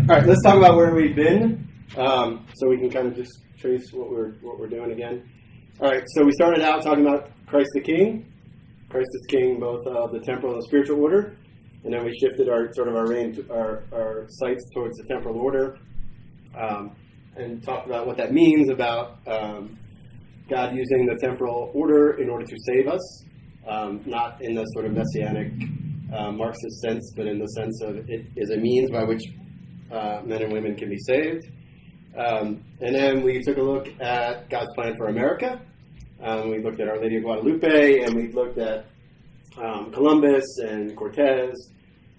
All right, let's talk about where we've been, so we can kind of just trace what we're doing again. All right, so we started out talking about Christ the King. Christ is King both of the temporal and the spiritual order, and then we shifted our sights towards the temporal order, and talked about what that means about God using the temporal order in order to save us, not in the sort of messianic Marxist sense, but in the sense of it is a means by which men and women can be saved. And then we took a look at God's plan for America. We looked at Our Lady of Guadalupe, and we looked at Columbus and Cortez.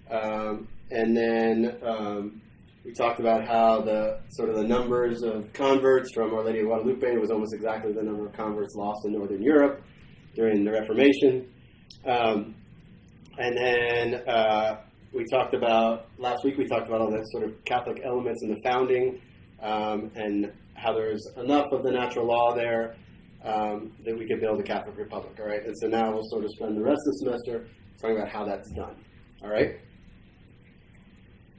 And then we talked about how the numbers of converts from Our Lady of Guadalupe was almost exactly the number of converts lost in Northern Europe during the Reformation. And then last week we talked about all the sort of Catholic elements in the founding, and how there's enough of the natural law there that we could build a Catholic Republic, all right? And so now we'll sort of spend the rest of the semester talking about how that's done, all right?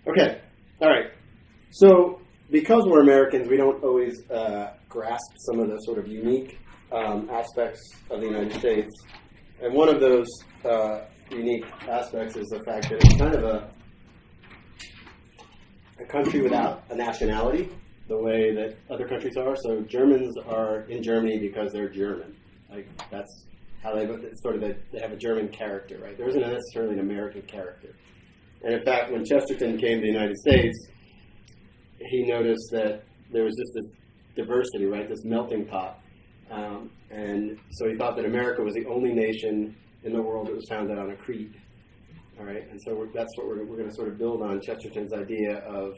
Okay, all right. So because we're Americans, we don't always grasp some of the sort of unique aspects of the United States. And one of those unique aspects is the fact that it's kind of a country without a nationality, the way that other countries are. So Germans are in Germany because they're German. Like, that's how they have a German character, right? There isn't necessarily an American character. And in fact, when Chesterton came to the United States, he noticed that there was just this diversity, right? This melting pot. And so he thought that America was the only nation in the world that was founded on a creed. All right, and so that's what we're going to sort of build on Chesterton's idea of,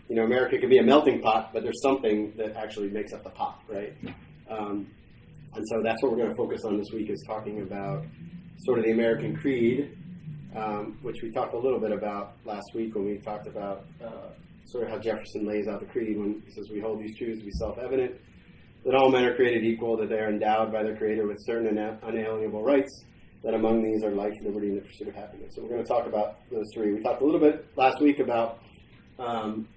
America can be a melting pot, but there's something that actually makes up the pot, right? And so that's what we're going to focus on this week, is talking about sort of the American creed, which we talked a little bit about last week when we talked about sort of how Jefferson lays out the creed when he says, "We hold these truths to be self-evident, that all men are created equal, that they are endowed by their Creator with certain unalienable rights, that among these are life, liberty, and the pursuit of happiness." So we're going to talk about those three. We talked a little bit last week about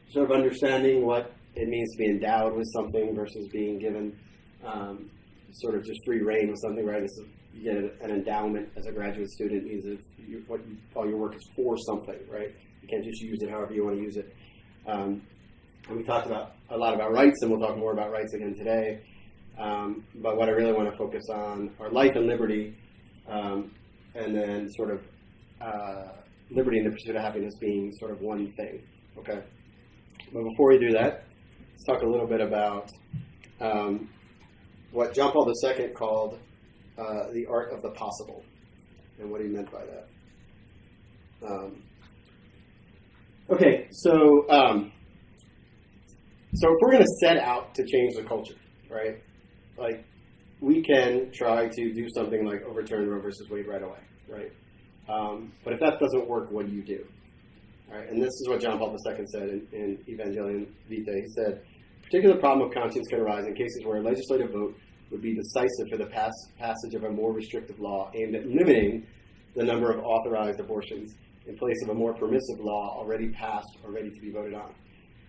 sort of understanding what it means to be endowed with something versus being given sort of just free reign with something, right? You get an endowment as a graduate student. It means that all your work is for something, right? You can't just use it however you want to use it. And we talked a lot about rights, and we'll talk more about rights again today. But what I really want to focus on are life and liberty, and then sort of liberty and the pursuit of happiness being sort of one thing. Okay. But before we do that, let's talk a little bit about what John Paul II called the art of the possible, and what he meant by that. Okay, so if we're going to set out to change the culture, right? Like, we can try to do something like overturn Roe versus Wade right away, right? But if that doesn't work, what do you do? All right, and this is what John Paul II said in Evangelium Vitae. He said, "A particular problem of conscience can arise in cases where a legislative vote would be decisive for the passage of a more restrictive law aimed at limiting the number of authorized abortions in place of a more permissive law already passed or ready to be voted on.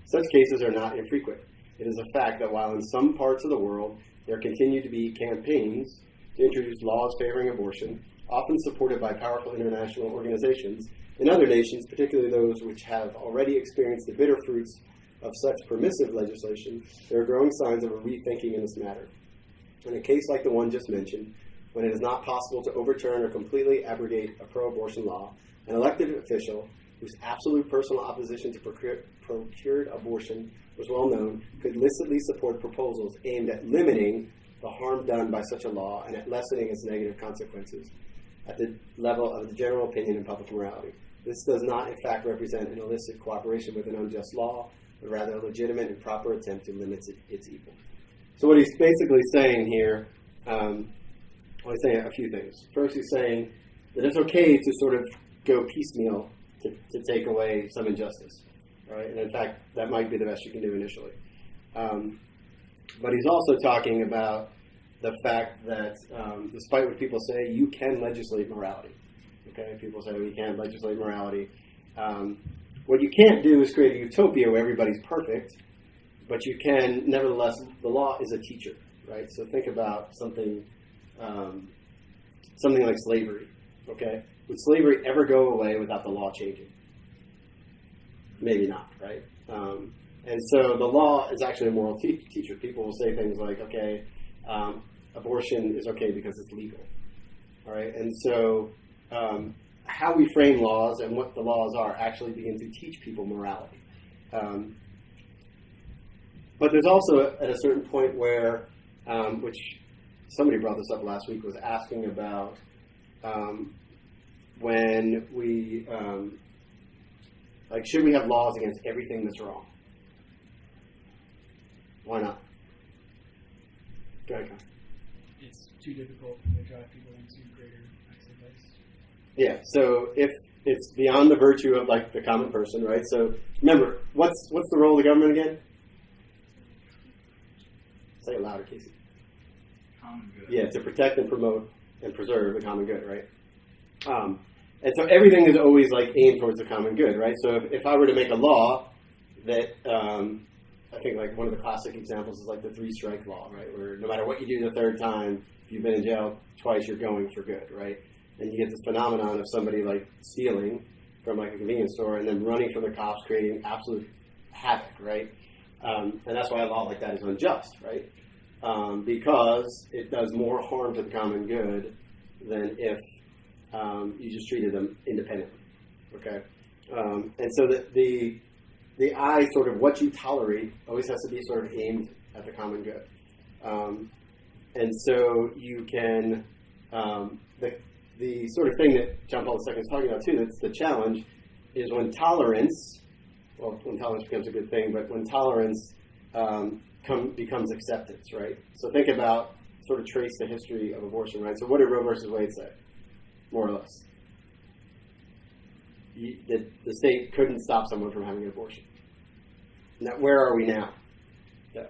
Such cases are not infrequent. It is a fact that while in some parts of the world there continue to be campaigns to introduce laws favoring abortion, often supported by powerful international organizations, in other nations, particularly those which have already experienced the bitter fruits of such permissive legislation, there are growing signs of a rethinking in this matter. In a case like the one just mentioned, when it is not possible to overturn or completely abrogate a pro-abortion law, an elected official whose absolute personal opposition to procured abortion was well known could licitly support proposals aimed at limiting the harm done by such a law and at lessening its negative consequences at the level of the general opinion and public morality. This does not, in fact, represent an illicit cooperation with an unjust law, but rather a legitimate and proper attempt to limit its evil." So what he's basically saying here, he's saying a few things. First, he's saying that it's okay to sort of go piecemeal to take away some injustice, right? And in fact, that might be the best you can do initially. But he's also talking about the fact that despite what people say, you can legislate morality. Okay, people say we can't legislate morality. What you you can't do is create a utopia where everybody's perfect, but you can, nevertheless, the law is a teacher, right? So think about something like slavery, okay? Would slavery ever go away without the law changing? Maybe not, right? And so the law is actually a moral teacher. People will say things like, okay, abortion is okay because it's legal, all right? And so how we frame laws and what the laws are actually begin to teach people morality. But there's also at a certain point where, which somebody brought this up last week, was asking about when we, should we have laws against everything that's wrong? Why not? Go ahead, Con. It's too difficult to drive people into greater acts of vice. Yeah, so if it's beyond the virtue of like the common person, right? So remember, what's the role of the government again? Say it louder, Casey. Common good. Yeah, to protect and promote and preserve the common good, right? And so everything is always like aimed towards the common good, right? So if I were to make a law that, I think like one of the classic examples is like the 3-strike law, right? Where no matter what you do the third time, if you've been in jail twice, you're going for good, right? And you get this phenomenon of somebody like stealing from like a convenience store and then running from the cops, creating absolute havoc, right? And that's why a law like that is unjust, right? Because it does more harm to the common good than if you just treated them independently, okay? And so the eye, sort of what you tolerate, always has to be sort of aimed at the common good. And so you can, the sort of thing that John Paul II is talking about too, that's the challenge, is when tolerance becomes a good thing, but when tolerance becomes acceptance, right? So think about, sort of trace the history of abortion, right? So what did Roe versus Wade say, more or less? The state couldn't stop someone from having an abortion. Now, where are we now? Yeah.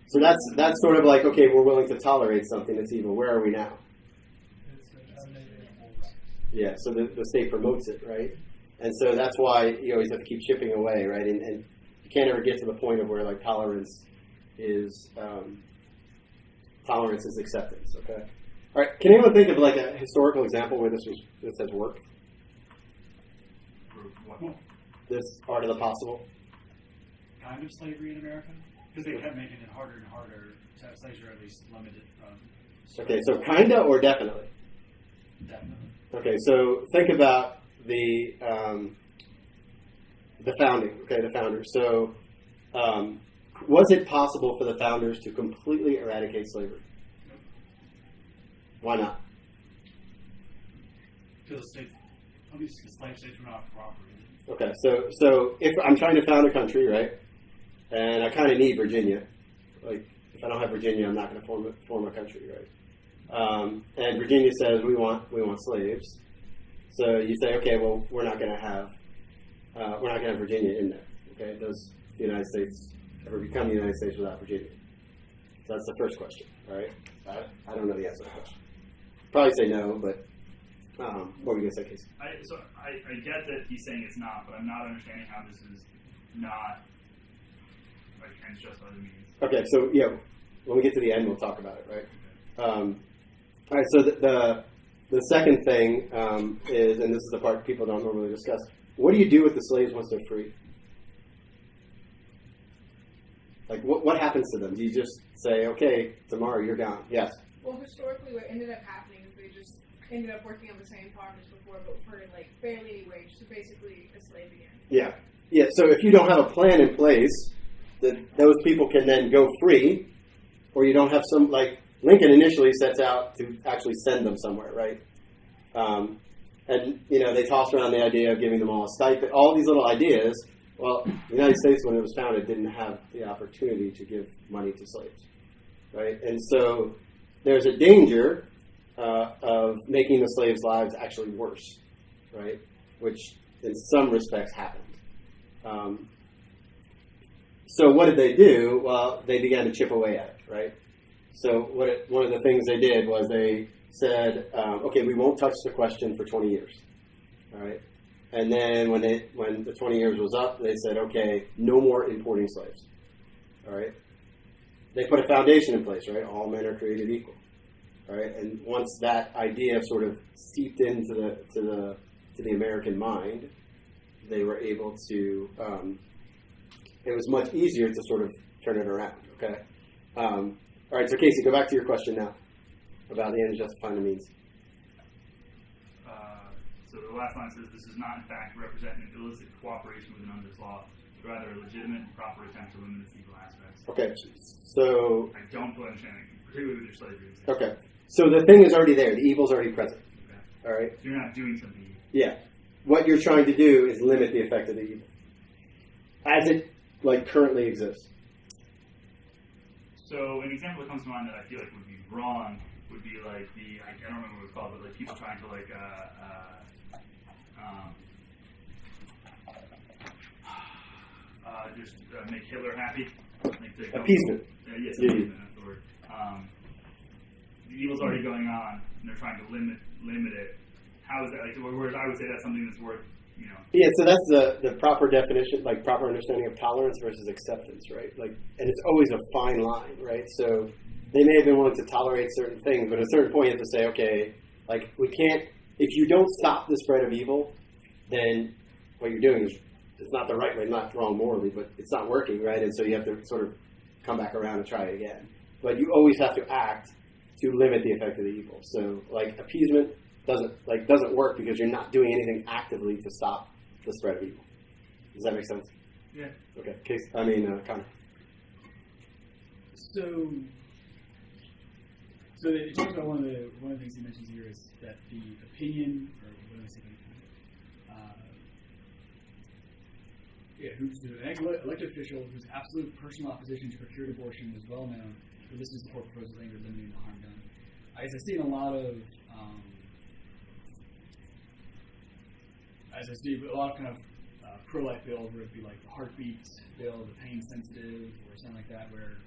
So that's sort of like, okay, we're willing to tolerate something that's evil. Where are we now? Yeah, so the state promotes it, right? And so that's why you always have to keep chipping away, right? And you can't ever get to the point of where like tolerance is acceptance, okay? All right, can anyone think of like a historical example where this has worked? This art of the possible? Kind of slavery in America? Because they kept making it harder and harder to have slaves, or at least limited. Okay, so kinda or definitely? Definitely. Okay, so think about the founding, okay, the founders. So was it possible for the founders to completely eradicate slavery? Nope. Why not? Because the slave states were not cooperating. Okay, so if I'm trying to found a country, right, and I kind of need Virginia, like if I don't have Virginia, I'm not going to form a country, right? And Virginia says we want slaves, so you say, okay, well we're not going to have Virginia in there. Okay, does the United States ever become the United States without Virginia? So that's the first question. All right, I don't know the answer to that question. Probably say no, but. What were you going to say, Casey? I get that he's saying it's not, but I'm not understanding how this is not like just other means. Okay, so yeah, when we get to the end, we'll talk about it, right? Okay. All right, so the second thing is, and this is the part people don't normally discuss, what do you do with the slaves once they're free? Like, what happens to them? Do you just say, okay, tomorrow you're gone? Yes? Well, historically, what ended up happening is they just ended up working on the same farm as before, but for like barely any wage, so basically a slave again. Yeah. So if you don't have a plan in place, that those people can then go free, or you don't have some, like Lincoln initially sets out to actually send them somewhere, right? And they tossed around the idea of giving them all a stipend, all these little ideas. Well, the United States, when it was founded, didn't have the opportunity to give money to slaves, right? And so there's a danger of making the slaves' lives actually worse, right? Which in some respects happened. So what did they do? Well, they began to chip away at it, right? So one of the things they did was they said, okay, we won't touch the question for 20 years, all right? And then when the 20 years was up, they said, okay, no more importing slaves. All right? They put a foundation in place, right? All men are created equal. All right? And once that idea sort of seeped into the American mind, they were able to, it was much easier to sort of turn it around, okay? All right, so Casey, go back to your question now about the end justifying the means. So the last line says, this does not, in fact, represent an illicit cooperation with an unjust law, but rather a legitimate and proper attempt to limit its evil aspects. Okay, so... I don't fully understand it, particularly with your slavery example. Okay, so the thing is already there. The evil's already present. Okay. All right? So you're not doing something evil. Yeah. What you're trying to do is limit the effect of the evil as it, like, currently exists. So an example that comes to mind that I feel like would be wrong would be like I don't remember what it's called, but like people trying to like just make Hitler happy. Like Appeasement. Yes, appeasement. That's the word. The evil's already going on, and they're trying to limit it. How is that? Like, whereas I would say that's something that's worth, you know. Yeah, so that's the proper definition, like proper understanding of tolerance versus acceptance, right? Like, and it's always a fine line, right? So they may have been willing to tolerate certain things, but at a certain point you have to say, okay, like we can't. If you don't stop the spread of evil, then what you're doing is it's not the right way, not wrong morally, but it's not working, right? And so you have to sort of come back around and try it again. But you always have to act to limit the effect of the evil. So, like appeasement doesn't work because you're not doing anything actively to stop the spread of evil. Does that make sense? Yeah. Okay. Connor. So it talks about one of the things he mentions here is that the opinion, or what am I saying? Who's an elected official whose absolute personal opposition to procured abortion is well known, but this is the court proposal aimed at limiting the harm done. I see a lot of kind of pro-life bills where it'd be like the heartbeat bill, the pain sensitive, or something like that, where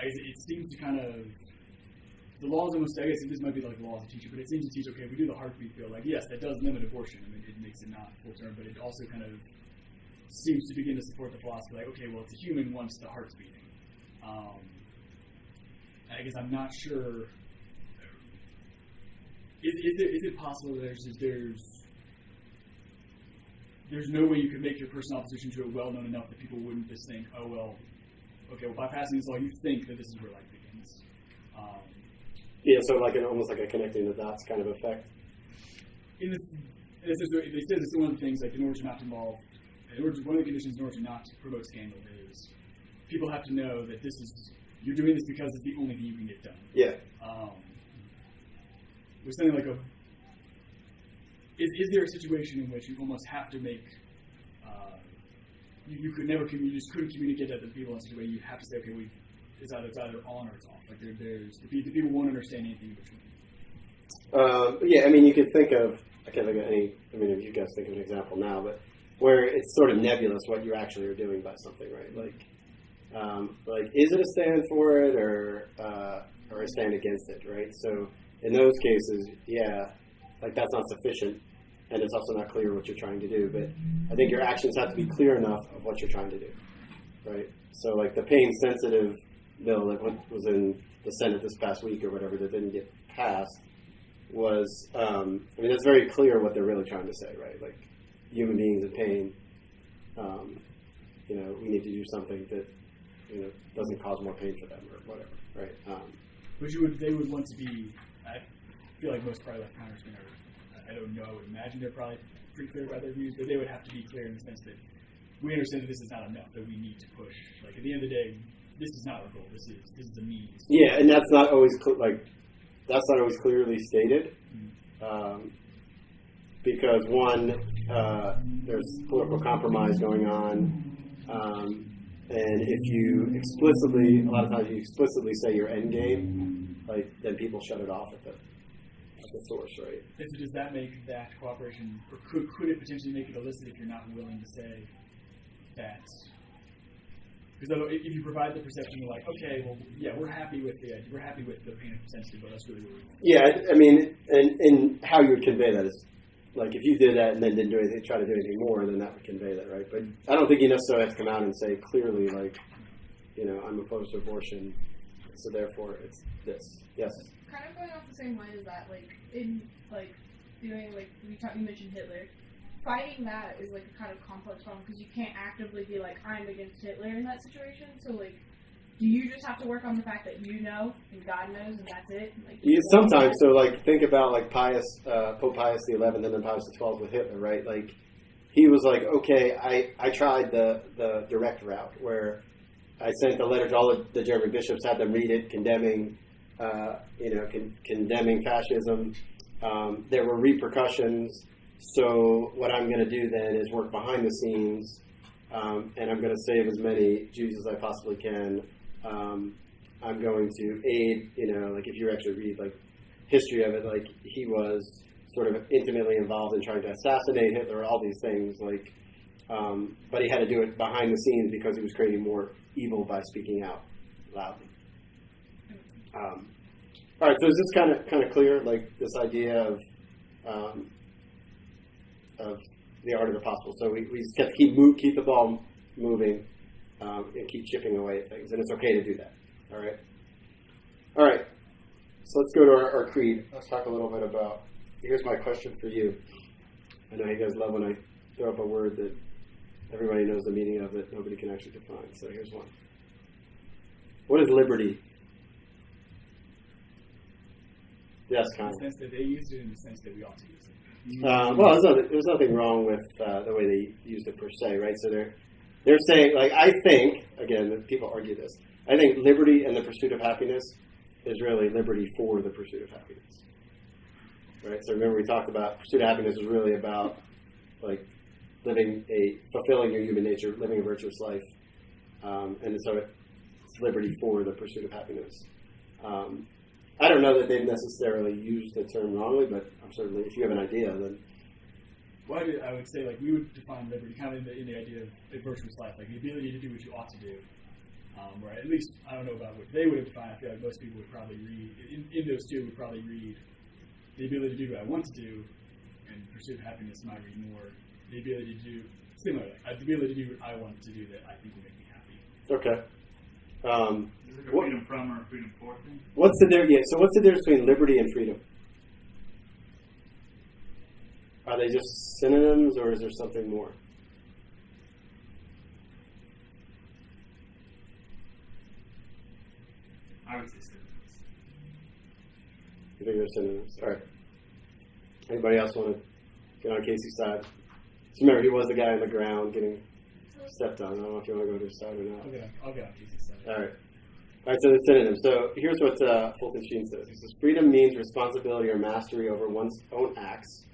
it seems to kind of, the laws almost, I guess this might be like the law as a teacher, but it seems to teach, okay, if we do the heartbeat bill, like yes, that does limit abortion. I mean, it makes it not full term, but it also kind of seems to begin to support the philosophy, like, okay, well, it's a human once the heart's beating. I guess I'm not sure. Is it possible that there's no way you could make your personal opposition to it well known enough that people wouldn't just think, oh well, okay, well by passing this law, you think that this is where life begins. Yeah, so like almost like a connecting the dots kind of effect. They say this is one of the things, like one of the conditions in order to not promote scandal is people have to know that you're doing this because it's the only thing you can get done. Yeah. There's something like is there a situation in which you almost have to make, you just couldn't communicate that to people in such a way, you have to say, okay, it's either on or it's off. Like the people won't understand anything in between. Yeah, I mean, you could think of, I can't think of any, I mean, if you guys think of an example now, but where it's sort of nebulous what you actually are doing by something, right? Like is it a stand for it or a stand against it, right? So in those cases, yeah, like that's not sufficient, and it's also not clear what you're trying to do. But I think your actions have to be clear enough of what you're trying to do, right? So like the pain-sensitive bill that was in the Senate this past week or whatever that didn't get passed was, I mean, it's very clear what they're really trying to say, right? Like human beings in pain, we need to do something that doesn't cause more pain for them or whatever, right? But they would want to be, I feel like most pro-life congressmen are, I don't know, I would imagine they're probably pretty clear about their views, but they would have to be clear in the sense that we understand that this is not enough, that we need to push. Like at the end of the day, this is not our goal. This is a means. Yeah, and that's not always that's not always clearly stated, because one, there's political compromise going on. And if you a lot of times you explicitly say your end game, then people shut it off at the source, right? So does that make that cooperation, or could it potentially make it illicit if you're not willing to say that? Because if you provide the perception, you're like, okay, well, yeah, we're happy with the pain sensitive, but that's really what we want. Yeah, I mean, and how you would convey that is like if you did that and then didn't do anything, try to do anything more, then that would convey that, right? But I don't think you necessarily have to come out and say clearly, like, I'm opposed to abortion, so therefore it's this. Yes. Kind of going off the same line as that, like in like doing like you mentioned Hitler. Fighting that is like a kind of complex problem because you can't actively be like I'm against Hitler in that situation. So like, do you just have to work on the fact that and God knows and that's it? Like, sometimes, so like think about like Pope Pius XI and then Pius XII with Hitler, right? Like he was like, okay, I tried the direct route where I sent a letter to all the German bishops, had them read it, condemning fascism. There were repercussions. So what I'm going to do then is work behind the scenes, and I'm going to save as many Jews as I possibly can. I'm going to aid, like if you actually read like history of it, like he was sort of intimately involved in trying to assassinate Hitler, all these things, like, but he had to do it behind the scenes because he was creating more evil by speaking out loudly. All right, so is this kind of clear, like this idea of the art of the possible? So we just have to keep the ball moving and keep chipping away at things, and it's okay to do that. All right. So let's go to our creed. Let's talk a little bit about. Here's my question for you. I know you guys love when I throw up a word that everybody knows the meaning of that nobody can actually define. So here's one. What is liberty? Yes, Connor. In the sense that they used it in the sense that we ought to use it. Well, there's nothing wrong with the way they used it per se, right? So they're saying, like, I think, again, people argue this, I think liberty and the pursuit of happiness is really liberty for the pursuit of happiness. Right? So remember we talked about pursuit of happiness is really about, like, fulfilling your human nature, living a virtuous life. And so it's liberty for the pursuit of happiness. I don't know that they've necessarily used the term wrongly, but I'm certainly, if you have an idea, then... Well, I would say, like, we would define liberty kind of in the idea of a virtuous life, like the ability to do what you ought to do. Or at least, I don't know about what they would have defined. I feel like most people would probably read, in those two, would probably read the ability to do what I want to do, and pursuit of happiness might read more the ability to do, similarly, the ability to do what I want to do that I think will make me happy. Okay. Is it like a freedom from or a freedom for thing? What's the difference between liberty and freedom? Are they just synonyms, or is there something more? I would say synonyms. You think they're synonyms? All right. Anybody else want to get on Casey's side? So remember, he was the guy on the ground getting stepped on. I don't know if you want to go to his side or not. I'll get on Casey's side. All right, so the synonyms. So here's what Fulton Sheen says. He says, freedom means responsibility or mastery over one's own acts.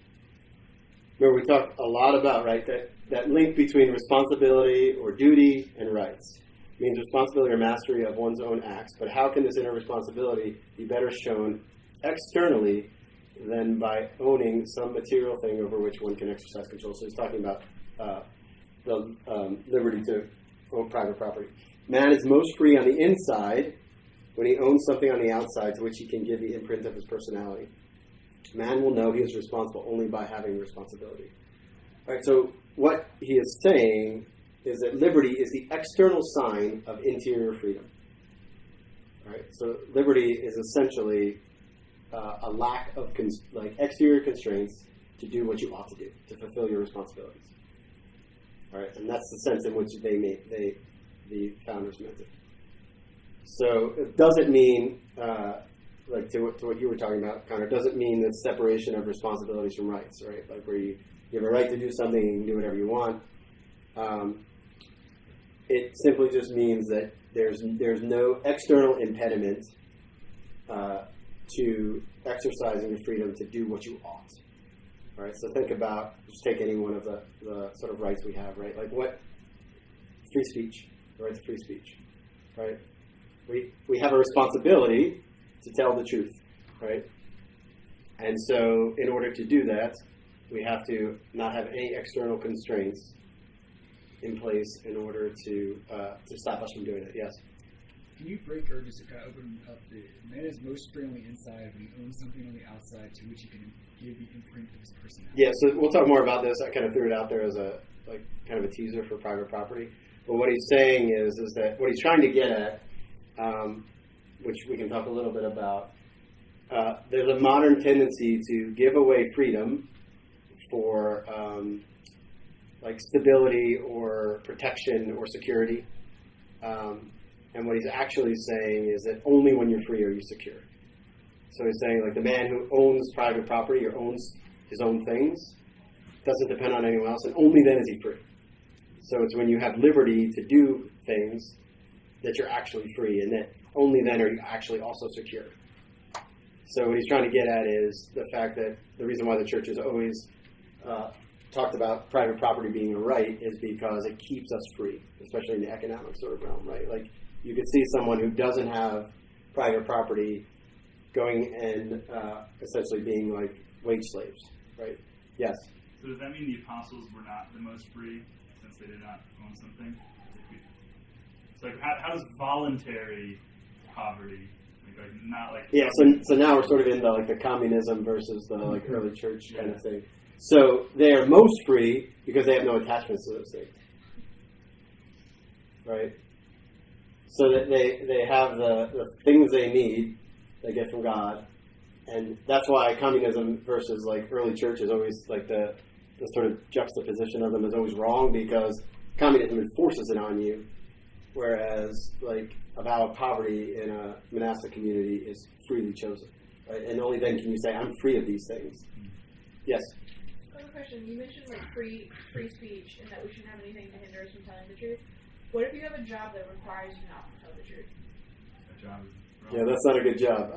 Remember, we talked a lot about, right, that link between responsibility or duty and rights. It means responsibility or mastery of one's own acts. But how can this inner responsibility be better shown externally than by owning some material thing over which one can exercise control? So he's talking about the liberty to own private property. Man is most free on the inside when he owns something on the outside to which he can give the imprint of his personality. Man will know he is responsible only by having responsibility. All right, so what he is saying is that liberty is the external sign of interior freedom. All right, so liberty is essentially a lack of exterior constraints to do what you ought to do, to fulfill your responsibilities. All right, and that's the sense in which the founders meant it. So it doesn't mean, to what you were talking about, Connor, doesn't mean the separation of responsibilities from rights, right? Like where you have a right to do something, you can do whatever you want. It simply just means that there's no external impediment to exercising your freedom to do what you ought. All right, so think about, just take any one of the sort of rights we have, right? Like what? Free speech, the right to free speech, right? We have a responsibility to tell the truth, right? And so in order to do that, we have to not have any external constraints in place in order to stop us from doing it. Yes? can you break or just kind of open up the man is most free on the inside when he owns something on the outside to which he can give the imprint of his personality? Yeah, so we'll talk more about this. I kind of threw it out there as a kind of a teaser for private property. But what he's saying is that what he's trying to get at, which we can talk a little bit about, there's a modern tendency to give away freedom for like stability or protection or security. And what he's actually saying is that only when you're free are you secure. So he's saying like the man who owns private property or owns his own things doesn't depend on anyone else, and only then is he free. So it's when you have liberty to do things that you're actually free, and that only then are you actually also secure. So what he's trying to get at is the fact that the reason why the church has always talked about private property being a right is because it keeps us free, especially in the economic sort of realm, right? Like you could see someone who doesn't have private property going and essentially being like wage slaves, right? Yes? So does that mean the apostles were not the most free since they did not own something? So like how does voluntary poverty, like not like... Yeah, so now we're sort of in the communism versus the like early church kind of thing. So they are most free because they have no attachments to those things, right? So that they have the things they need, they get from God, and that's why communism versus like early church is always like the sort of juxtaposition of them is always wrong, because communism enforces it on you, whereas like a vow of poverty in a monastic community is freely chosen, right? And only then can you say, I'm free of these things. Yes? I have a question. You mentioned like free speech and that we shouldn't have anything to hinder us from telling the truth. What if you have a job that requires you not to tell the truth? A job is wrong. Yeah, that's not a good job.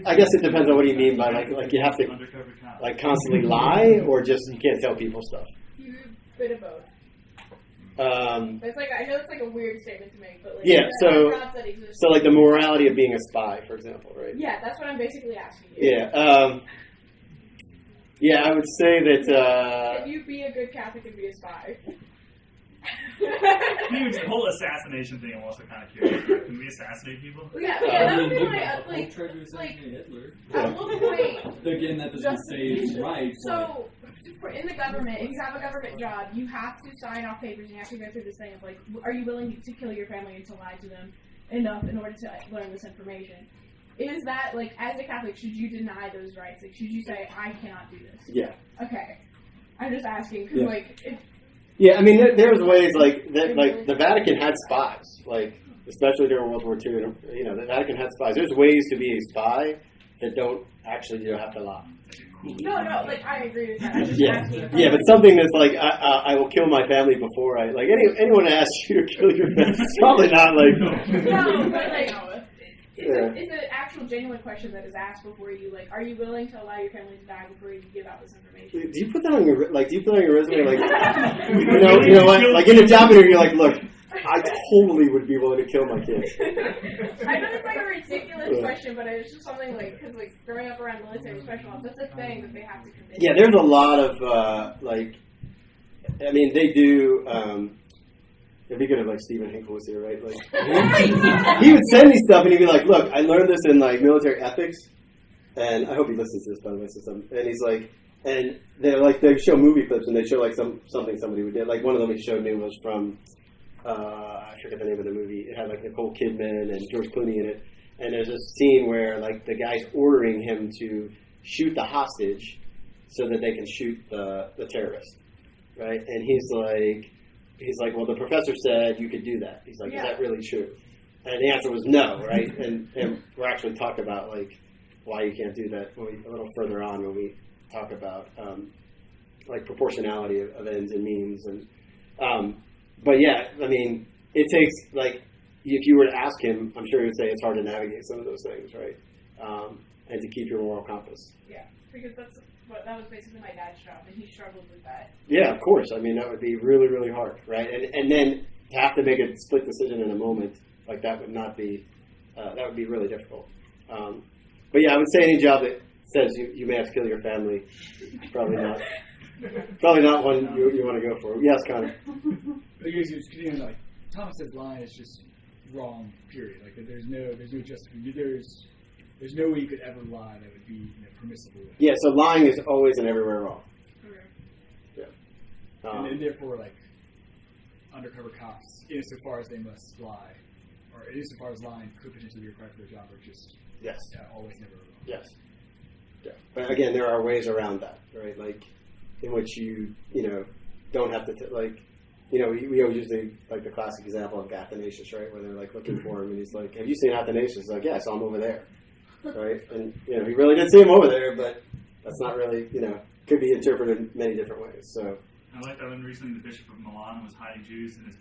I guess it depends on what you mean by like you have to Undercover cop. like constantly lie, or just you can't tell people stuff. You bit of both. That's like, I know it's like a weird statement to make, but like Yeah, there are jobs that exist. So like the morality of being a spy, for example, right? Yeah, that's what I'm basically asking you. Yeah. Yeah, I would say that. Can you be a good Catholic and be a spy? The whole assassination thing, I'm also kind of curious. Can we assassinate people? Yeah, that would be like tried to assassinate Hitler. at what point? Again, that doesn't say it's right. So, in the government, if you have a government job, you have to sign off papers and you have to go through this thing of like, are you willing to kill your family and to lie to them enough in order to learn this information? Is that, like, as a Catholic, should you deny those rights? Like, should you say, I cannot do this? Yeah. Okay. I'm just asking, because, Yeah. like, Yeah, I mean, there's ways like that. Like the Vatican had spies, like especially during World War II. And, you know, the Vatican had spies. There's ways to be a spy that don't actually have to lie. no, like, I agree with that. I'm just Yeah, asking. yeah, but something that's like I will kill my family before I like anyone asks you to kill your family. It's probably not like. No, but, like, Yeah. it's an actual genuine question that is asked before you, like, are you willing to allow your family to die before you give out this information? Do you put that on your resume? Like, you know what? Like in a job interview, you're like, look, I totally would be willing to kill my kids. I know it's like a ridiculous question, but it's just something like, because like growing up around military special ops, that's a thing that they have to commit. Yeah, there's a lot of like, I mean, they do. It'd be good if like Stephen Hinkle was here, right? Like, he would send me stuff, and he'd be like, "Look, I learned this in like military ethics, and I hope he listens to this, by the way." And he's like, and they're like, they show movie clips, and they show like something somebody would do. Like one of them he showed me was from I forget the name of the movie. It had like Nicole Kidman and George Clooney in it, and there's a scene where like the guy's ordering him to shoot the hostage so that they can shoot the terrorist, right? And he's like, well, the professor said you could do that. He's like, Yeah. Is that really true? And the answer was no, right? And we're actually talking about like why you can't do that a little further on when we talk about like proportionality of ends and means. And but yeah, I mean, it takes like if you were to ask him, I'm sure he would say it's hard to navigate some of those things, right? And to keep your moral compass. Yeah, because that was basically my dad's job, and he struggled with that. Yeah, of course. I mean, that would be really, really hard, right? And then to have to make a split decision in a moment like that would not be that would be really difficult. But yeah, I would say any job that says you may have to kill your family, probably not one you want to go for. Yes, Connor. But you guys continuing, like, Thomas's line is just wrong. Period. Like there's no justification. There's no way you could ever lie that would be permissible. Yeah. So lying is always and everywhere wrong. Okay. Yeah. And therefore, like undercover cops, insofar as they must lie, or insofar as lying could potentially be required for their job, or just Yes. Always never wrong. Yes. Yeah. But again, there are ways around that, right? Like in which you don't have to we always use the classic example of Athanasius, right? Where they're like looking for him, and he's like, "Have you seen Athanasius?" He's like, "Yeah, I saw him over there," right? And he really did see him over there, but that's not really could be interpreted in many different ways. So I like that when recently the Bishop of Milan was hiding Jews in his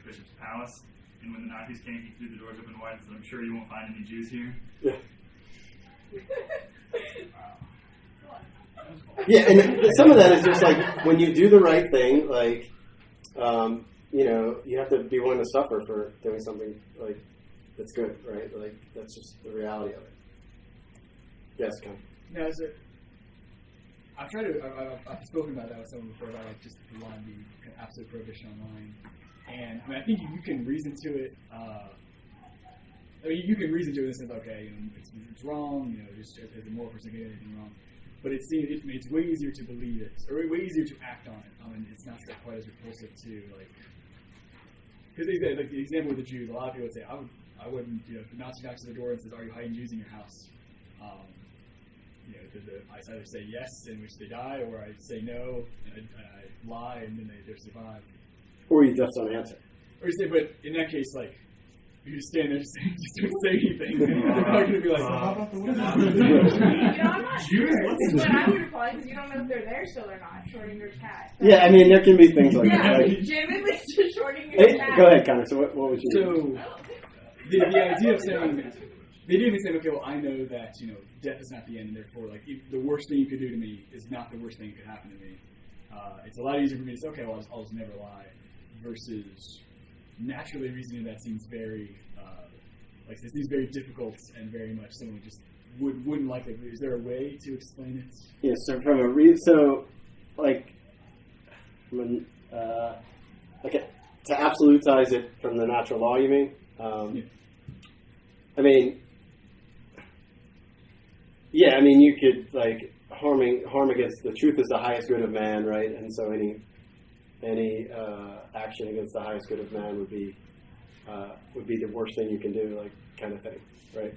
bishop's palace, and when the Nazis came, he threw the doors open wide and said, "I'm sure you won't find any Jews here." yeah. Yeah, and some of that is just like when you do the right thing, like you have to be willing to suffer for doing something like that's good, right? Like that's just the reality of it. Yes, Con. No, I've spoken about that with someone before about like just the line being kind of absolute prohibition on lying, and I think you can reason to it. You can reason to it in the sense, okay, it's wrong. Just as a moral person can do anything wrong. But it's way easier to believe it, or way easier to act on it. It's not quite as repulsive to because like the example with the Jews, a lot of people would say, I wouldn't, if the Nazi knocks at the door and says, "Are you hiding Jews in your house?" I either say yes, in which they die, or I say no, and I lie, and then they survive. Or you just don't answer. Or you say, but in that case, like. You just stand there, just don't say anything. They're probably going to be like, how about the women? I'm not sure. But I would reply because you don't know if they're there still or not, shorting your cat. Yeah, there can be things like that. Like, legitimately just shorting your cat. Go ahead, Connor. So what would you do? So, the idea of saying, they didn't even say, okay, well, I know that, death is not the end, and therefore, like, the worst thing you could do to me is not the worst thing that could happen to me. It's a lot easier for me to say, okay, well, I'll just never lie, versus naturally reasoning that seems very, it seems very difficult and very much someone just wouldn't likely. Is there a way to explain it? Yeah, so from to absolutize it from the natural law, you mean? You could harm against the truth is the highest good of man, right? And so any action against the highest good of man would be the worst thing you can do, like kind of thing, right?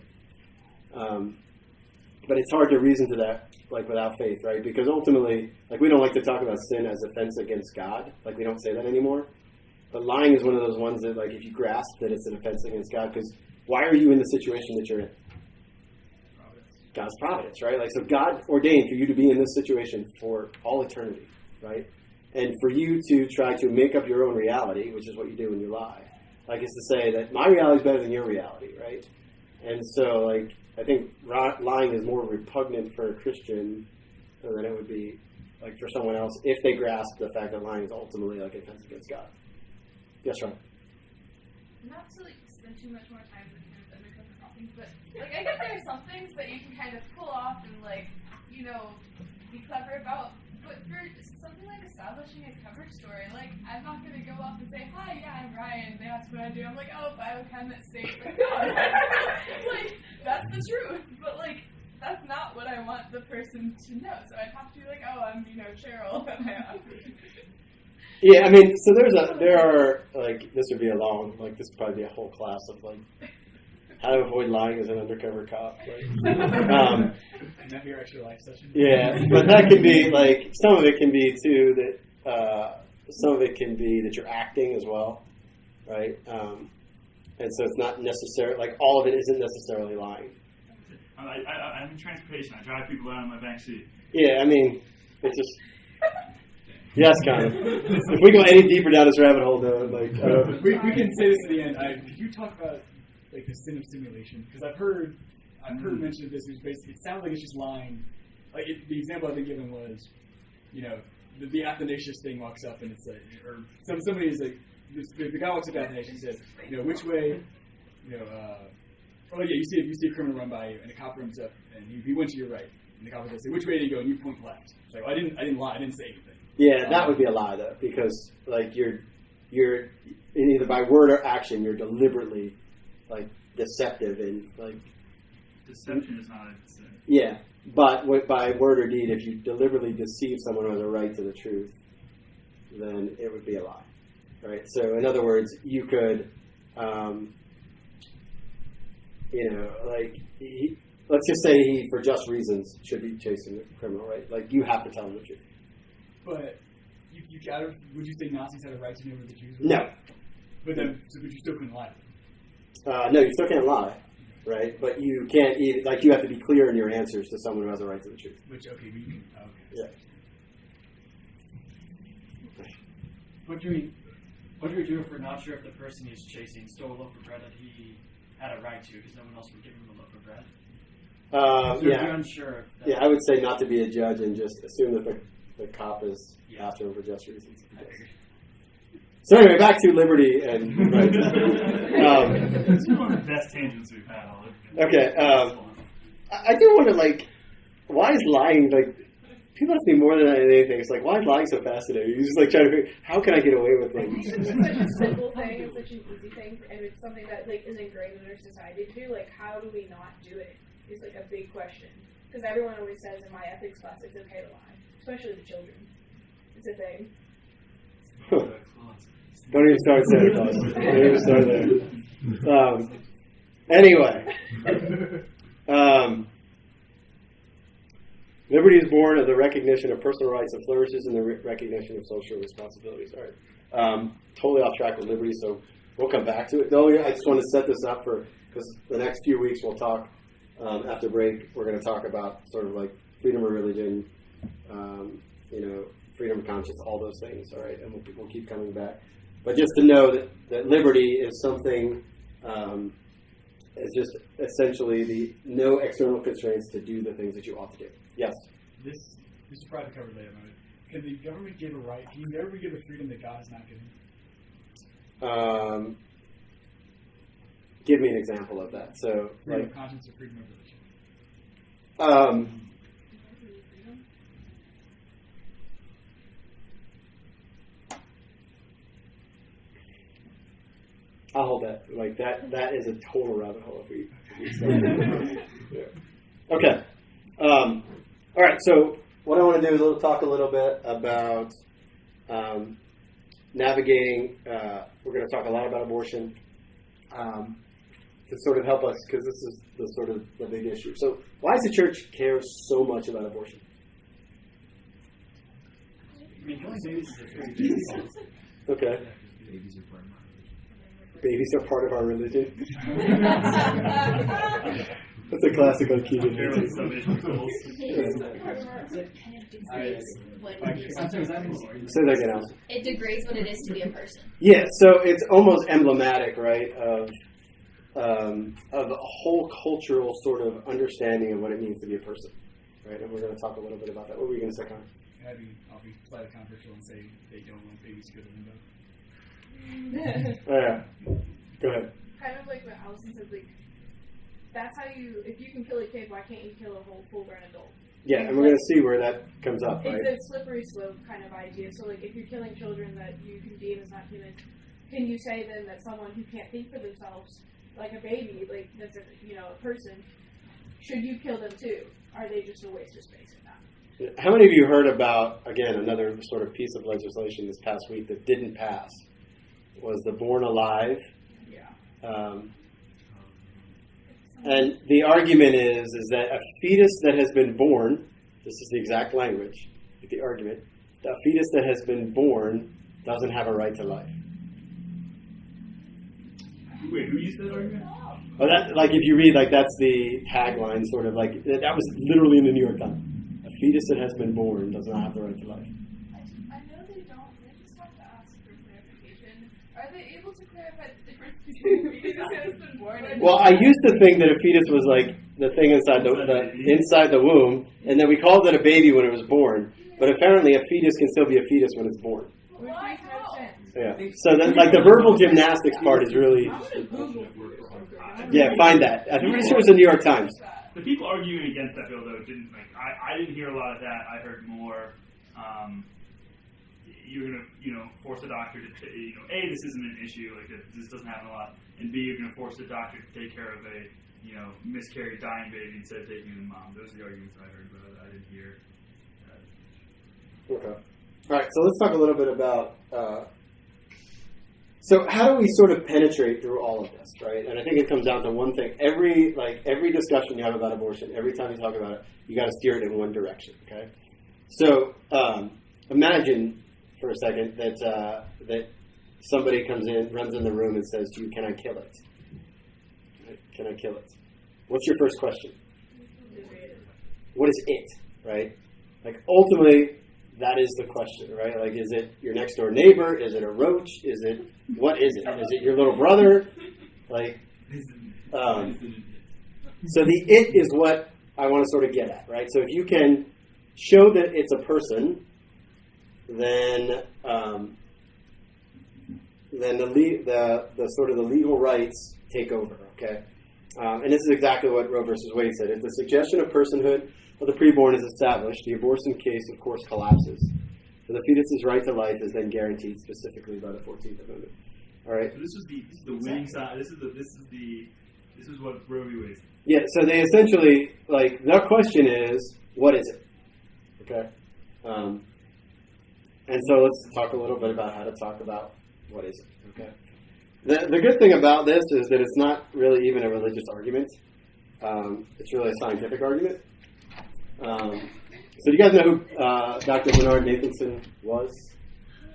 But it's hard to reason to that, without faith, right? Because ultimately, we don't like to talk about sin as offense against God. We don't say that anymore. But lying is one of those ones that, if you grasp that it's an offense against God, because why are you in the situation that you're in? God's providence, right? So God ordained for you to be in this situation for all eternity, right? And for you to try to make up your own reality, which is what you do when you lie, is to say that my reality is better than your reality, right? And so, I think lying is more repugnant for a Christian than it would be, for someone else if they grasp the fact that lying is ultimately, an offense against God. Yes, Ron? Not to spend too much more time with him than undercover copying, but I guess there are some things that you can kind of pull off and be clever about. But for something like establishing a cover story, I'm not going to go up and say, "Hi, yeah, I'm Ryan. That's what I do." I'm like, "Oh, biochem at state." That's the truth. But that's not what I want the person to know. So I'd have to be like, "Oh, I'm Cheryl." Yeah, so there are this would be a long this would probably be a whole class of how to avoid lying as an undercover cop. Not your actual life session. Yeah, but that can be some of it can be too that some of it can be that you're acting as well, right? And so it's not necessarily all of it isn't necessarily lying. I'm in transportation. I drive people out on my back seat. Yeah, it's just. Yes, Connor. If we go any deeper down this rabbit hole, though, we can say this at the end. Could you talk about the sin of simulation? Because I've heard mention of this. It sounds like it's just lying. The example I've been given was, the Athanasius thing walks up and it's somebody is the guy walks up to Athanasius and says, which way, you see a criminal run by you and a cop runs up and he went to your right and the cop will say, which way did he go? And you point left. It's I didn't lie. I didn't say anything. Yeah, that would be a lie though, because you're either by word or action you're deliberately deceptive and Deception is not a sin. yeah. But by word or deed, if you deliberately deceive someone who has a right to the truth, then it would be a lie, right? So in other words, you could, let's just say he, for just reasons, should be chasing the criminal, right? Like, you have to tell him the truth. But you gotta, would you say Nazis had a right to know where the Jews were? No. But you still couldn't lie. No, you still can't lie, right? But you can't even, you have to be clear in your answers to someone who has a right to the truth. Which, okay, we can, okay. Yeah. What do we do if we're not sure if the person he's chasing stole a loaf of bread that he had a right to because no one else would give him a loaf of bread? So if you're unsure. I would say not to be a judge and just assume that the cop is after him for just reasons. So anyway, back to liberty and rights. It's one of the best tangents we've had all over. Okay, I do wonder, why is lying, people ask me more than anything, it's why is lying so fascinating? You're just trying to figure, how can I get away with things? It's such a simple thing, it's such an easy thing, and it's something that is ingrained in our society to do. How do we not do it? Is a big question. Because everyone always says in my ethics class it's okay to lie, especially the children. It's a thing. Don't even start Santa Claus. Don't even start there. Anyway. Liberty is born of the recognition of personal rights and flourishes in the recognition of social responsibilities. All right. Totally off track with liberty, so we'll come back to it. Though I just want to set this up because the next few weeks we'll talk, after break, we're going to talk about freedom of religion, freedom of conscience, all those things, all right? And we'll keep coming back. But just to know that liberty is something, is just essentially the no external constraints to do the things that you ought to do. Yes? This is probably covered later, but can the government give a right? Can you ever give a freedom that God is not giving? Give me an example of that. So, freedom of conscience or freedom of religion? I'll hold that. That is a total rabbit hole if we yeah. Okay. All right. So what I want to do is talk a little bit about navigating. We're going to talk a lot about abortion to sort of help us, because this is the big issue. So why does the church care so much about abortion? Killing babies is a very big deal. Okay. Babies are part of our religion. That's a classic on Keegan. Say that again, Al. It degrades what it is to be a person. Yeah, so it's almost emblematic, right, of a whole cultural sort of understanding of what it means to be a person, right? And we're going to talk a little bit about that. What were you going to say, Connor? I'll be slightly controversial and say they don't want babies to go to limbo. Oh, yeah. Go ahead. Kind of like what Allison said, that's how if you can kill a kid, why can't you kill a whole full-grown adult? Yeah, and we're going to see where that comes up, right? It's a slippery slope kind of idea. So, if you're killing children that you can deem as not human, can you say then that someone who can't think for themselves, like a baby, that's a person, should you kill them too? Are they just a waste of space or not? How many of you heard about, again, another sort of piece of legislation this past week that didn't pass? Was the Born Alive. Yeah. And the argument is that a fetus that has been born, this is the exact language, the argument, a fetus that has been born doesn't have a right to life. Wait, who used that argument? Oh, that, if you read, that's the tagline, sort of that was literally in the New York Times. A fetus that has been born does not have the right to life. I know they don't. They just have to ask for clarification. Are they able to clarify the difference between a fetus that has been born and... Well, I used to think that a fetus was the thing inside the womb, and that we called it a baby when it was born. But apparently, a fetus can still be a fetus when it's born. Which makes no sense. Yeah. So then, the verbal gymnastics part is really. Yeah, find that. I'm pretty sure it's the New York Times. The people arguing against that bill, though, didn't I didn't hear a lot of that. I heard more. you're going to, force a doctor to, A, this isn't an issue, like this doesn't happen a lot, and B, you're going to force the doctor to take care of a, miscarried, dying baby instead of taking the mom. Those are the arguments I heard, but I didn't hear. Okay. All right, so let's talk a little bit about, so how do we sort of penetrate through all of this, right? And I think it comes down to one thing. Every discussion you have about abortion, every time you talk about it, you got to steer it in one direction, okay? So imagine for a second that somebody comes in, runs in the room and says to you, "Can I kill it?" Right? Can I kill it? What's your first question? What is it, right? Like, ultimately, that is the question, right? Like, is it your next door neighbor? Is it a roach? What is it? Is it your little brother? Like, so the it is what I want to sort of get at, right? So if you can show that it's a person, then the sort of the legal rights take over, okay? And this is exactly what Roe versus Wade said. If the suggestion of personhood of the preborn is established, the abortion case, of course, collapses. For the fetus's right to life is then guaranteed specifically by the 14th Amendment. All right. So this is the winning side. This is what Roe v. Wade said. Yeah. So they essentially, like, the question is, what is it? Okay. And so let's talk a little bit about how to talk about what is it. Okay. The good thing about this is that it's not really even a religious argument. It's really a scientific argument. So do you guys know who Dr. Bernard Nathanson was?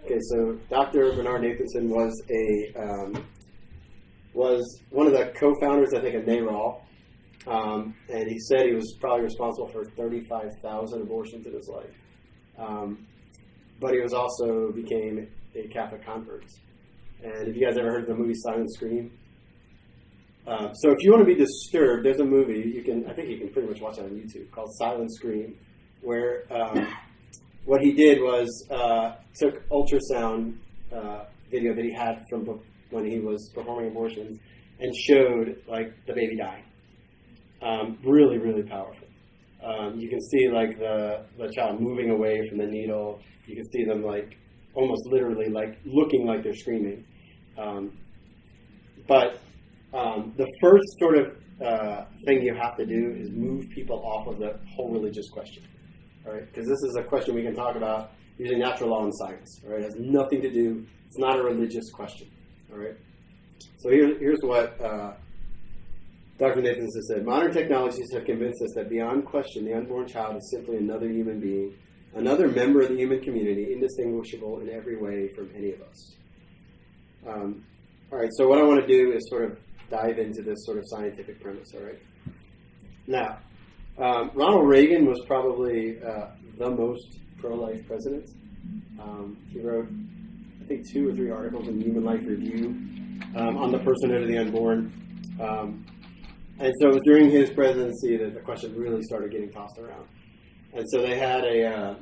Okay, so Dr. Bernard Nathanson was one of the co-founders, I think, of NARAL. And he said he was probably responsible for 35,000 abortions in his life. But he was also became a Catholic convert. And have you guys ever heard of the movie Silent Scream? So if you want to be disturbed, there's a movie, I think you can pretty much watch it on YouTube, called Silent Scream, where what he did was took ultrasound video that he had from when he was performing abortions and showed, like, the baby dying. Really, really powerful. You can see, like, the child moving away from the needle. You can see them, like, almost literally, like, looking like they're screaming. But the first sort of thing you have to do is move people off of the whole religious question, all right? Because this is a question we can talk about using natural law and science, all right? It has nothing to do, it's not a religious question, all right? So here's what Dr. Nathanson said. Modern technologies have convinced us that beyond question, the unborn child is simply another human being, another member of the human community, indistinguishable in every way from any of us. All right, so what I want to do is sort of dive into this sort of scientific premise, all right? Now, Ronald Reagan was probably the most pro-life president. He wrote, I think, 2 or 3 articles in Human Life Review on the personhood of the unborn. And so it was during his presidency that the question really started getting tossed around. And so they had a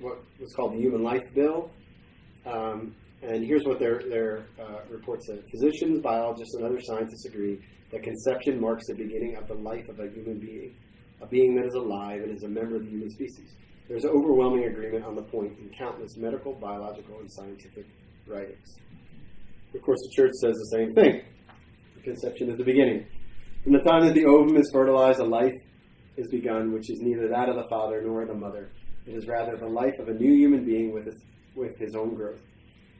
what was called the Human Life Bill. And here's what their report said. Physicians, biologists, and other scientists agree that conception marks the beginning of the life of a human being, a being that is alive and is a member of the human species. There's overwhelming agreement on the point in countless medical, biological, and scientific writings. Of course, the church says the same thing. Conception is the beginning. From the time that the ovum is fertilized, a life is begun, which is neither that of the father nor of the mother. It is rather the life of a new human being with his own growth.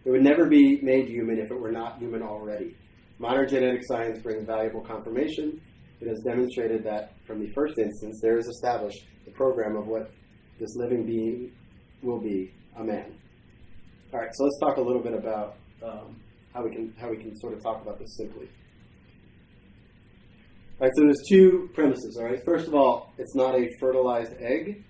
It would never be made human if it were not human already. Modern genetic science brings valuable confirmation. It has demonstrated that from the first instance, there is established the program of what this living being will be, a man. All right, so let's talk a little bit about how we can sort of talk about this simply. All right, so there's 2 premises, all right? First of all, it's not a fertilized egg.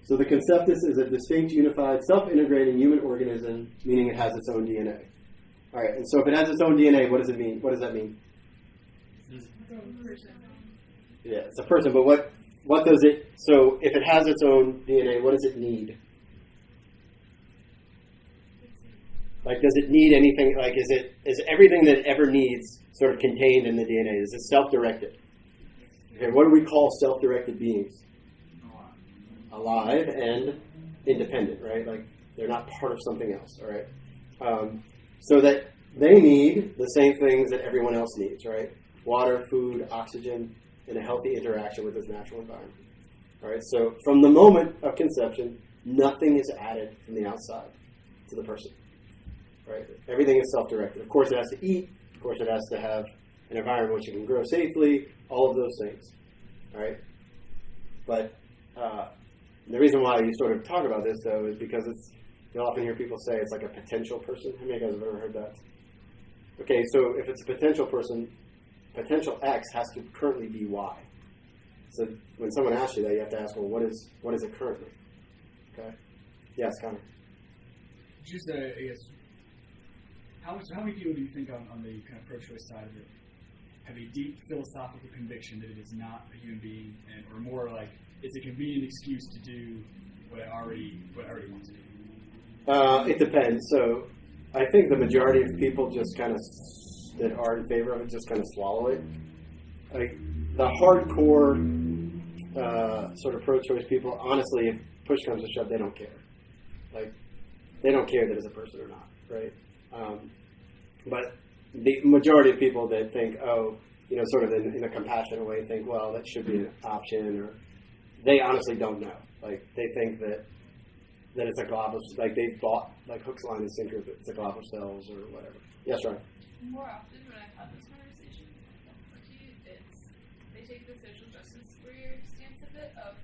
So the conceptus is a distinct, unified, self-integrating human organism, meaning it has its own DNA. All right, and so if it has its own DNA, what does it mean? What does that mean? Yeah, it's a person, but what does it, so if it has its own DNA, what does it need? Like, does it need anything, like, is everything that it ever needs sort of contained in the DNA? Is it self-directed? Okay, what do we call self-directed beings? Alive and independent, right? Like they're not part of something else, all right? So that they need the same things that everyone else needs, right? Water, food, oxygen, and a healthy interaction with this natural environment. All right. So from the moment of conception, nothing is added from the outside to the person. Right. Everything is self-directed. Of course, it has to eat. Of course, it has to have an environment which it can grow safely. All of those things. All right. But the reason why you sort of talk about this, though, is because you'll often hear people say it's like a potential person. How many of you guys have ever heard that? Okay, so if it's a potential person, potential X has to currently be Y. So when someone asks you that, you have to ask, well, what is it currently? Okay. Yes, Connor. Just, I guess, how many people do you think on the kind of pro-choice side of it have a deep philosophical conviction that it is not a human being, or more like it's a convenient excuse to do what I already want to do? It depends. So I think the majority of people just kind of that are in favor of it just kind of swallow it. Like the hardcore sort of pro-choice people, honestly, if push comes to shove, they don't care. Like they don't care that it's a person or not, right? But the majority of people that think, sort of in a compassionate way, think, well, that should be an option, or they honestly don't know. Like they think that it's a glob of, like they've bought like hooks, line, and sinker, but it's a glob of cells or whatever. Yes, Ryan. More often when I've had this conversation with you, they take the social justice warrior stance of it of,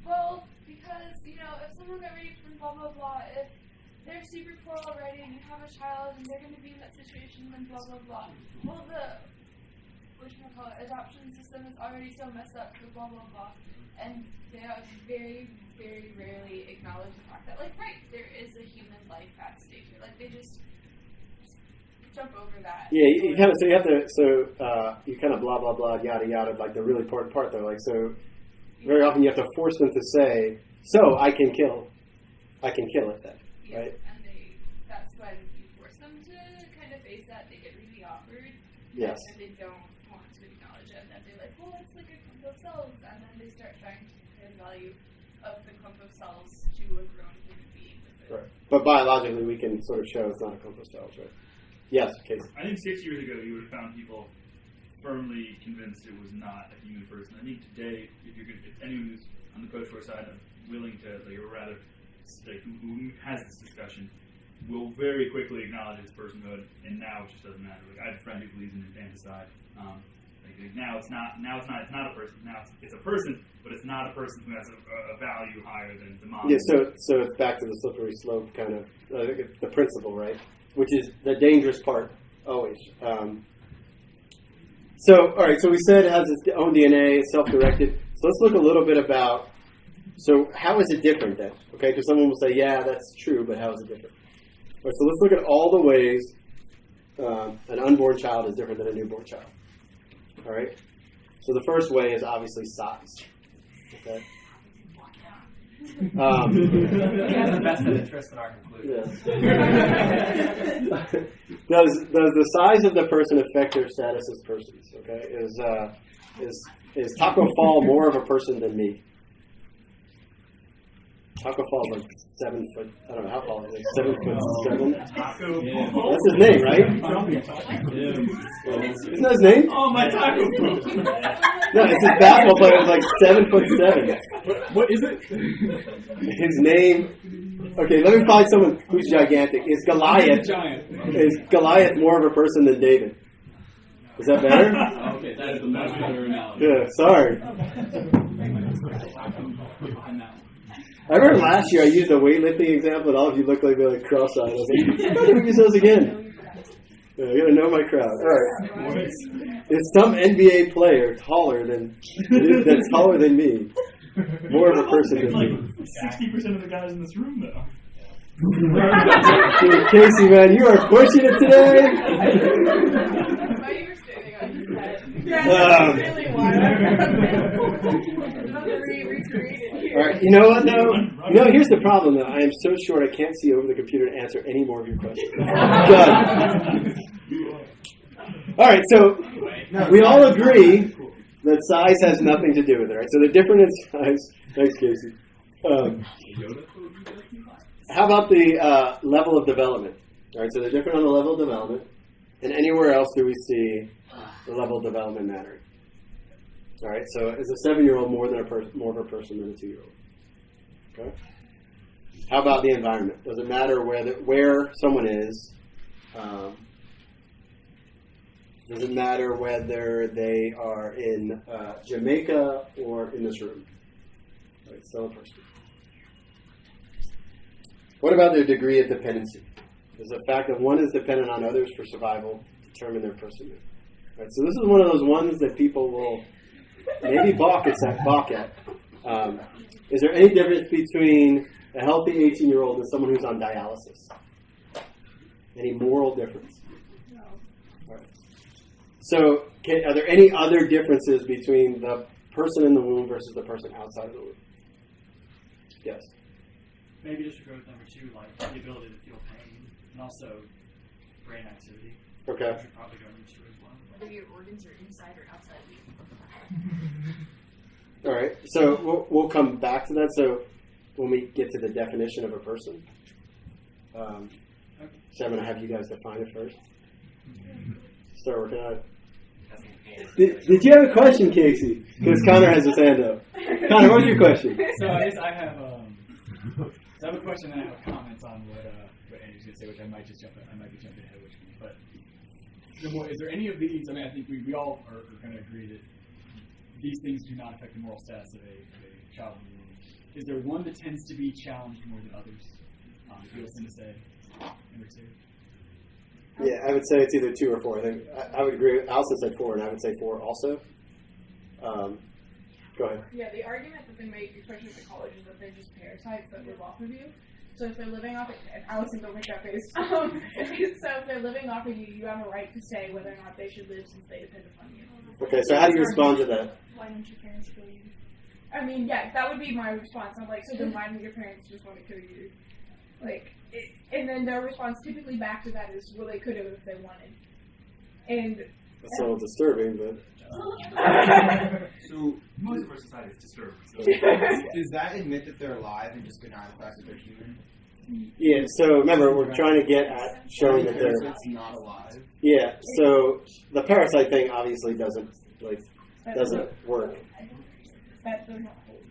well, because, if someone got raped and blah, blah, blah, if they're super poor already and you have a child and they're going to be in that situation and blah, blah, blah. Well, the adoption system is already so messed up for blah, blah, blah. And they very, very rarely acknowledge the fact that, there is a human life at stake here. Like, they just jump over that. Yeah, you kind of blah, blah, blah, yada, yada, like the really important part, though. Like, so very often you have to force them to say, so I can kill it then, right? And that's when you force them to kind of face that. They get really awkward. Yes. And they don't want to acknowledge it. And then they're like, well, it's like a clump of cells. And then they start trying to compare the value of the clump of cells to a grown human being. Right. But biologically, we can sort of show it's not a clump of cells, right? Yes, Casey. I think 6 years ago, you would have found people firmly convinced it was not a human person. I think today, if anyone who's on the pro-choice side willing to, who has this discussion, will very quickly acknowledge its personhood, and now it just doesn't matter. Like, I have a friend who believes in infanticide. Now it's not a person. Now it's a person, but it's not a person who has a value higher than the mom. Yeah, so it's back to the slippery slope kind of the principle, right? Which is the dangerous part always. So all right, so we said it has its own DNA, it's self-directed. So let's look a little bit about. So how is it different then? Okay, because someone will say, yeah, that's true, but how is it different? All right, so let's look at all the ways an unborn child is different than a newborn child. All right. So the first way is obviously size. Okay. He has a vested interest in our conclusion. Yeah. Does the size of the person affect their status as persons? Okay. Is Taco Fall more of a person than me? Taco Fall's like 7 foot. I don't know how tall is it. 7'7". Taco Yeah. Fall. That's his name, right? Isn't that his name? Oh, my Taco Fall. No, it's his basketball player. It's like 7'7". What is it? His name. Okay, let me find someone who's gigantic. Is Goliath? Giant. Is Goliath more of a person than David? Is that better? Okay, that is a much better analogy. Yeah. Sorry. I remember last year I used a weightlifting example, and all of you looked like they were like cross-eyed. I was like, I'm going to use those again. Yeah, I got to know my crowd. All right. Is some NBA player that's taller than me, more of a person than me? 60% of the guys in this room, though. Dude, Casey, man, you are pushing it today. That's why you were standing on his head. Yeah, that's really wild. All right, you know what, though? No, here's the problem, though. I am so short I can't see over the computer to answer any more of your questions. Done. All right, so we all agree that size has nothing to do with it, right? So the difference in size, thanks, Casey. How about the level of development? All right, so they're different on the level of development. And anywhere else do we see the level of development mattering? All right, so is a 7-year-old more of a person than a 2-year-old? Okay. How about the environment? Does it matter where someone is? Does it matter whether they are in Jamaica or in this room? Right, still a person. What about their degree of dependency? Does the fact that one is dependent on others for survival determine their personhood? Right, so this is one of those ones that people will maybe balk at. Is there any difference between a healthy 18-year-old and someone who's on dialysis? Any moral difference? No. Right. So, are there any other differences between the person in the womb versus the person outside of the womb? Yes. Maybe just to go with number 2, like the ability to feel pain and also brain activity. Okay. Which should probably go into 2 as well. Whether your organs are inside or outside of you. All right. So we'll come back to that. So when we get to the definition of a person, so I'm going to have you guys define it first. Start working on it. Did you have a question, Casey? Because Connor has his hand up. Connor, what's your question? So I guess I have a question and I have a comment on what Andrew's going to say, which I might be jumping ahead of one. But is there any of these? I mean, I think we all are going to agree that these things do not affect the moral status of a child in the womb. Is there one that tends to be challenged more than others? If you listen to say number 2. Yeah, I would say it's either 2 or 4. I think I would agree. Allison said 4, and I would say 4 also. Go ahead. Yeah, the argument that they make, especially at the college, is that they're just parasites that live off of you. So if they're living off of Allison, don't make that face. So if they're living off of you, you have a right to say whether or not they should live since they depend upon you. Okay, so how do you respond to that? Why don't your parents kill you? I mean, yeah, that would be my response. I'm like, so then why don't your parents just want to kill you? And then their response typically back to that is, well, they could have if they wanted. And that's a little disturbing, but... So, most of our society is disturbed. So. Does that admit that they're alive and just deny the fact that they're human? Yeah, so remember, we're trying to get at showing that they're... not alive. Yeah, so the parasite thing obviously doesn't work. That doesn't hold.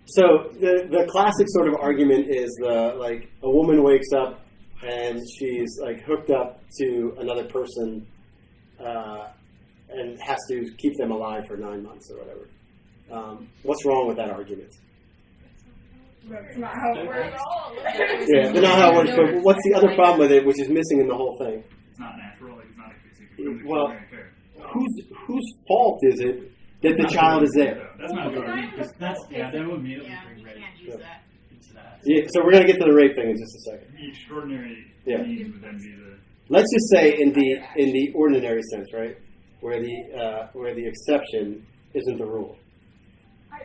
So the classic sort of argument is a woman wakes up and she's hooked up to another person and has to keep them alive for 9 months or whatever. What's wrong with that argument? That's not how it works. Yeah, that's not how it works. But what's the other problem with it, which is missing in the whole thing? It's not natural. It's not a well, whose fault is it that the child is there? That's not good. That would immediately Yeah, bring you rape can't use that. into that. Yeah, so we're going to get to the rape thing in just a second. The extraordinary needs would then be the... Let's just say in the ordinary sense, right, where the exception isn't the rule. I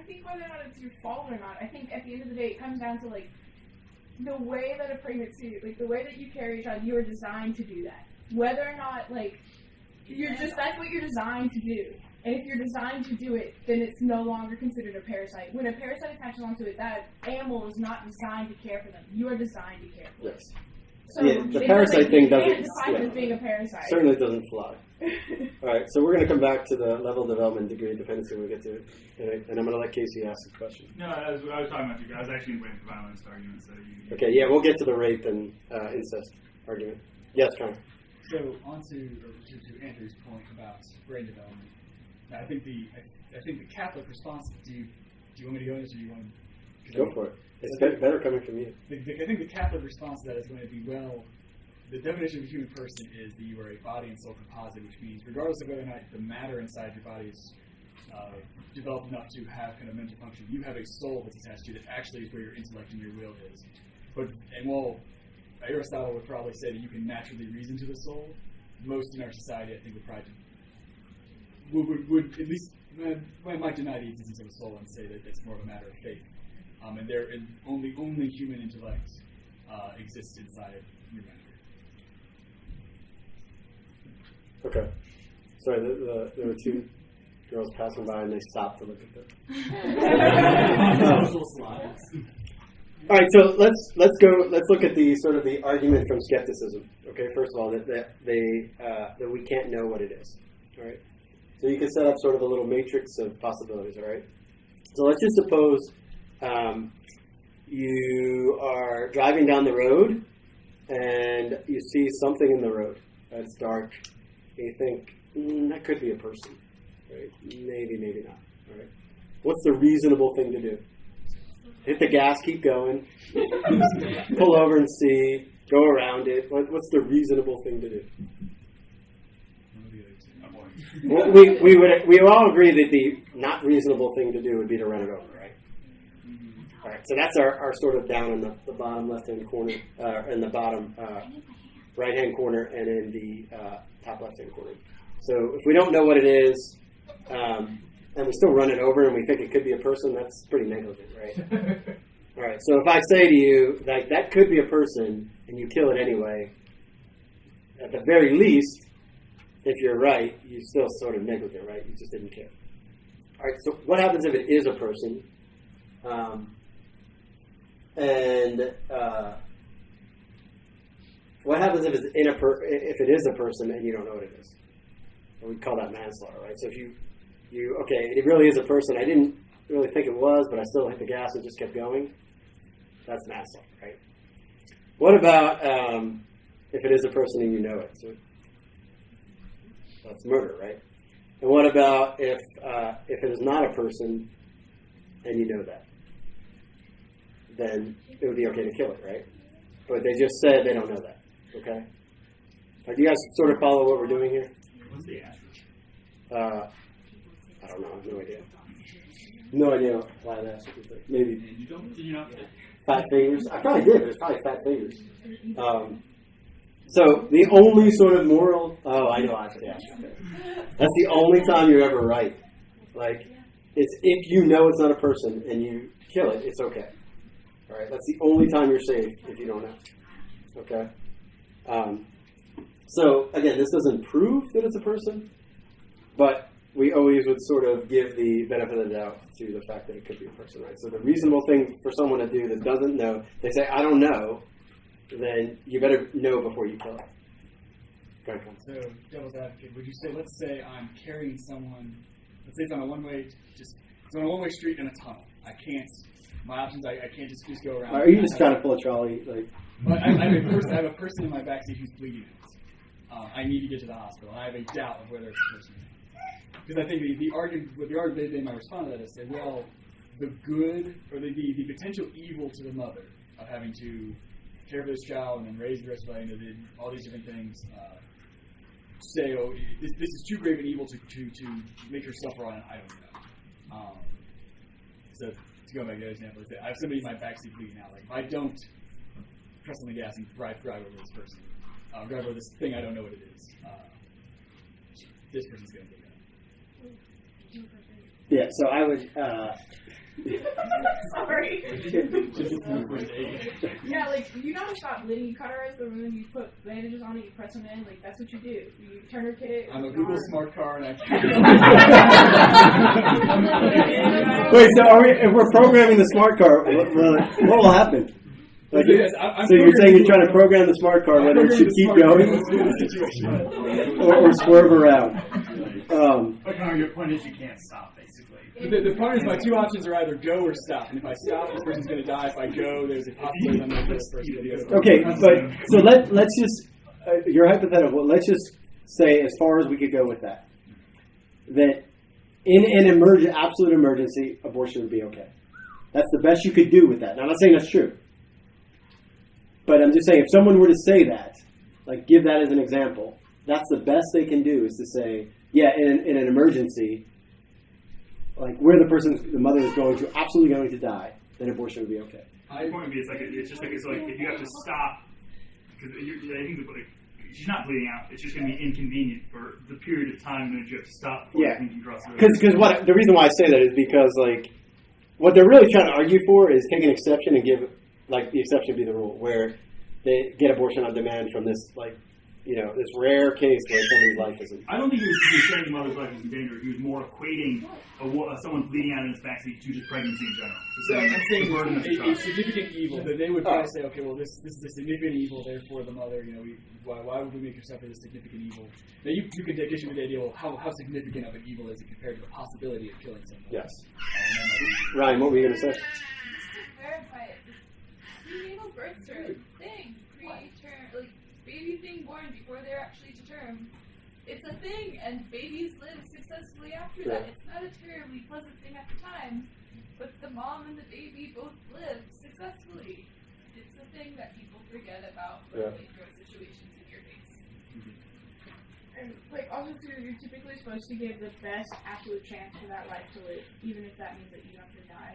think whether or not it's your fault or not, I think at the end of the day it comes down to the way that a pregnancy, the way that you carry a child, you are designed to do that. Whether or not that's what you're designed to do. And if you're designed to do it, then it's no longer considered a parasite. When a parasite attaches onto it, that animal is not designed to care for them. You are designed to care for them. Yes. So The parasite thing doesn't define it as being a parasite. Certainly doesn't fly. All right, so we're going to come back to the level of development degree of dependency when we get to it, and I'm going to let Casey ask the question. No, I was talking about you. I was actually waiting for violence argument. So Okay, yeah, we'll get to the rape and incest argument. Yes, Connor. So on to Andrew's point about brain development. Now, I think the Catholic response. Do you want me to go into this, or do you want to go for it? It's better coming from you. I think the Catholic response to that is going to be, the definition of a human person is that you are a body and soul composite, which means regardless of whether or not the matter inside your body is developed enough to have kind of mental function, you have a soul that's attached to you that actually is where your intellect and your will is. While Aristotle would probably say that you can naturally reason to the soul, most in our society, I think, would at least might deny the existence of a soul and say that it's more of a matter of faith. And only human intellect exists inside your matter. Okay. Sorry, there were two. girls passing by and they stop to look at them. Visual slides. All right, so let's look at the sort of the argument from skepticism. Okay, first of all, that we can't know what it is. All right, so you can set up sort of a little matrix of possibilities. All right, so let's just suppose you are driving down the road and you see something in the road that's dark. And you think that could be a person. Right? Maybe not. All right, what's the reasonable thing to do? Hit the gas, keep going, pull over and see, go around it. What's the reasonable thing to do? Well, we would all agree that the not reasonable thing to do would be to run it over, right? All right, so that's our sort of down in the bottom left-hand corner, in the bottom right-hand corner, and in the top left-hand corner. So if we don't know what it is, and we still run it over and we think it could be a person, that's pretty negligent, right? All right, so if I say to you, like, that could be a person, and you kill it anyway, at the very least, if you're right, you're still sort of negligent, right? You just didn't care. All right, so what happens if it is a person? What happens if it's if it is a person and you don't know what it is? And we call that manslaughter, right? So if you okay, it really is a person. I didn't really think it was, but I still hit the gas and just kept going. That's manslaughter, right? What about if it is a person and you know it? So that's murder, right? And what about if it is not a person and you know that? Then it would be okay to kill it, right? But they just said they don't know that, okay? Do you guys sort of follow what we're doing here? What's the answer? I don't know. I have no idea. No idea why that asked. Maybe Did you not? fat fingers. I probably did, but it's probably fat fingers. So the only sort of moral. Oh, I know. I have to ask. That's the only time you're ever right. Like, it's if you know it's not a person and you kill it, it's okay. All right. That's the only time you're safe if you don't know. Okay. So again, this doesn't prove that it's a person, but we always would sort of give the benefit of the doubt to the fact that it could be a person, right? So the reasonable thing for someone to do that doesn't know, they say, I don't know, then you better know before you kill it. Go ahead, Con. So, devil's advocate, would you say, let's say I'm carrying someone, let's say it's on a one-way street in a tunnel. My options, I can't just go around. Are you just trying to pull a trolley? Like, I have a person in my backseat who's bleeding. I need to get to the hospital. I have a doubt of whether it's a person. Because I think the argument they might respond to that is say, well, the good or the potential evil to the mother of having to care for this child and then raise the rest of it, and all these different things. Say, oh, this is too grave an evil to make her suffer on it. I don't know. So to go back to the example, I have somebody in my backseat bleeding out. Like if I don't press on the gas and drive over this person, drive over this thing, I don't know what it is. This person's going to take that. yeah, so I would. Sorry. Yeah, like, you know how to stop bleeding, you cauterize the wound, you put bandages on it, you press them in, like, that's what you do. You tourniquet. I'm a Google smart car and I Wait, so if we're programming the smart car, what will happen? Like, so you're saying you're trying to program the smart car whether it should keep going or swerve around. But your point is you can't stop, basically. The point is my two options are either go or stop. And if I stop, this person's going to die. If I go, there's a possibility I'm going to this person. Okay, but so let's just you're hypothetical. Let's just say, as far as we could go with that in an absolute emergency, abortion would be okay. That's the best you could do with that. Now, I'm not saying that's true, but I'm just saying if someone were to say that, like give that as an example, that's the best they can do is to say, yeah, in an emergency, like where the mother is absolutely going to die, then abortion would be okay. My point would be, it's like if you have to stop, because I think she's not bleeding out. It's just going to be inconvenient for the period of time that you have to stop before you can cross the road. Because the reason why I say that is because like what they're really trying to argue for is take an exception and give like the exception be the rule, where they get abortion on demand from this like this rare case where somebody's life isn't. I don't think he was saying the mother's life was in danger. He was more equating someone bleeding out in his backseat to just pregnancy in general. So I'm saying burden of the a child. significant evil. That they would probably say, okay, well, this is a significant evil. Therefore, the mother, why would we make her suffer this significant evil? Now, you could get into the idea, well, how significant of an evil is it compared to the possibility of killing someone? Yes. Ryan, what were you going to say? Just to verify it, prenatal births are a thing. Preterm, like babies being born before they're actually to term. It's a thing, and babies live successfully after that. It's not a terribly pleasant thing at the time, but the mom and the baby both live successfully. It's a thing that people forget about when they throw situations in your face. And also too, you're typically supposed to give the best absolute chance for that life to live, even if that means that you have to die.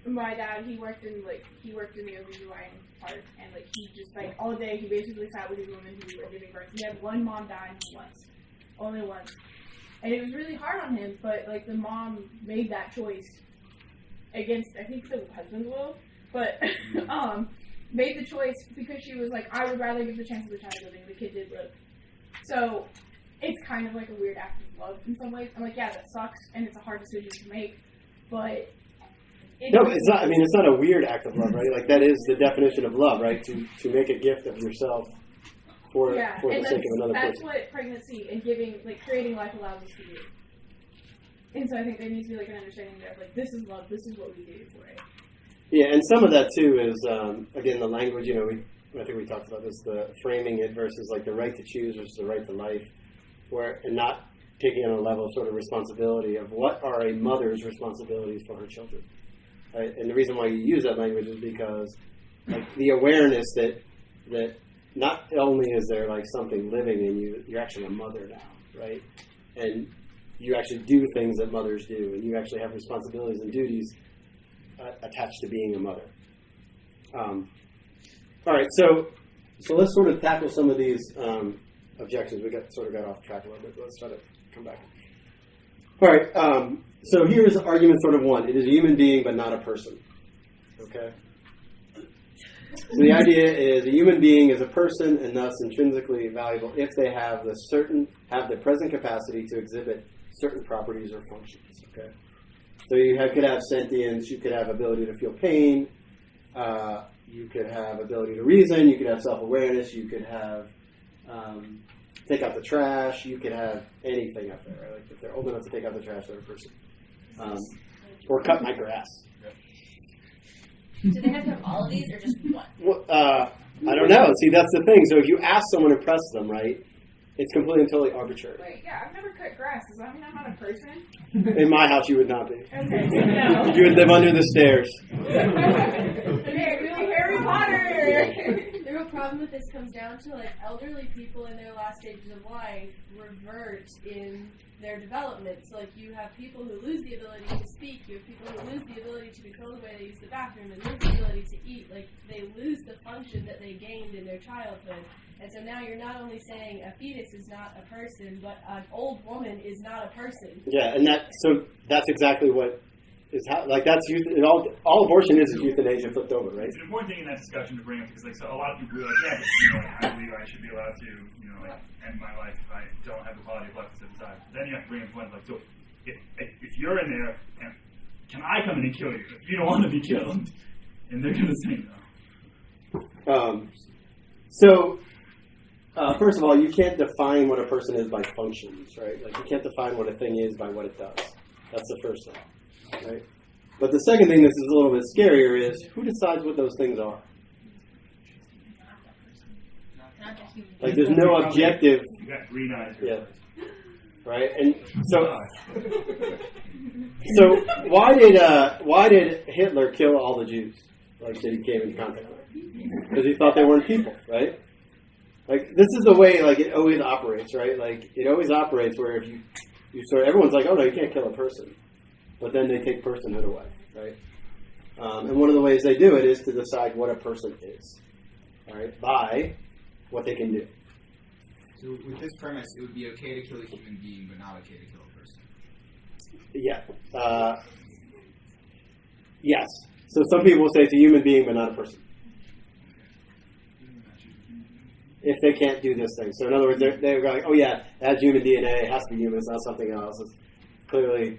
My dad, he worked in the OBGYN part, and he just all day he basically sat with these women who were giving birth. He had one mom die only once, and it was really hard on him. But the mom made that choice against, I think, the husband's will, but made the choice because she was like, I would rather give the chance of the child living. The kid did live, so it's kind of like a weird act of love in some ways. I'm yeah, that sucks, and it's a hard decision to make, but. No, it's not. I mean, it's not a weird act of love, right? That is the definition of love, right? To make a gift of yourself for the sake of another person. That's what pregnancy and creating life allows us to do. And so I think there needs to be an understanding there of this is love. This is what we do for it. Yeah, and some of that too is again the language. I think we talked about this: the framing it versus the right to choose versus the right to life, and not taking on a level of sort of responsibility of what are a mother's responsibilities for her children. Right? And the reason why you use that language is because the awareness that not only is there something living in you, you're actually a mother now, right? And you actually do things that mothers do, and you actually have responsibilities and duties attached to being a mother. All right, so let's sort of tackle some of these objections. We got off track a little bit, but let's try to come back. All right, so here's argument sort of one. It is a human being, but not a person. Okay? So the idea is a human being is a person and thus intrinsically valuable if they have the present capacity to exhibit certain properties or functions. Okay? So you could have sentience, you could have ability to feel pain, you could have ability to reason, you could have self-awareness, you could have take out the trash, you could have anything up there. Right? If they're old enough to take out the trash, they're a person. Or cut my grass. Do they have to have all of these or just one? Well, I don't know. See, that's the thing. So if you ask someone to press them, right, it's completely and totally arbitrary. Wait, yeah, I've never cut grass. Does that mean I'm not a person? In my house, you would not be. Okay, so no. You would live under the stairs. Okay, really Harry Potter! The real problem with this comes down to elderly people in their last stages of life revert in their development. So you have people who lose the ability to speak, you have people who lose the ability to control the way they use the bathroom and lose the ability to eat. They lose the function that they gained in their childhood. And so now you're not only saying a fetus is not a person, but an old woman is not a person. Yeah, and that's exactly what is that's youth. All abortion is euthanasia flipped over, right? It's an important thing in that discussion to bring up because so a lot of people are I believe I should be allowed to end my life if I don't have the quality of life that's inside. Then you have to bring up the point so if you're in there, can I come in and kill you if you don't want to be killed? And they're going to say no. First of all, you can't define what a person is by functions, right? You can't define what a thing is by what it does. That's the first thing, right? But the second thing, this is a little bit scarier, is who decides what those things are? There's no objective. You got green eyes. Yeah. Right, and so why did Hitler kill all the Jews? That he came into contact with? Because he thought they weren't people, right? This is the way it always operates, right? It always operates where if you everyone's oh no, you can't kill a person, but then they take personhood away, right? And one of the ways they do it is to decide what a person is, all right, by what they can do. So with this premise, it would be okay to kill a human being, but not okay to kill a person. Yeah. Yes. So some people will say it's a human being, but not a person. if they can't do this thing. So in other words, they're going, oh yeah, it has human DNA, it has to be human, it's not something else. It's clearly...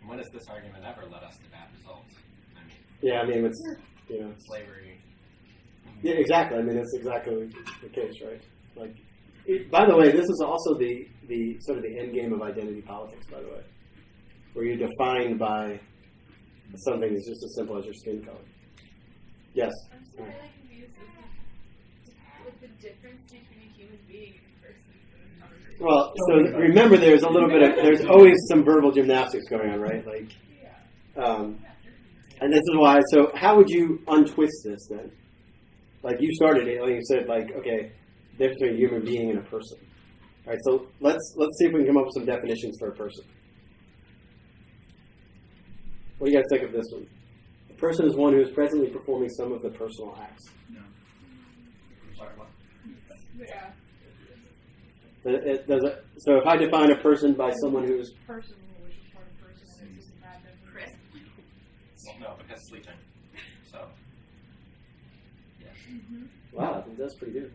When has this argument ever led us to bad results? I mean, yeah, I mean, it's, slavery. Yeah, exactly. I mean, that's exactly the case, right? Like, by the way, this is also the sort of the end game of identity politics, by the way, where you're defined by something that's just as simple as your skin color. Yes? I'm still really confused with the difference between a human being and a person in this conversation. Well, so remember, there's there's always some verbal gymnastics going on, right? Like, and this is why. So, how would you untwist this then? Like you started it, like you said, like okay, the difference between a human being and a person. All right, so let's see if we can come up with some definitions for a person. What do you guys think of this one? A person is one who is presently performing some of the personal acts. No. Sorry, what? Yeah. So if I define a person by someone who is Personal, which is part of person, and it's just a bad definition. Well, no, because sleeping. So, yeah. wow, that's pretty good.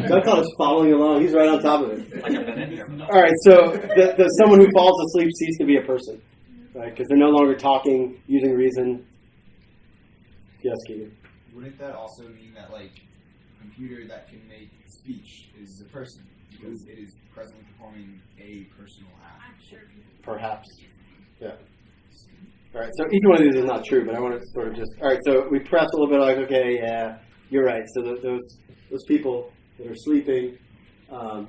Doug Call is following along. He's right on top of it. Like I've been in here. All right, so the someone who falls asleep ceases to be a person, right? Because they're no longer talking, using reason. Yes, Keegan. Wouldn't that also mean that, like, a computer that can make speech is a person because it is presently performing a personal act? I'm sure people Perhaps. Yeah. All right, so each one of these is not true, but I want to sort of just... All right, so we press a little bit like, okay, yeah, you're right. So those people that are sleeping... all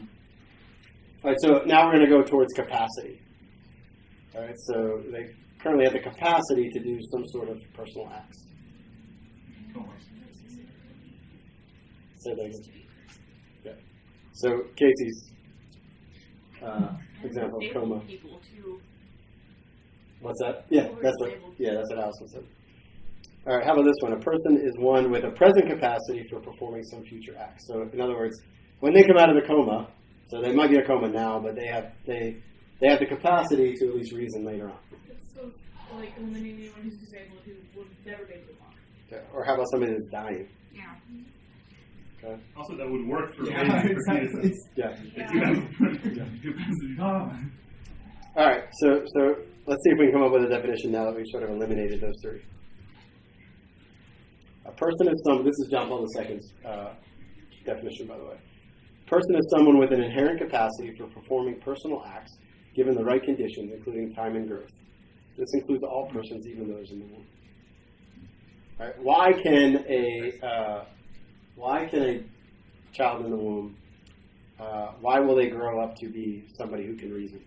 right, so now we're going to go towards capacity. All right, so they currently have the capacity to do some sort of personal acts. Say that again. Yeah. So Casey's example of coma. People to What's that? Yeah, that's what Allison said. All right, how about this one? A person is one with a present capacity for performing some future act. So, in other words, when they come out of the coma, so they might be in a coma now, but they have the capacity to at least reason later on. So, like eliminating anyone who's disabled who will never be able to walk. Okay. Or how about somebody that's dying? Yeah. Okay. Also, that would work for exactly. Yeah. If you have capacity. All right, so let's see if we can come up with a definition now that we've sort of eliminated those three. A person is someone, this is John Paul II's definition, by the way. A person is someone with an inherent capacity for performing personal acts given the right conditions, including time and growth. This includes all persons, even those in the womb. All right, why can a child in the womb, why will they grow up to be somebody who can reason?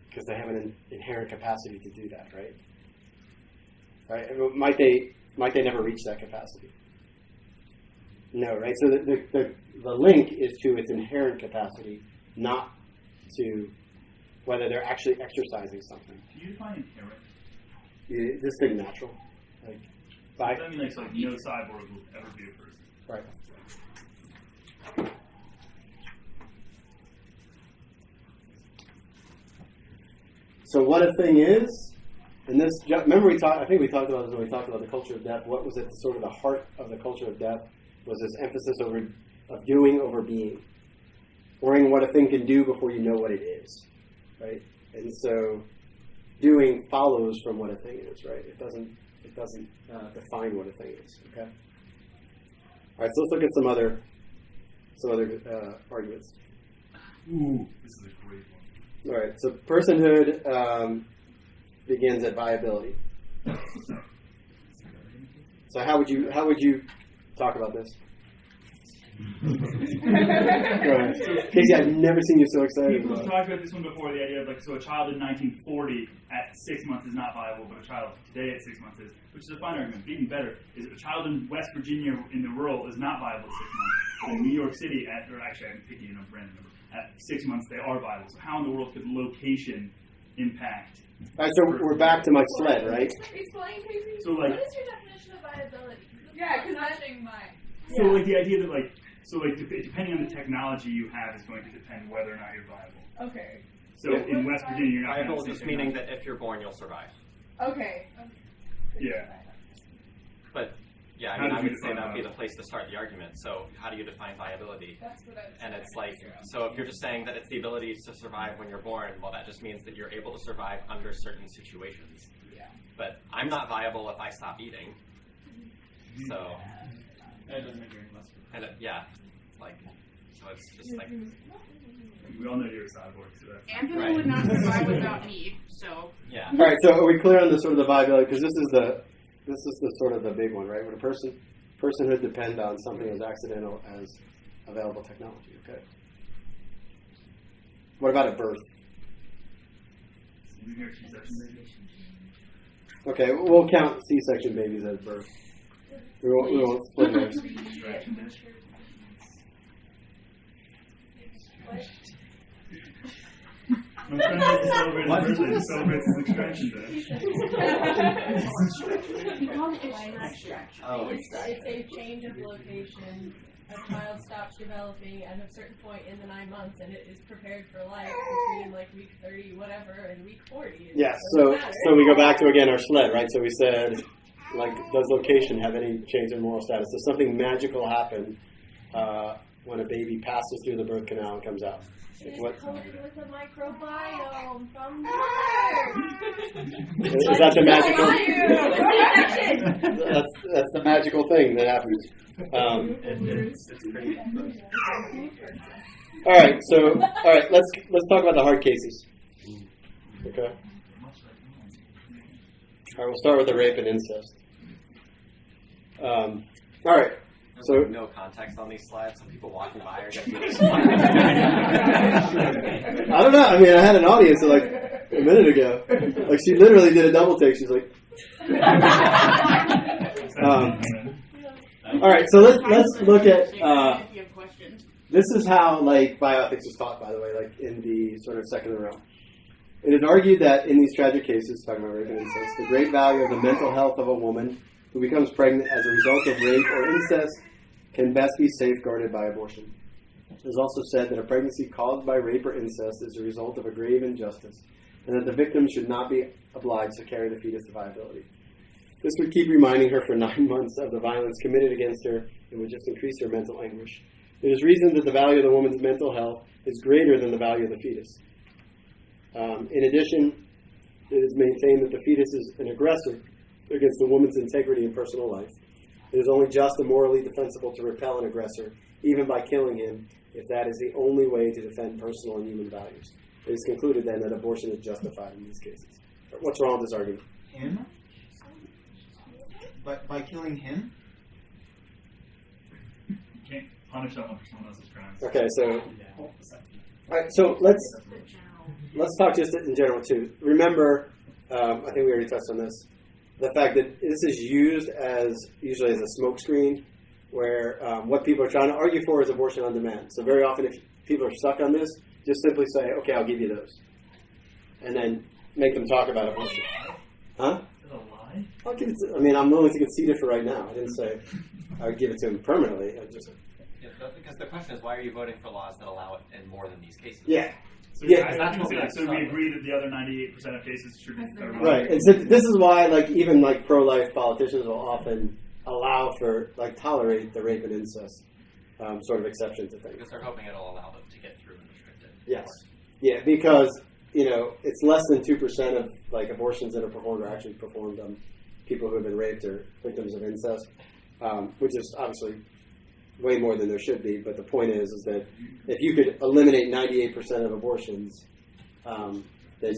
Because they have an inherent capacity to do that, right? Right? Might they never reach that capacity? No, right? So the link is to its inherent capacity, not to whether they're actually exercising something. Can you define inherent? This thing natural, like by. Does that mean like no cyborg will ever be a person? Right. So what a thing is, and this, remember I think we talked about this when we talked about the culture of death. What was at sort of the heart of the culture of death was this emphasis of doing over being. Worrying what a thing can do before you know what it is, right? And so doing follows from what a thing is, right? It doesn't define what a thing is, okay? All right, so let's look at some other arguments. Ooh, this is a great one. All right, so personhood begins at viability. So how would you talk about this? Go ahead. Casey, I've never seen you so excited. People have talked about this one before. The idea of like, so a child in 1940 at 6 months is not viable, but a child today at 6 months is, which is a fine argument. Even better is a child in West Virginia in the rural is not viable at 6 months. But in New York City, or actually I'm picking a random number. At 6 months, they are viable. So how in the world could location impact? All right, so we're back to my sled, right? Explain, Casey. So, like, what is your definition of viability? Yeah, because matching mine. So like the idea that depending on the technology you have is going to depend whether or not you're viable. Okay. So in West Virginia, you're not Viable going to just meaning that if you're born, you'll survive. Okay. Yeah. But yeah, I How mean, did I you would say define that would be the viability? place to start the argument. So how do you define viability? That's what I was And trying it's to like, figure out. so if you're just saying that it's the ability to survive when you're born, well, that just means that you're able to survive under certain situations. Yeah. But I'm not viable if I stop eating. So, That doesn't make you any less. and yeah, like, so it's just like, We all know you're a cyborg, so that's Anthony Right. would not survive without me, so yeah. All right, so are we clear on the sort of the viability? Because this is the sort of the big one, right? When a personhood depend on something as accidental as available technology. Okay. What about at birth? you hear C-section maybe? Okay, we'll count C-section babies as birth. We won't split those. Extraction dish. I'm trying to celebrate his birthday. He celebrates his extraction dish. Oh, It's a change of location. A child stops developing at a certain point in the 9 months, and it is prepared for life between like week 30, whatever, and week 40. Yeah, Doesn't so matter. we go back to again our sled, right? So we said, like, does location have any change in moral status? Does something magical happen when a baby passes through the birth canal and comes out? It is What coated with a microbiome from the mother. is that the magical? C-section. That's the magical thing that happens. It's pretty. All right, let's talk about the hard cases. Okay. All right, we'll start with the rape and incest. All right. So No context on these slides. Some people walking by are getting I don't know. I mean, I had an audience like a minute ago. Like she literally did a double take. She's like. All right, so let's look at. if you have questions. This is how like bioethics is taught, by the way, like in the sort of secular realm. It is argued that in these tragic cases, talking about rape and incest, the great value of the mental health of a woman who becomes pregnant as a result of rape or incest can best be safeguarded by abortion. It is also said that a pregnancy caused by rape or incest is a result of a grave injustice, and that the victim should not be obliged to carry the fetus to viability. This would keep reminding her for 9 months of the violence committed against her and would just increase her mental anguish. It is reasoned that the value of the woman's mental health is greater than the value of the fetus. In addition, it is maintained that the fetus is an aggressor against the woman's integrity and personal life. It is only just and morally defensible to repel an aggressor, even by killing him, if that is the only way to defend personal and human values. It is concluded then that abortion is justified in these cases. What's wrong with this argument? him? But by killing him? You can't punish someone for someone else's crimes. Okay, so all right, so let's talk just in general too. Remember, I think we already touched on this. The fact that this is used usually as a smokescreen, where what people are trying to argue for is abortion on demand. So very often, if people are stuck on this, just simply say, "Okay, I'll give you those," and then make them talk about abortion. Huh? Is that a lie? I'll give it to, I mean, I'm willing to concede it for right now. I didn't say I would give it to him permanently. I just because the question is, why are you voting for laws that allow it in more than these cases? yeah. So, Yeah, I was gonna say, so we agree that the other 98% of cases should be Right, and so this is why, like, even like pro-life politicians will often allow for, like, tolerate the rape and incest sort of exception to things. Because they're hoping it'll allow them to get through and restrict it. Yes, yeah, because it's less than 2% of like abortions that are performed are actually performed on people who have been raped or victims of incest, which is obviously way more than there should be. But the point is that if you could eliminate 98% of abortions, then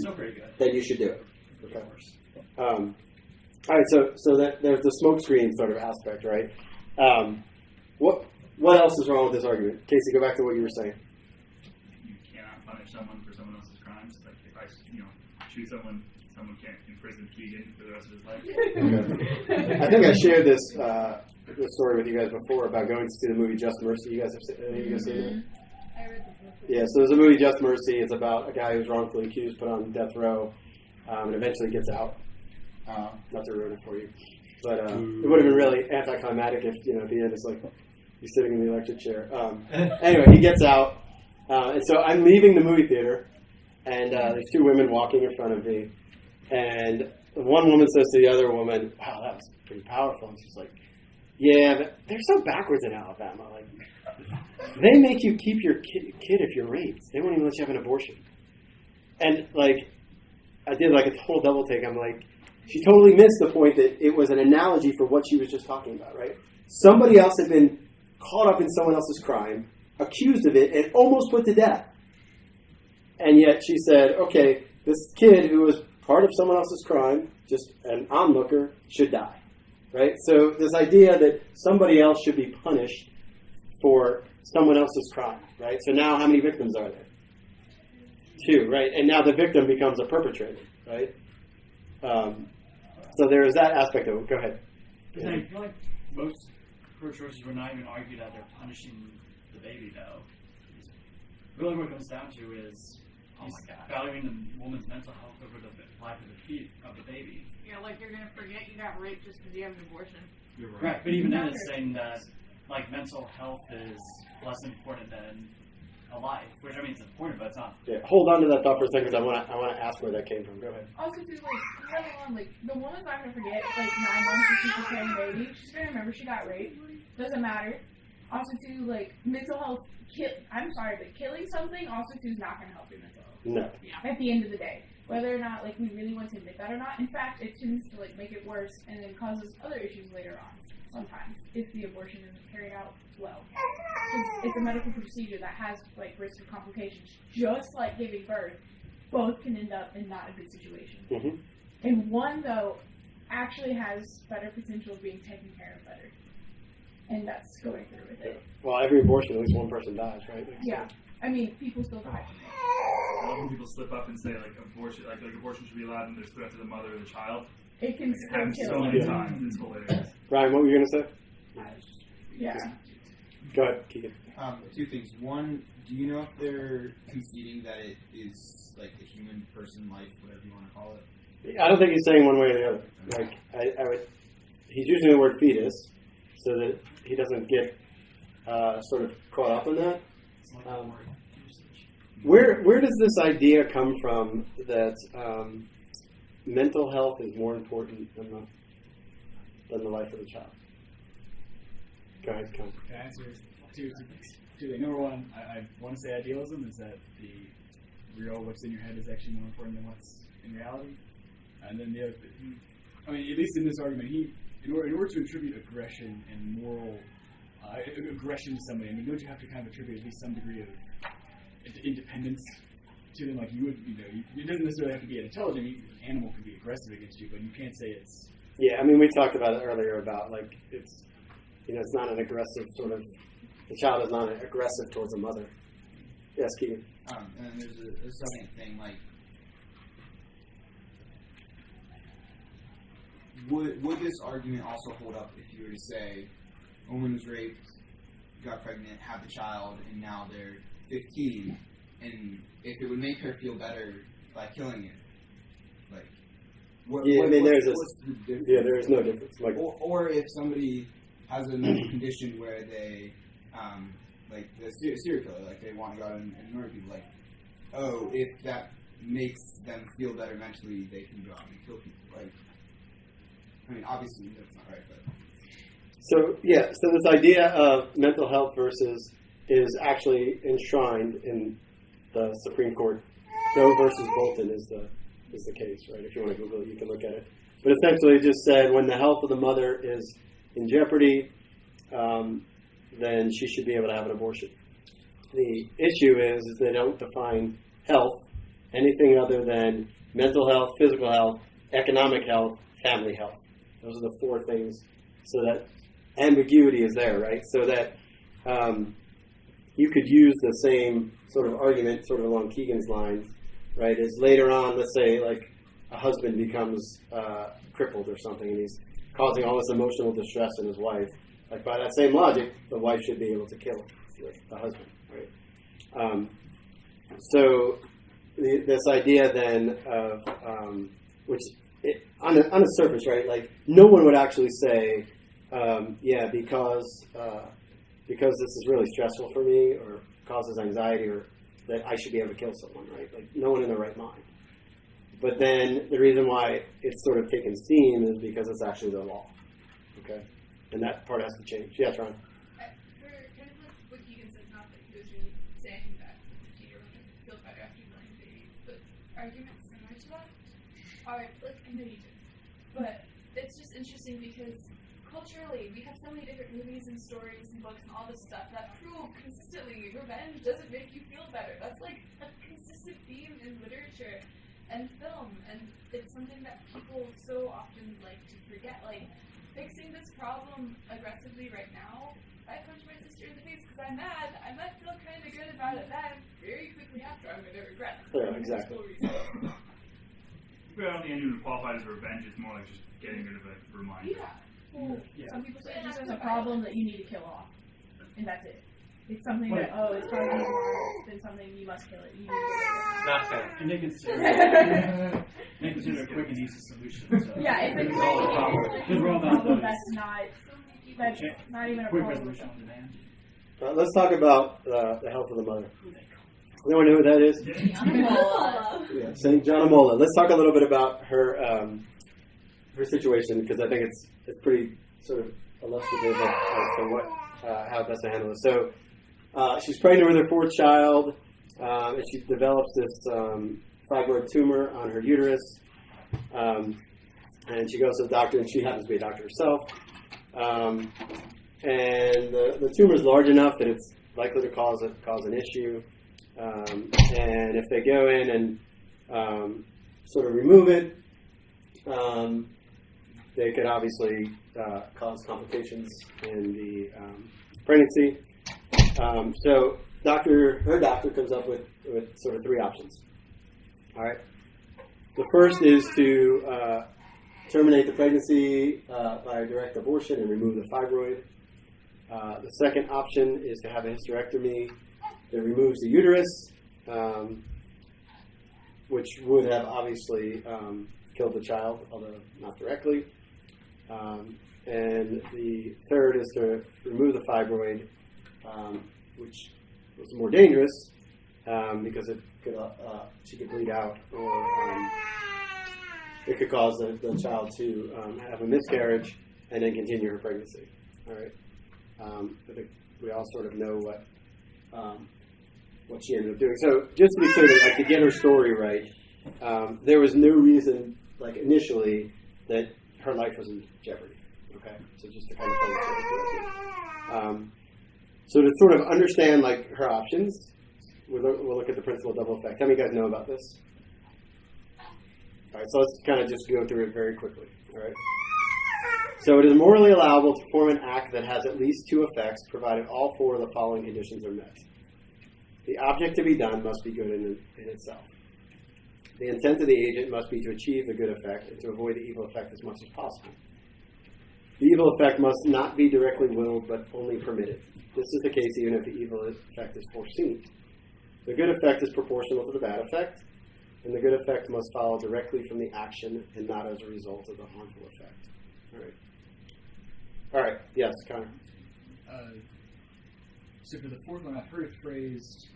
you should do it. Okay. All right. So that there's the smokescreen sort of aspect, right? What else is wrong with this argument? Casey, go back to what you were saying. You cannot punish someone for someone else's crimes. Like if I, shoot someone can't imprison Keegan for the rest of his life. I think I shared this story with you guys before about going to see the movie Just Mercy. You guys have seen it? I read the book. Yeah, so there's a movie Just Mercy. It's about a guy who's wrongfully accused, put on death row, and eventually gets out. Not to ruin it for you, but it would have been really anticlimactic if at the end it's like he's sitting in the electric chair. Anyway, he gets out, and so I'm leaving the movie theater, and there's two women walking in front of me, and one woman says to the other woman, "Wow, that was pretty powerful." And she's like, "Yeah, but they're so backwards in Alabama. Like, they make you keep your kid if you're raped. They won't even let you have an abortion." And like, I did like a total double take. I'm like, she totally missed the point that it was an analogy for what she was just talking about, right? Somebody else had been caught up in someone else's crime, accused of it, and almost put to death. And yet she said, okay, this kid who was part of someone else's crime, just an onlooker, should die, right? So this idea that somebody else should be punished for someone else's crime, right? So now how many victims are there? 2, right? And now the victim becomes a perpetrator, right? So there is that aspect of it. Go ahead. Because I feel like most pro-choicers would not even argue that they're punishing the baby, though. Really what it comes down to is valuing the woman's mental health over the life of the baby. Yeah, like you're gonna forget you got raped just because you have an abortion. You're right. But even then it's saying that like mental health is less important than a life, which I mean it's important, but it's not. Yeah, hold on to that thought for a second because I want to ask where that came from. Go ahead. Also, too, like, early on, like, the woman's not going to forget, like, 9 months if she's carrying a baby. She's going to remember she got raped. Doesn't matter. Also, too, like, mental health, I'm sorry, but killing something also, too, is not going to help your mental health. No. At the end of the day. Whether or not, like, we really want to admit that or not. In fact, it tends to, like, make it worse and then causes other issues later on, sometimes, if the abortion isn't carried out well. It's a medical procedure that has, like, risk of complications. Just like giving birth, both can end up in not a good situation. Mm-hmm. And one, though, actually has better potential of being taken care of better. And that's going through with it. Well, every abortion, at least one person dies, right? Like, yeah. I mean, people still die from it. Often people slip up and say, like, abortion should be allowed when they're split up to the mother or the child. It can It happens still so kill. many times. It's hilarious. Ryan, what were you going to say? Yeah. Go ahead, Keegan. 2 things. One, do you know if they're conceding that it is like the human person life, whatever you want to call it? I don't think he's saying one way or the other. Like, I would, he's using the word fetus so that he doesn't get sort of caught up in that. Where does this idea come from that mental health is more important than the life of the child? Go ahead, Con. The answer is two things. Number one, I want to say idealism is that the real what's in your head is actually more important than what's in reality. And then the other thing, I mean, at least in this argument, in order to attribute aggression and moral aggression to somebody, I mean, don't you have to kind of attribute at least some degree of independence to them? Like you would, it doesn't necessarily have to be an intelligent animal can be aggressive against you, but you can't say it's. Yeah, I mean, we talked about it earlier about like it's not an aggressive sort of. The child is not aggressive towards a mother. Yes, Keegan. And then there's a second thing, like, would this argument also hold up if you were to say a woman was raped, got pregnant, had the child, and now they're 15, and if it would make her feel better by killing it, like, what's the difference? Yeah, there is no difference. Like, or if somebody has a mental condition where they, like the serial killer, like they want to go out and murder people, like, oh, if that makes them feel better mentally, they can go out and kill people. Like, I mean, obviously that's not right, but. So this idea of mental health is actually enshrined in the Supreme Court. Doe versus Bolton is the case, right? If you want to Google it, you can look at it. But essentially, it just said when the health of the mother is in jeopardy, then she should be able to have an abortion. The issue is they don't define health anything other than mental health, physical health, economic health, family health. Those are the 4 things. So that ambiguity is there, right? So that you could use the same sort of argument sort of along Keegan's lines, right? Is later on, let's say, like a husband becomes crippled or something and he's causing all this emotional distress in his wife. Like by that same logic, the wife should be able to kill the husband, right? So this idea then of on the surface, right? Like no one would actually say, because this is really stressful for me or causes anxiety or that I should be able to kill someone, right? Like no one in their right mind. But then the reason why it's sort of taken steam is because it's actually the law. Okay? And that part has to change. Yes, Ron? For kind of like what Keegan said, not that he was really saying that you feel better after you've learned baby, but arguments similar to that are, like, I know you do, but it's just interesting because culturally we have so many different movies and stories and books and all this stuff that prove consistently revenge doesn't make you feel better. That's like a consistent theme in literature and film, and it's something that people so often like to forget. Like, fixing this problem aggressively right now, I punch my sister in the face because I'm mad. I might feel kind of good about it then. Very quickly after, I'm going to regret it. Yeah, exactly. But I don't think anyone would qualify as revenge. It's more like just getting rid of a reminder. Yeah. Well, some people say it's just a problem that you need to kill off, and that's it. It's something that, it's causing you harm, it's been something, you must kill it. You need to kill it. Not fair. And they consider a quick and easy solution. So Yeah, it's a quick we're all about problem those. that's not even a Quick problem. resolution on demand. Let's talk about the health of the mother. Anyone know who that is? Yeah, St. John of Mola. Let's talk a little bit about her her situation, because I think it's pretty sort of illustrative as to what how best to handle this. So she's pregnant with her fourth child, and she develops this fibroid tumor on her uterus, and she goes to the doctor, and she happens to be a doctor herself. And the tumor is large enough that it's likely to cause an issue. And if they go in and sort of remove it, they could obviously cause complications in the pregnancy. So her doctor comes up with sort of three options. All right. The first is to terminate the pregnancy by direct abortion and remove the fibroid. The second option is to have a hysterectomy that removes the uterus, which would have obviously killed the child, although not directly. And the third is to remove the fibroid, which was more dangerous because it could she could bleed out, or it could cause the child to have a miscarriage and then continue her pregnancy. All right. I think we all sort of know what she ended up doing. So just to be clear, like, to get her story right, there was no reason, like, initially, that her life was in jeopardy. Okay, so just to kind of play the story correctly. So to sort of understand, like, her options, we'll look at the principle of double effect. How many of you guys know about this? All right, so let's kind of just go through it very quickly. All right. So it is morally allowable to perform an act that has at least two effects, provided all four of the following conditions are met. The object to be done must be good in itself. The intent of the agent must be to achieve the good effect and to avoid the evil effect as much as possible. The evil effect must not be directly willed, but only permitted. This is the case even if the evil effect is foreseen. The good effect is proportional to the bad effect, and the good effect must follow directly from the action and not as a result of the harmful effect. All right. Yes, Connor. So for the fourth one, I've heard it phrased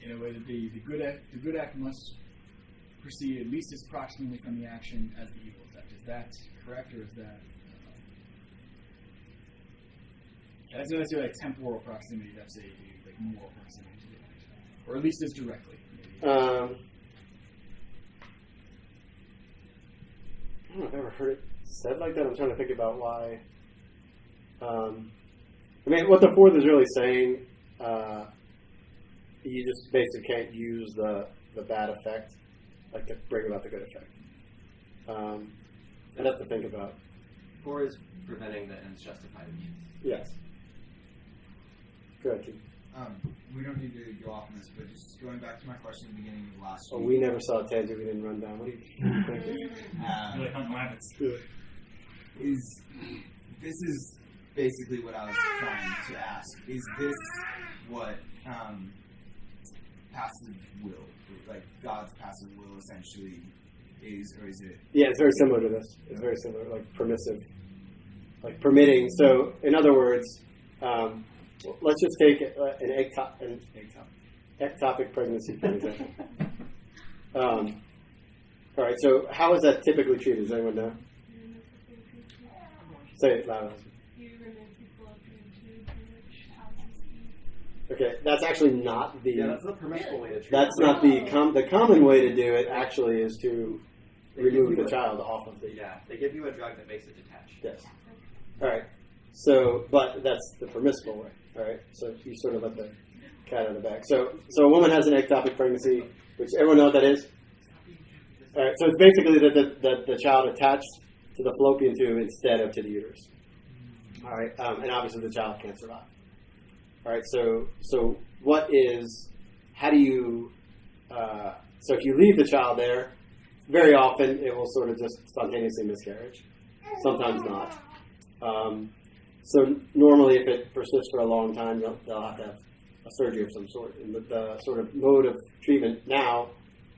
in a way that the good act must proceed at least as proximately from the action as the evil effect. Is that correct, or is that? That's not necessarily like temporal proximity. That's like moral proximity to the act, or at least as directly. Maybe. I don't know if I've ever heard it said like that. I'm trying to think about why. I mean, what the fourth is really saying, you just basically can't use the bad effect, like, to bring about the good effect. I'd have to think about. 4 is preventing the ends justify the means. Yes. Go ahead, Keith. We don't need to go off on this, but just going back to my question at the beginning of last Oh, week. we never saw Ted, we didn't run down. What do you think? Like hunting rabbits. This is basically what I was trying to ask. Is this what passive will, like God's passive will, essentially is, or is it? Yeah, it's very similar to this. It's very similar, like permissive, like permitting. So, in other words, let's just take an ectopic pregnancy, for example. All right. So how is that typically treated? Does anyone know? Say it loud. You remove people up into which houses Okay, that's actually not the. Yeah, that's the permissible way to treat That's it. not the common way to do it. Actually, is to remove the child off of the. Yeah, they give you a drug that makes it detached. Yes. All right. So, but that's the permissible way. All right. So you sort of let the cat out of the bag. So a woman has an ectopic pregnancy, which everyone know what that is. All right. So it's basically that the child attached to the fallopian tube instead of to the uterus. All right. And obviously the child can't survive. All right. So what is? How do you? So if you leave the child there, very often it will sort of just spontaneously miscarriage. Sometimes not. So normally, if it persists for a long time, they'll have to have a surgery of some sort. And the sort of mode of treatment now,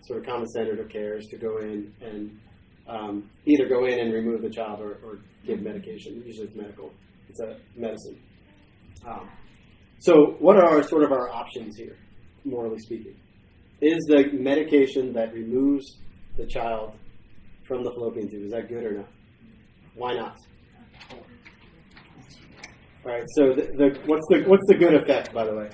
sort of common standard of care, is to go in and either go in and remove the child or give medication. Usually, it's medical. It's a medicine. So, what are our options here, morally speaking? Is the medication that removes the child from the fallopian tube, is that good or not? Why not? All right. So what's the good effect, by the way?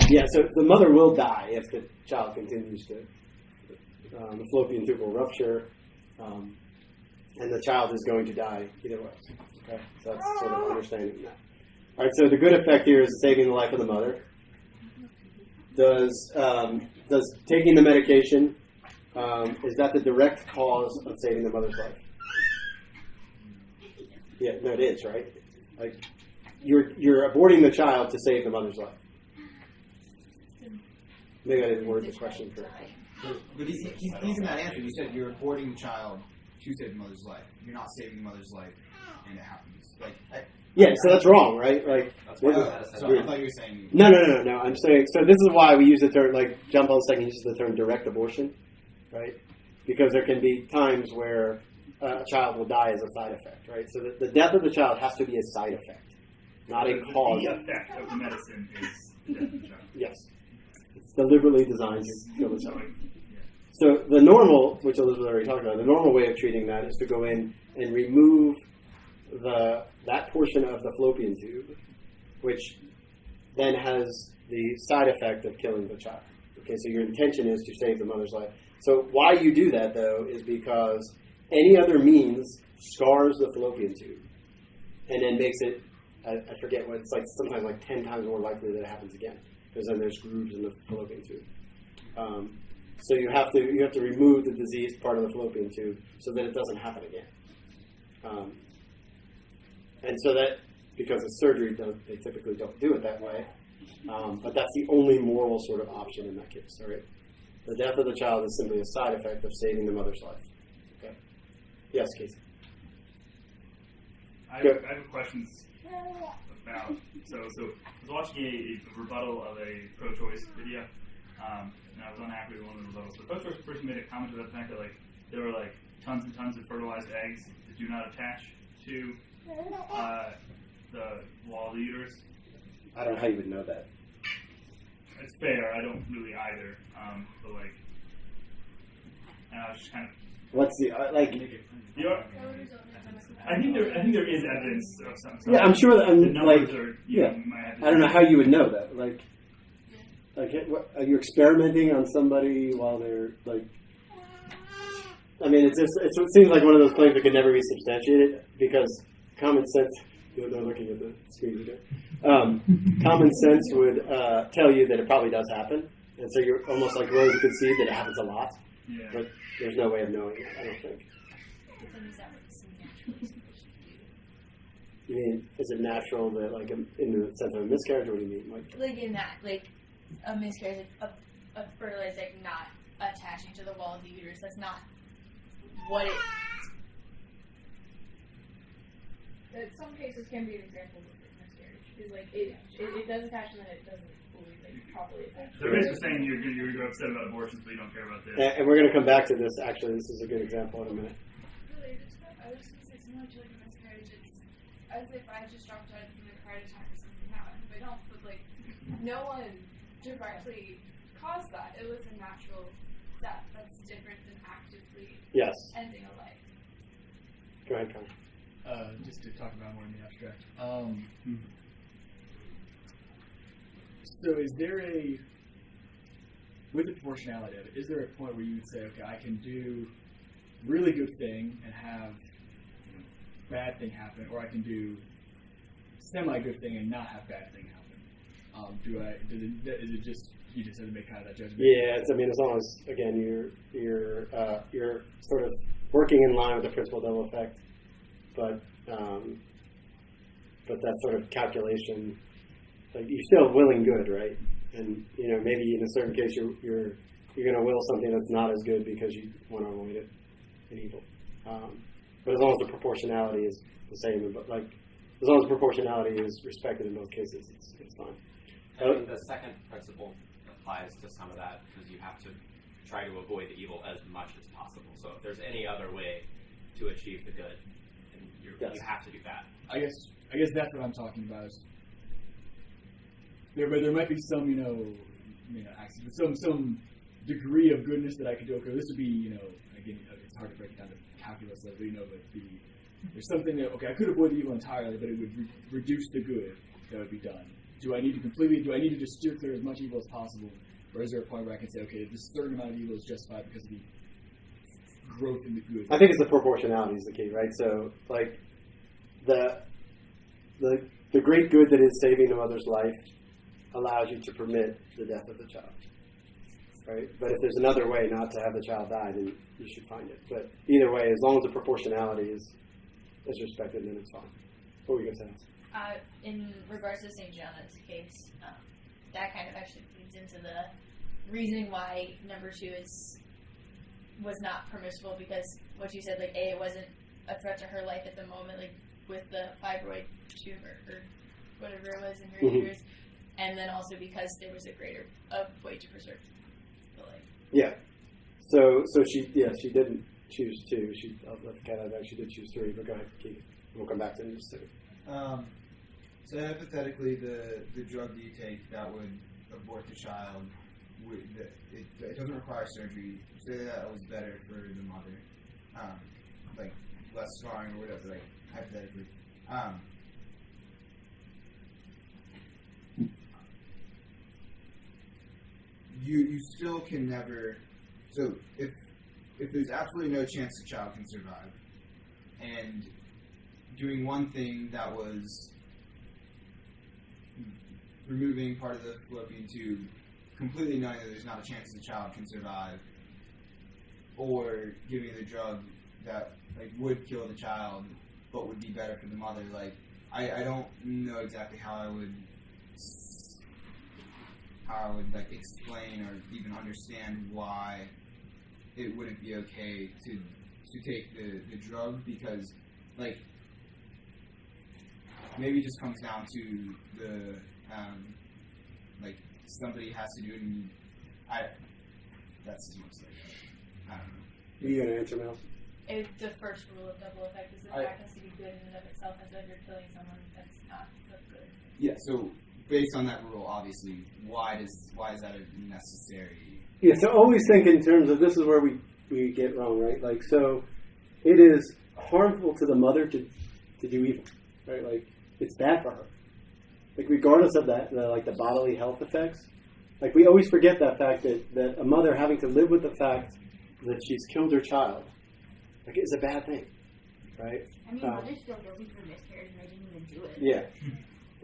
Yeah. So the mother will die if the child continues to. The fallopian tube will rupture, and the child is going to die either way. Okay. So that's sort of understanding that. All right. So the good effect here is saving the life of the mother. Does taking the medication is that the direct cause of saving the mother's life? Yeah, no, it is, right? Like you're aborting the child to save the mother's life. Maybe I didn't word the question correctly. But even that answer, you said you're aborting the child to save the mother's life. You're not saving the mother's life, and it happens. Yeah, so that's wrong, right? Like, sorry, I thought you were saying. No. I'm saying, so this is why we use the term, like, John Paul II uses the term direct abortion, right? Because there can be times where a child will die as a side effect, right? So the death of the child has to be a side effect, not a cause. The effect of the medicine is the death of the child. Yes. It's deliberately designed to kill the child. So the normal, which Elizabeth already talked about, the normal way of treating that is to go in and remove that portion of the fallopian tube, which then has the side effect of killing the child. Okay, so your intention is to save the mother's life. So why you do that, though, is because any other means scars the fallopian tube and then makes it, I forget what, it's like sometimes like 10 times more likely that it happens again, because then there's grooves in the fallopian tube. So you have to remove the diseased part of the fallopian tube so that it doesn't happen again. And so that, because of surgery, they typically don't do it that way. But that's the only moral sort of option in that case. All right? The death of the child is simply a side effect of saving the mother's life. Okay. Yes, Casey. I have questions about. So I was watching a rebuttal of a pro-choice video, and I was unhappy with one of the rebuttals. The pro-choice person made a comment about the fact that there were tons and tons of fertilized eggs that do not attach to the wall of the uterus. I don't know how you would know that. It's fair. I don't really either. But and I was just kind of. What's the I think there is evidence of some. Yeah, I'm sure that. The numbers are. I don't know how you would know that. Are you experimenting on somebody while they're I mean, it seems like one of those claims that could never be substantiated because common sense. They're looking at the screen again. Common sense would tell you that it probably does happen, and so you're almost willing to concede that it happens a lot. Yeah. But there's no way of knowing it. I don't think. You mean, is it natural that, in the sense of a miscarriage? What do you mean, in that, a miscarriage, a fertilized egg not attaching to the wall of the uterus. That's not what it. In some cases, can be an example of a miscarriage. Is it does attach and then it doesn't fully properly attach. They're basically saying you're upset about abortions, but you don't care about this. And we're going to come back to this. Actually, this is a good example in a minute. Related to that, I was going to say similar to a miscarriage. It's as if I just dropped out from a heart attack or something. Now, I don't, but no one directly caused that. It was a natural that's different than actively Yes. ending a life. Go ahead, Connor. Just to talk about more in the abstract. So is there with the proportionality of it, is there a point where you would say, okay, I can do really good thing and have bad thing happen, or I can do semi-good thing and not have bad thing happen? Is it just, you just have to make kind of that judgment? Yeah, as long as, again, you're sort of working in line with the principal double effect, but that sort of calculation, like you're still willing good, right? And maybe in a certain case you're going to will something that's not as good because you want to avoid it, an evil. But as long as the proportionality is the same, but like as long as the proportionality is respected in both cases, it's fine. I think the second principle applies to some of that because you have to try to avoid the evil as much as possible. So if there's any other way to achieve the good, then you have to do that. I guess that's what I'm talking about. There might be some, some degree of goodness that I could do. Okay, this would be, again, it's hard to break it down to calculus level, but there's something that, okay, I could avoid the evil entirely, but it would reduce the good that would be done. Do I need to just steer clear as much evil as possible, or is there a point where I can say, okay, this certain amount of evil is justified because of the growth in the good? I think it's the proportionality is the key, right? So, like, the great good that is saving a mother's life allows you to permit the death of the child, right? But if there's another way not to have the child die, then you should find it. But either way, as long as the proportionality is respected, then it's fine. What were you going to say? In regards to St. John's case, that kind of actually leads into the reasoning why number 2 was not permissible, because what you said, like, it wasn't a threat to her life at the moment, like with the fibroid tumor or whatever it was in her uterus, and then also because there was a way to preserve the life. Yeah. So she didn't choose 2. I'll let the cat out of that. She did choose 3, but go ahead, Keegan. We'll come back to it in just a second. So hypothetically, the drug you take that would abort the child, it doesn't require surgery. Say that was better for the mother, like less scarring or whatever, like hypothetically. You still can never. So if there's absolutely no chance the child can survive, and doing one thing that was removing part of the fallopian tube, completely knowing that there's not a chance the child can survive, or giving the drug that would kill the child but would be better for the mother, I don't know exactly how I would explain or even understand why it wouldn't be okay to take the drug, because maybe it just comes down to the somebody has to do it, and that's as much as I don't know. You got an answer, Mel? The first rule of double effect is that that has to be good in and of itself, as though you're killing someone that's not good. Yeah, so based on that rule, obviously, why is that necessary? Yeah, so always think in terms of, this is where we get wrong, right? So it is harmful to the mother to do evil, right? It's bad for her. Regardless of that, the bodily health effects, we always forget that fact that a mother having to live with the fact that she's killed her child, is a bad thing, right? I mean, mothers still guilty for miscarriage and they didn't even do it. Yeah.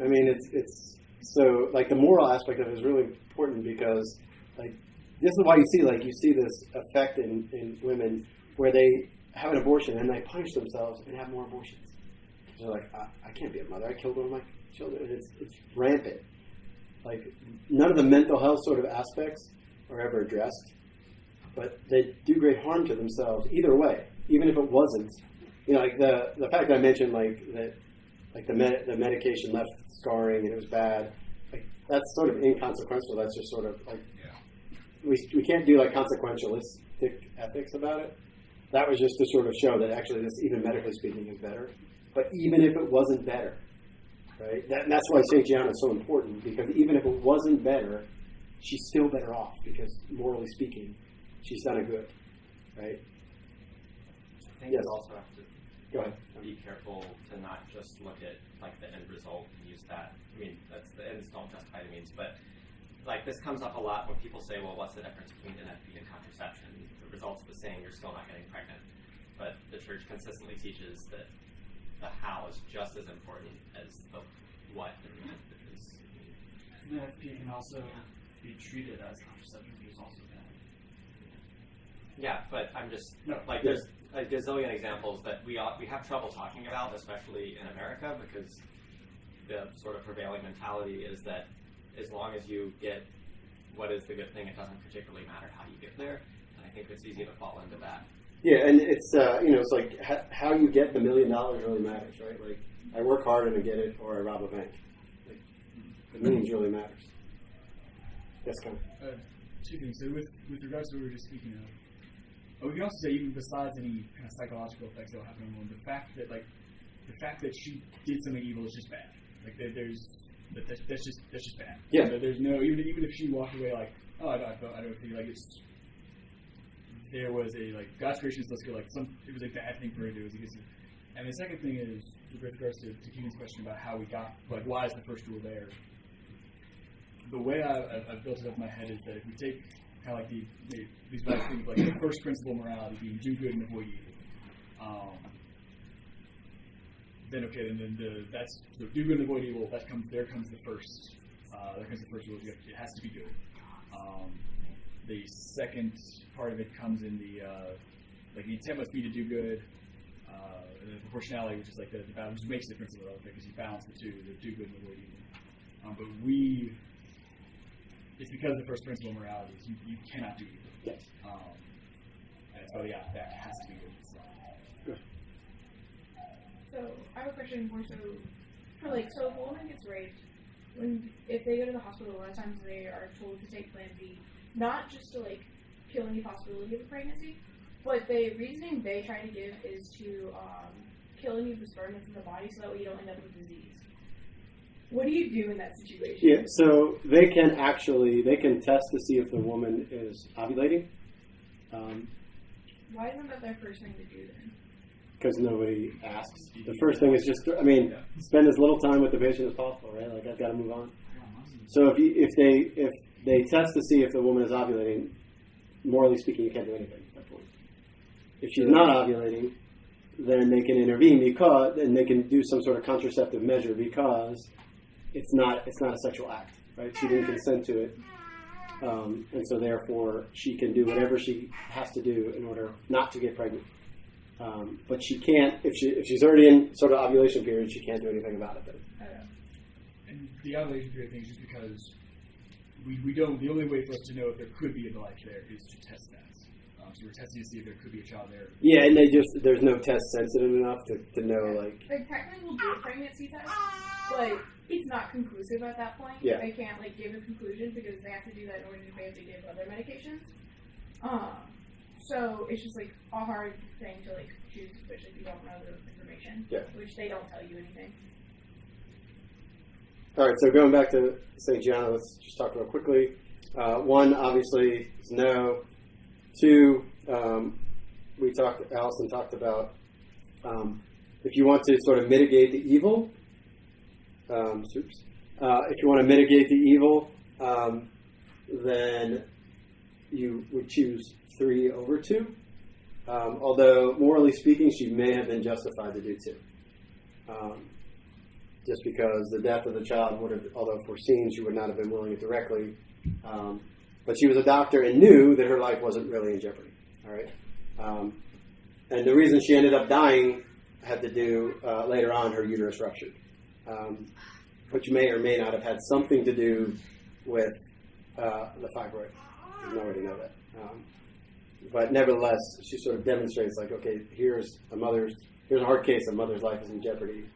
I mean, it's so, the moral aspect of it is really important, because, this is why you see this effect in women where they have an abortion and they punish themselves and have more abortions. They're like, I can't be a mother. I killed one of my children. And it's rampant. None of the mental health sort of aspects are ever addressed, but they do great harm to themselves either way, even if it wasn't. The fact that I mentioned that the medication left scarring and it was bad, that's sort of inconsequential. That's just sort of we can't do consequentialistic ethics about it. That was just to sort of show that actually this, even medically speaking, is better. But even if it wasn't better, right? That's why St. Gianna is so important, because even if it wasn't better, she's still better off, because morally speaking, she's done a good, right? I think Yes. you also have to Go ahead. be careful to not just look at like the end result and use that. I mean, that's the ends don't justify the means, but like this comes up a lot when people say, well, what's the difference between NFP and contraception? The result's the same, you're still not getting pregnant. But the church consistently teaches that the how is just as important as the what. Because NFP can also be treated as contraception, which is also bad. yeah, but I'm just like there's a gazillion examples that we have trouble talking about, especially in America, because the sort of prevailing mentality is that as long as you get what is the good thing, it doesn't particularly matter how you get there. And I think it's easy to fall into that. Yeah, and it's it's like how you get the $1 million really matters, right? Like I work hard and I get it, or I rob a bank. Like, the means really matters. That's kind of two things. So with regards to what we were just speaking of, we can also say even besides any kind of psychological effects that will happen on women, the fact that she did something evil is just bad. Like that's just bad. Yeah. So there's no even if she walked away like, oh, I don't think like it's. There was a like God's creation is let's go like it was a bad thing for her to do. And the second thing is with regards to Keenan's question about how we got like why is the first rule there. The way I've built it up in my head is that if we take kind of like these bad things like the first principle of morality being do good and avoid evil, then that's so do good and avoid evil. There comes the first rule. It has to be good. The second part of it comes in the intent must be to do good, and the proportionality, which is like the balance, which makes the principle of it because you balance the two, the do good and avoid evil. It's because of the first principle of morality, you cannot do evil. yes. And so that has to be good. So I have a question more so for so if a woman gets raped, if they go to the hospital, a lot of times they are told to take Plan B, not just to kill any possibility of a pregnancy, but the reasoning they try to give is to kill any of the sperm that's in the body so that way you don't end up with disease. What do you do in that situation? Yeah, so they can test to see if the woman is ovulating. Why isn't that their first thing to do then? Because nobody asks. The first thing is just, spend as little time with the patient as possible, right? Like, I've got to move on. So if they test to see if the woman is ovulating, morally speaking, you can't do anything at that point. If she's not ovulating, then they can intervene and they can do some sort of contraceptive measure because it's not a sexual act, right? She didn't consent to it, and so therefore she can do whatever she has to do in order not to get pregnant. But she can't if she's already in sort of ovulation period. She can't do anything about it then. And the ovulation period thing is just because we don't. The only way for us to know if there could be a life there is to test that. So we're testing to see if there could be a child there. Yeah, and there's no test sensitive enough to know technically we'll do a pregnancy test, but it's not conclusive at that point. Yeah. They can't give a conclusion because they have to do that in order to be able to give other medications. So it's just a hard thing to choose, especially if you don't know the information. Yeah. Which they don't tell you anything. All right, so going back to St. Gianna, let's just talk real quickly. One, obviously, is no. Two, Allison talked about if you want to sort of mitigate the evil, if you want to mitigate the evil, then you would choose 3 over 2. Although, morally speaking, she may have been justified to do 2. Just because the death of the child would have, although foreseen, she would not have been willing it directly. But she was a doctor and knew that her life wasn't really in jeopardy. All right, and the reason she ended up dying had to do later on her uterus ruptured, which may or may not have had something to do with the fibroid. You already know that. But nevertheless, she sort of demonstrates here's a hard case. A mother's life is in jeopardy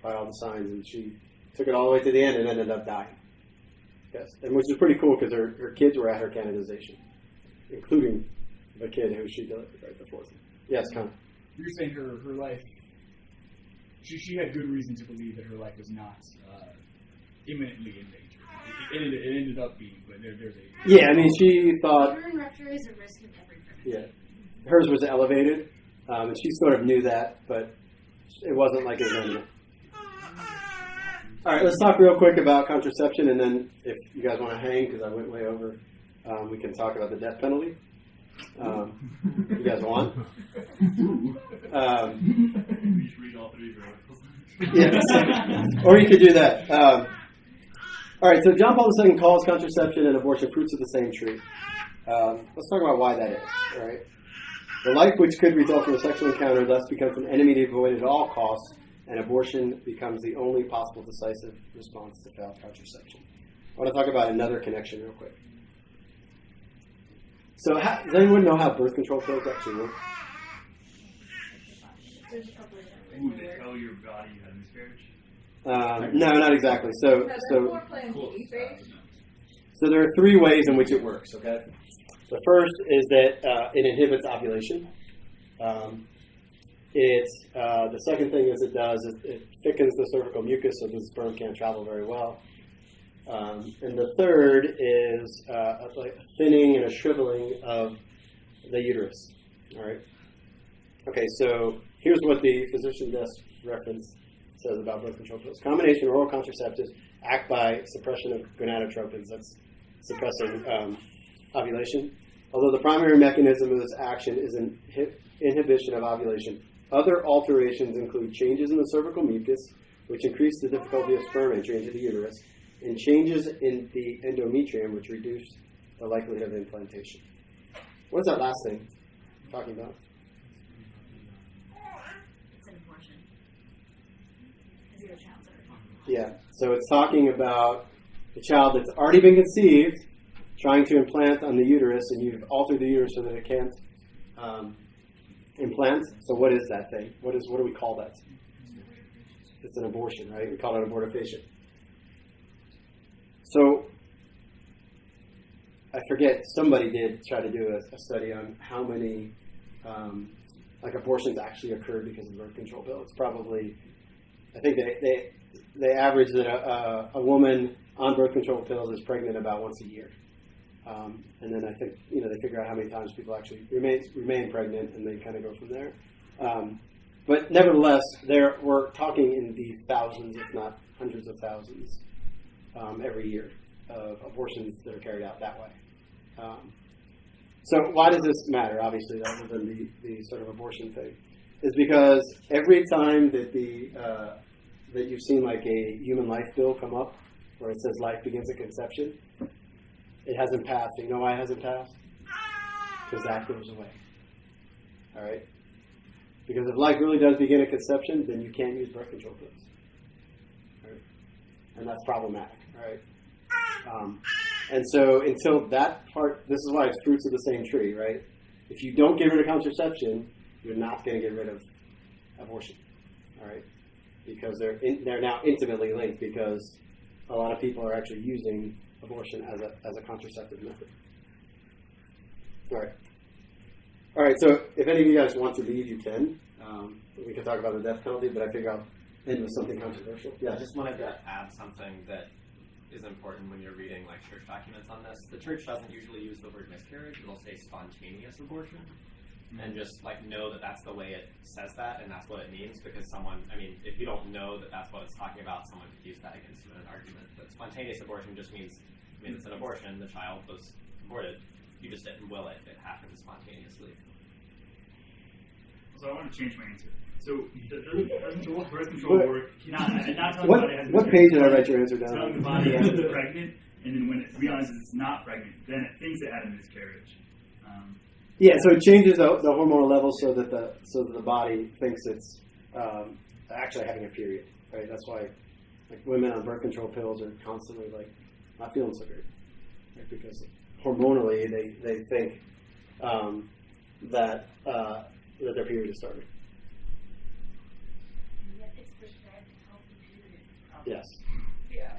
by all the signs, and she took it all the way to the end and ended up dying. Yes, and which is pretty cool because her kids were at her canonization, including the kid who she delivered right before. Yes, Connor. You're saying her life. She had good reason to believe that her life was not imminently in danger. it ended up being, but there's a... Yeah, I mean, she thought... Uterine rupture is a risk in every pregnancy. Yeah. Hers was elevated, and she sort of knew that, but it wasn't like it was imminent. All right, let's talk real quick about contraception, and then if you guys want to hang, because I went way over, we can talk about the death penalty. You guys want? You should read all 3 of your articles. Yes. Or you could do that. All right, so John Paul II calls contraception and abortion fruits of the same tree. Let's talk about why that is. All right. The life which could result from a sexual encounter thus becomes an enemy to avoid at all costs, and abortion becomes the only possible decisive response to failed contraception. I want to talk about another connection real quick. So does anyone know how birth control pills actually work? There's a couple of different Ooh, ways they to work. tell your body you had a miscarriage? No, not exactly. So More Plan B phase. there are 3 ways in which it works, okay? The first is that it inhibits ovulation. The second thing is it thickens the cervical mucus so the sperm can't travel very well. And the third is like a thinning and a shriveling of the uterus. All right. Okay, so here's what the physician desk reference says about birth control pills. Combination oral contraceptives act by suppression of gonadotropins. That's suppressing ovulation. Although the primary mechanism of this action is inhibition of ovulation, other alterations include changes in the cervical mucus, which increase the difficulty of sperm entry into the uterus, and changes in the endometrium, which reduce the likelihood of implantation. What is that last thing I'm talking about? It's an abortion. Because your child's already talking about. Yeah, so it's talking about the child that's already been conceived, trying to implant on the uterus, and you've altered the uterus so that it can't implant. So what is that thing? What do we call that? It's an abortion, right? We call it abortifacient. So I forget, somebody did try to do a study on how many abortions actually occurred because of the birth control pill. It's probably, I think they average that a woman on birth control pills is pregnant about once a year. And then I think, they figure out how many times people actually remain pregnant, and they kind of go from there. But nevertheless, we're talking in the thousands, if not hundreds of thousands, every year of abortions that are carried out that way. So why does this matter? Obviously, other than the sort of abortion thing, is because every time that that you've seen like a human life bill come up, where it says life begins at conception, it hasn't passed. You know why it hasn't passed? Because that goes away. All right? Because if life really does begin at conception, then you can't use birth control pills. Right? And that's problematic. All right? And so until that part, this is why it's fruits of the same tree, right? If you don't get rid of contraception, you're not going to get rid of abortion. All right? Because they're now intimately linked, because a lot of people are actually using abortion as a contraceptive method. All right, so if any of you guys want to leave, you can. We can talk about the death penalty, but I figure I'll end with something controversial. Yeah, I just wanted to add something that is important when you're reading like church documents on this. The church doesn't usually use the word miscarriage. It'll say spontaneous abortion. And just like know that that's the way it says that, and that's what it means, because if you don't know that that's what it's talking about, someone could use that against you in an argument. But spontaneous abortion just means, it's an abortion, the child was aborted, you just didn't will it, it happened spontaneously. So I want to change my answer. So doesn't birth control work? Not telling what, the body has what page did I write your answer down? Telling the body it's pregnant, and then when it realizes it's not pregnant, then it thinks it had a miscarriage. Yeah, so it changes the hormonal level so that the body thinks it's actually having a period, right? That's why like women on birth control pills are constantly like not feeling so good, right? Because hormonally they think that their period is starting. It's prescribed to help the period. Yes. Yeah.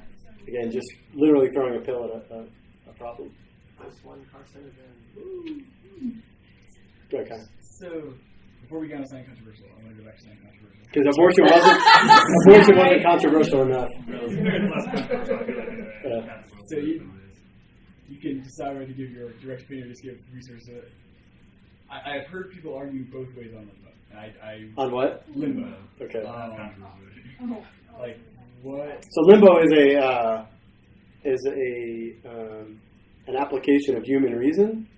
Again, just literally throwing a pill at a problem. Plus one carcinogen. Okay. So, before we get on something controversial, I want to go back to something controversial. Because abortion wasn't controversial enough. So you can decide whether to give your direct opinion or just give research. I've heard people argue both ways on limbo. On what? Limbo. Okay. Like what? So limbo is an application of human reason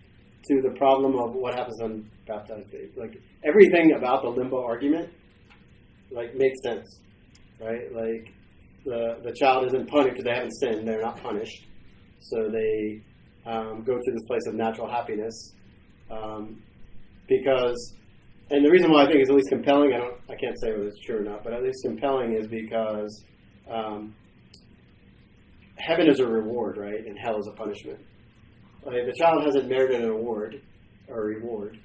to the problem of what happens on baptized baby. Like everything about the limbo argument, like makes sense, right? Like the child isn't punished because they haven't sinned; they're not punished, so they go to this place of natural happiness. Because, and the reason why I think it's at least compelling, I can't say whether it's true or not, but at least compelling is because heaven is a reward, right, and hell is a punishment. Like, the child hasn't merited an award or a reward,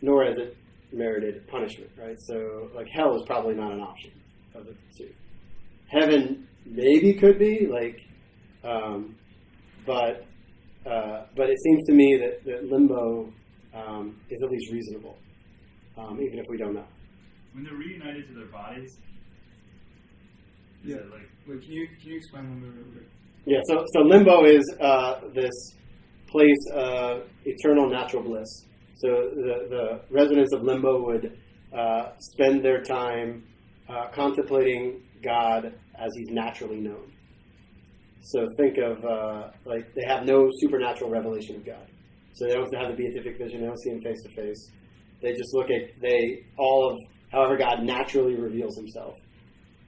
nor has it merited punishment, right? So, like, hell is probably not an option of the two. Heaven maybe could be, like, but it seems to me that limbo is at least reasonable, even if we don't know. When they're reunited to their bodies, yeah. Wait, can you explain limbo real quick? Yeah. So limbo is this place of eternal natural bliss. So the residents of limbo would spend their time contemplating God as He's naturally known. So think of like they have no supernatural revelation of God. So they don't have the beatific vision. They don't see Him face to face. They just look at all of however God naturally reveals Himself.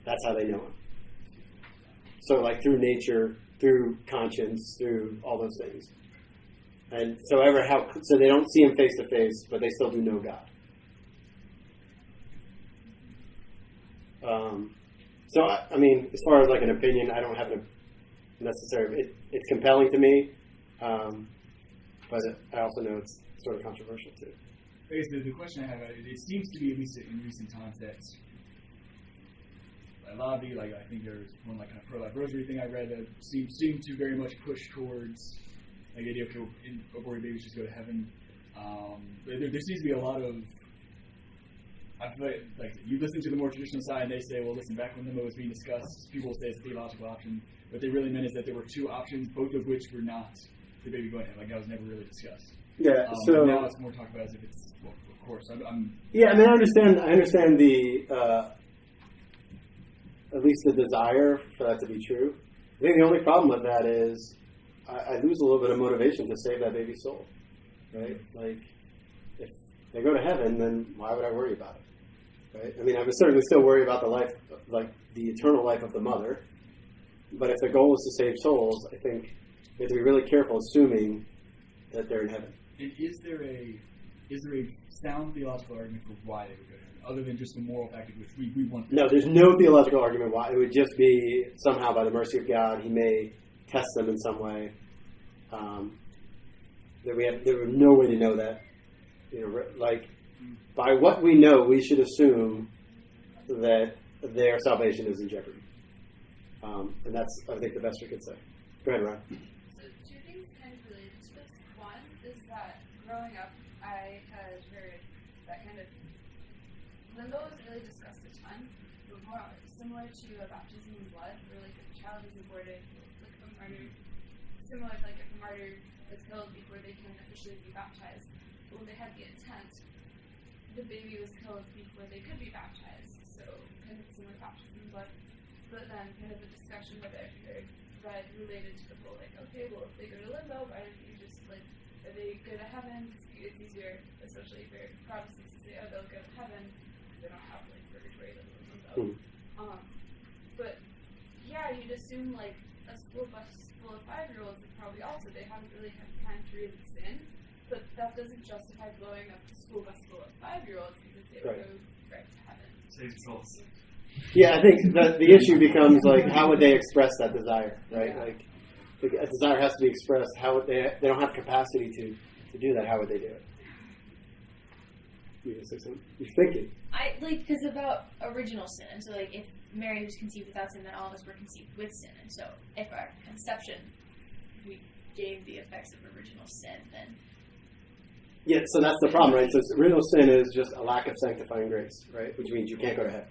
That's how they know Him. So like through nature, through conscience, through all those things. And so they don't see Him face to face, but they still do know God. So I mean, as far as like an opinion, I don't have a necessary. It's compelling to me, but I also know it's sort of controversial too. Basically, the question I have, it seems to be, at least in recent times, that a lot of the, like, I think there's one like kind of pro-life rosary thing I read that seemed to very much push towards like the idea of aborted babies just go to heaven. There seems to be a lot of, I feel like you listen to the more traditional side and they say, well, listen, back when limbo was being discussed, people say it's a theological option. What they really meant is that there were two options, both of which were not the baby going to heaven. Like, that was never really discussed. Yeah, so now it's more talked about as if it's, well, of course. Yeah, I mean, I understand the, at least the desire for that to be true. I think the only problem with that is I lose a little bit of motivation to save that baby's soul, right? Like, if they go to heaven, then why would I worry about it, right? I mean, I would certainly still worry about the life, like the eternal life of the mother, but if the goal is to save souls, I think we have to be really careful assuming that they're in heaven. And is there a sound theological argument for why they would go to heaven, other than just the moral fact of which we want? No, there's no theological argument why. It would just be somehow by the mercy of God, He may test them in some way. There was no way to know that. You know, like by what we know, we should assume that their salvation is in jeopardy, and that's, I think, the best we could say. Go ahead, Ryan. So two things kind of related to this. One is that growing up, I had heard that kind of limbo was really discussed a ton, but more similar to a baptism in blood, where like if a child is aborted, like a martyr, similar to like if a martyr is killed before they can officially be baptized. But when they had the intent, the baby was killed before they could be baptized. So kind of similar to baptism in blood. But then kind of a discussion that I read related to the whole like, okay, well if they go to limbo, why don't you just like, if they go to heaven, it's easier, especially for Protestants to say, oh, they'll go to heaven because they don't have like purgatory, they live in limbo. But yeah, you'd assume like a school bus full of 5-year-olds would probably also, they haven't really had time to really sin, but that doesn't justify blowing up the school bus full of 5-year-olds because they would go right to heaven. Save souls. Yeah, I think that the issue becomes like, how would they express that desire, right? Yeah. Like, a desire has to be expressed. How would they don't have capacity to do that. How would they do it? You're thinking. Because about original sin. So, like, if Mary was conceived without sin, then all of us were conceived with sin. And so, if our conception, we gave the effects of original sin, then Yeah, so that's the problem, right? So original sin is just a lack of sanctifying grace, right? Which means you can't go to heaven.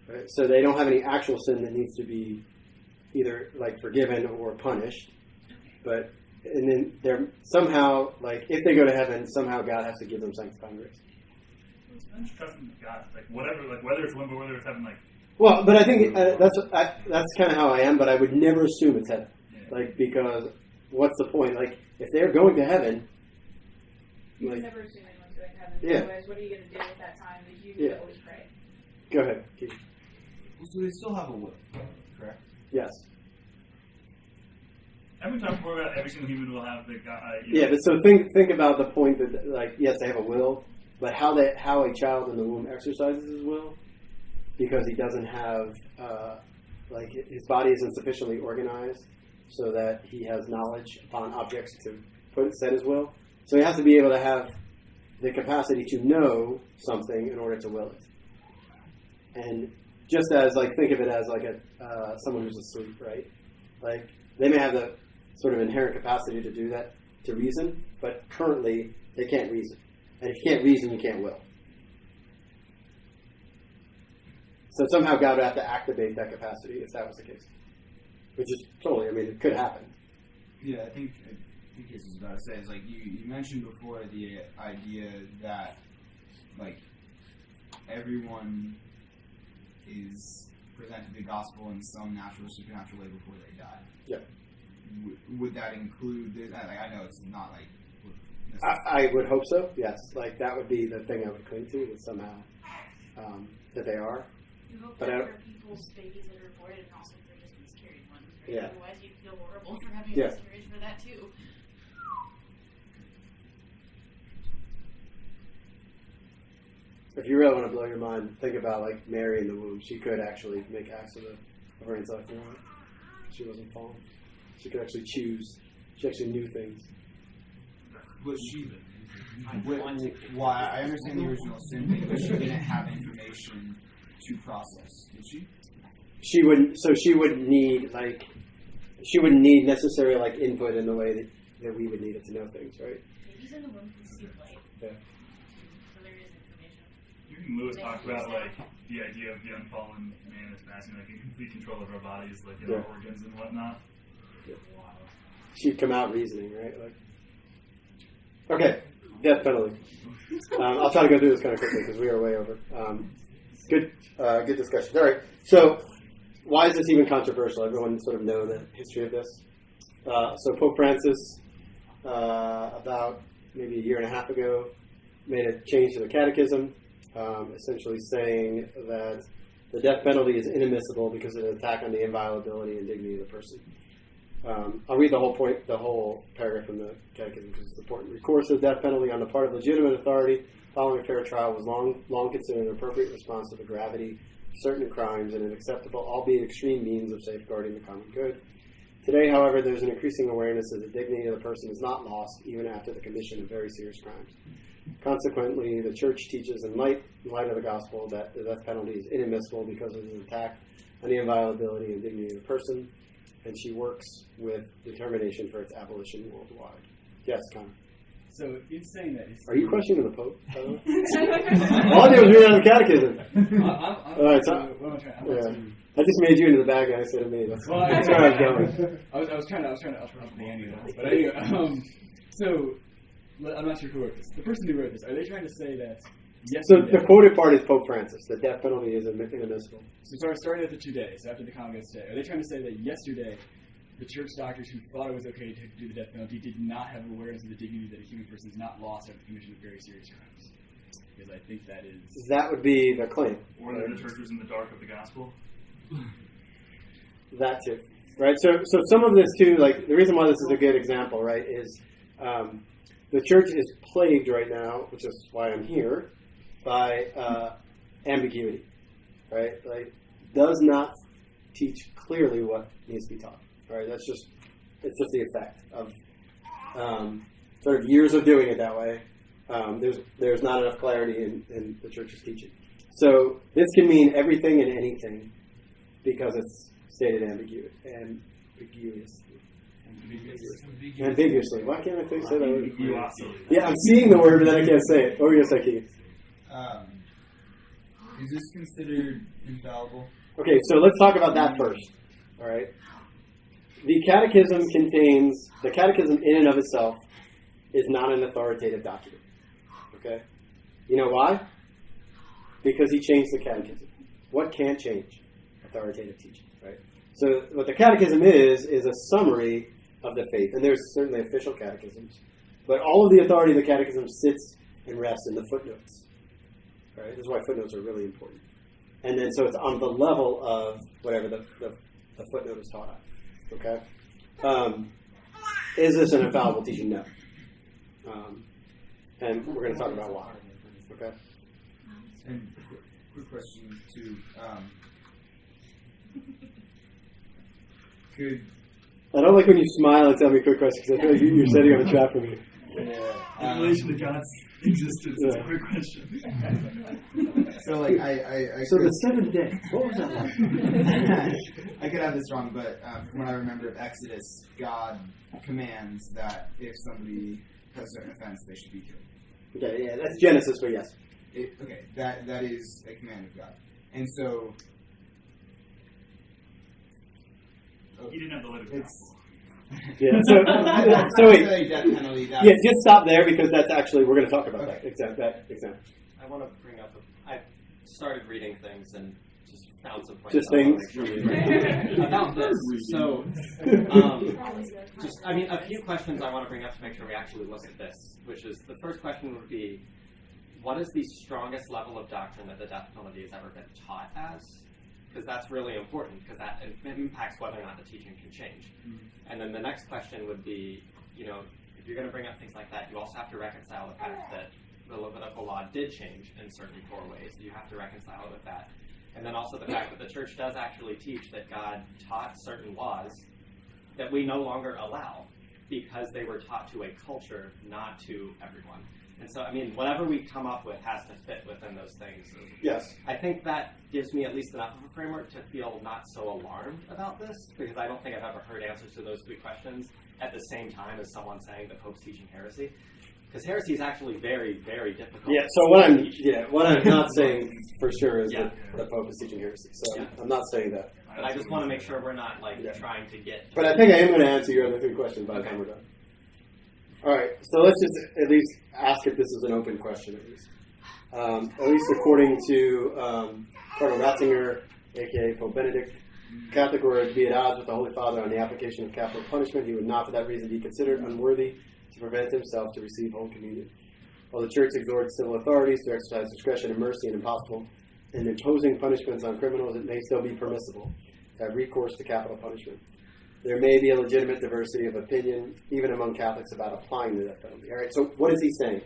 Right? So they don't have any actual sin that needs to be either like forgiven or punished. But and then they're somehow like if they go to heaven, somehow God has to give them sanctifying grace. I'm just trusting God, like whatever, like whether it's limbo, whether it's heaven, like. Well, but I think that's kind of how I am. But I would never assume it's heaven, like because what's the point? Like if they're going to heaven. You would never assume anyone's going to heaven. Yeah. Otherwise, what are you going to do with that time? Because you need to always pray. Go ahead, Keith. So they still have a will, correct? Yes. Haven't we talked before about every single human will have the God? Yeah, but so think about the point that like yes, they have a will, but how a child in the womb exercises his will, because he doesn't have like his body isn't sufficiently organized so that he has knowledge upon objects to set his will. So he has to be able to have the capacity to know something in order to will it. And just as like think of it as like a someone who's asleep, right? Like they may have the sort of inherent capacity to do that, to reason, but currently they can't reason. And if you can't reason, you can't will. So somehow God would have to activate that capacity if that was the case. Which is totally, I mean, it could happen. Yeah, I think this is about to say is like you mentioned before the idea that like everyone is presented the gospel in some natural or supernatural way before they die. Yeah. Would that include this? I know it's not like. I would hope so. Yes, like that would be the thing I would cling to that somehow that they are. You hope but that there are people's babies that are aborted and also they're just miscarried ones, right? Yeah. Otherwise you'd feel horrible for having Yeah. a miscarriage for that too. If you really want to blow your mind, think about like Mary in the womb. She could actually make acts of her intellect. She wasn't fallen. She could actually choose. She actually knew things. But why? I understand the original sin thing, but she didn't have information to process, did she? She wouldn't. So she wouldn't need she wouldn't need necessarily like input in the way that we would need it to know things, right? Babies in the womb can see light. Yeah. So there is information. Even Lewis talked about like the idea of the unfallen man is passing like in complete control of our bodies, like in our organs and whatnot. Yeah. Wow. She'd come out reasoning, right? Like, okay, death penalty. I'll try to go through this kind of quickly because we are way over. Good discussion. All right, so why is this even controversial? Everyone sort of know the history of this. So Pope Francis, about maybe a year and a half ago, made a change to the catechism, essentially saying that the death penalty is inadmissible because of an attack on the inviolability and dignity of the person. I'll read the whole paragraph from the catechism because it's important. Recourse to the death penalty on the part of legitimate authority following a fair trial was long considered an appropriate response to the gravity of certain crimes and an acceptable, albeit extreme, means of safeguarding the common good. Today, however, there's an increasing awareness that the dignity of the person is not lost even after the commission of very serious crimes. Consequently, the Church teaches in light of the gospel that the death penalty is inadmissible because of an attack on the inviolability and dignity of the person, and she works with determination for its abolition worldwide. Yes, Connor. So in saying that, Are you questioning the Pope? All I did was read out the catechism. All right, so I just made you into the bad guy instead of me. That's where I was going. I was trying to up the ante on this, but anyway. So I'm not sure who wrote this. The person who wrote this, are they trying to say that? So the quoted part is Pope Francis. The death penalty is inadmissible. So starting at the today, so after the Congress today, are they trying to say that yesterday the church doctors who thought it was okay to do the death penalty did not have awareness of the dignity that a human person is not lost after the commission of very serious crimes? Because I think that would be the claim. Or that the church was in the dark of the gospel. That too, right? So some of this too, like the reason why this is a good example, right, is the church is plagued right now, which is why I'm here, by ambiguity, right? Like does not teach clearly what needs to be taught, right? It's just the effect of sort of years of doing it that way. There's not enough clarity in the church's teaching. So this can mean everything and anything because it's stated ambiguously. Ambiguously. Why can't I say that word? Ambiguously. Yeah, I'm seeing the word, but then I can't say it. What were you going to say, Keith? Is this considered infallible? Okay, so let's talk about that first. All right. The catechism in and of itself is not an authoritative document. Okay? You know why? Because he changed the catechism. What can't change? Authoritative teaching, right? So what the catechism is a summary of the faith. And there's certainly official catechisms. But all of the authority of the catechism sits and rests in the footnotes. Right? This is why footnotes are really important. And then so it's on the level of whatever the footnote is taught at. Okay? Is this an infallible teaching? No. And we're going to talk about why. Okay? And quick question too. I don't like when you smile and tell me quick questions because I feel like you're setting up a trap for me. In relation to God's existence, it's a quick question. So like So the seventh day. What was that like? I could have this wrong, but from what I remember of Exodus, God commands that if somebody has a certain offense, they should be killed. Okay, yeah, that's Genesis, but yes. That is a command of God. And so... He didn't have the letter. Yeah, so wait. Yeah, just stop there because that's actually, we're going to talk about that example. I want to bring up, I started reading things and just found some points. Just things? About this. So, a few questions I want to bring up to make sure we actually look at this, which is, the first question would be, what is the strongest level of doctrine that the death penalty has ever been taught as? Because that's really important, because that impacts whether or not the teaching can change. Mm-hmm. And then the next question would be, if you're going to bring up things like that, you also have to reconcile the fact that the Levitical law did change in certain core ways. You have to reconcile it with that. And then also the fact that the church does actually teach that God taught certain laws that we no longer allow because they were taught to a culture, not to everyone. And so, whatever we come up with has to fit within those things. Yes. I think that gives me at least enough of a framework to feel not so alarmed about this, because I don't think I've ever heard answers to those three questions at the same time as someone saying the Pope's teaching heresy. Because heresy is actually very, very difficult. Yeah, so what I'm not saying for sure is that the Pope is teaching heresy. So I'm not saying that. But I just want to make sure we're not trying to get... But I think I am going to answer your other three questions by the time we're done. All right, so let's just at least ask if this is an open question, at least according to Cardinal Ratzinger, a.k.a. Pope Benedict, Catholic were to be at odds with the Holy Father on the application of capital punishment. He would not for that reason be considered unworthy to prevent himself to receive Holy Communion. While the Church exhorts civil authorities to exercise discretion and mercy and impossible in imposing punishments on criminals, it may still be permissible to have recourse to capital punishment. There may be a legitimate diversity of opinion, even among Catholics, about applying the death penalty. All right, so what is he saying?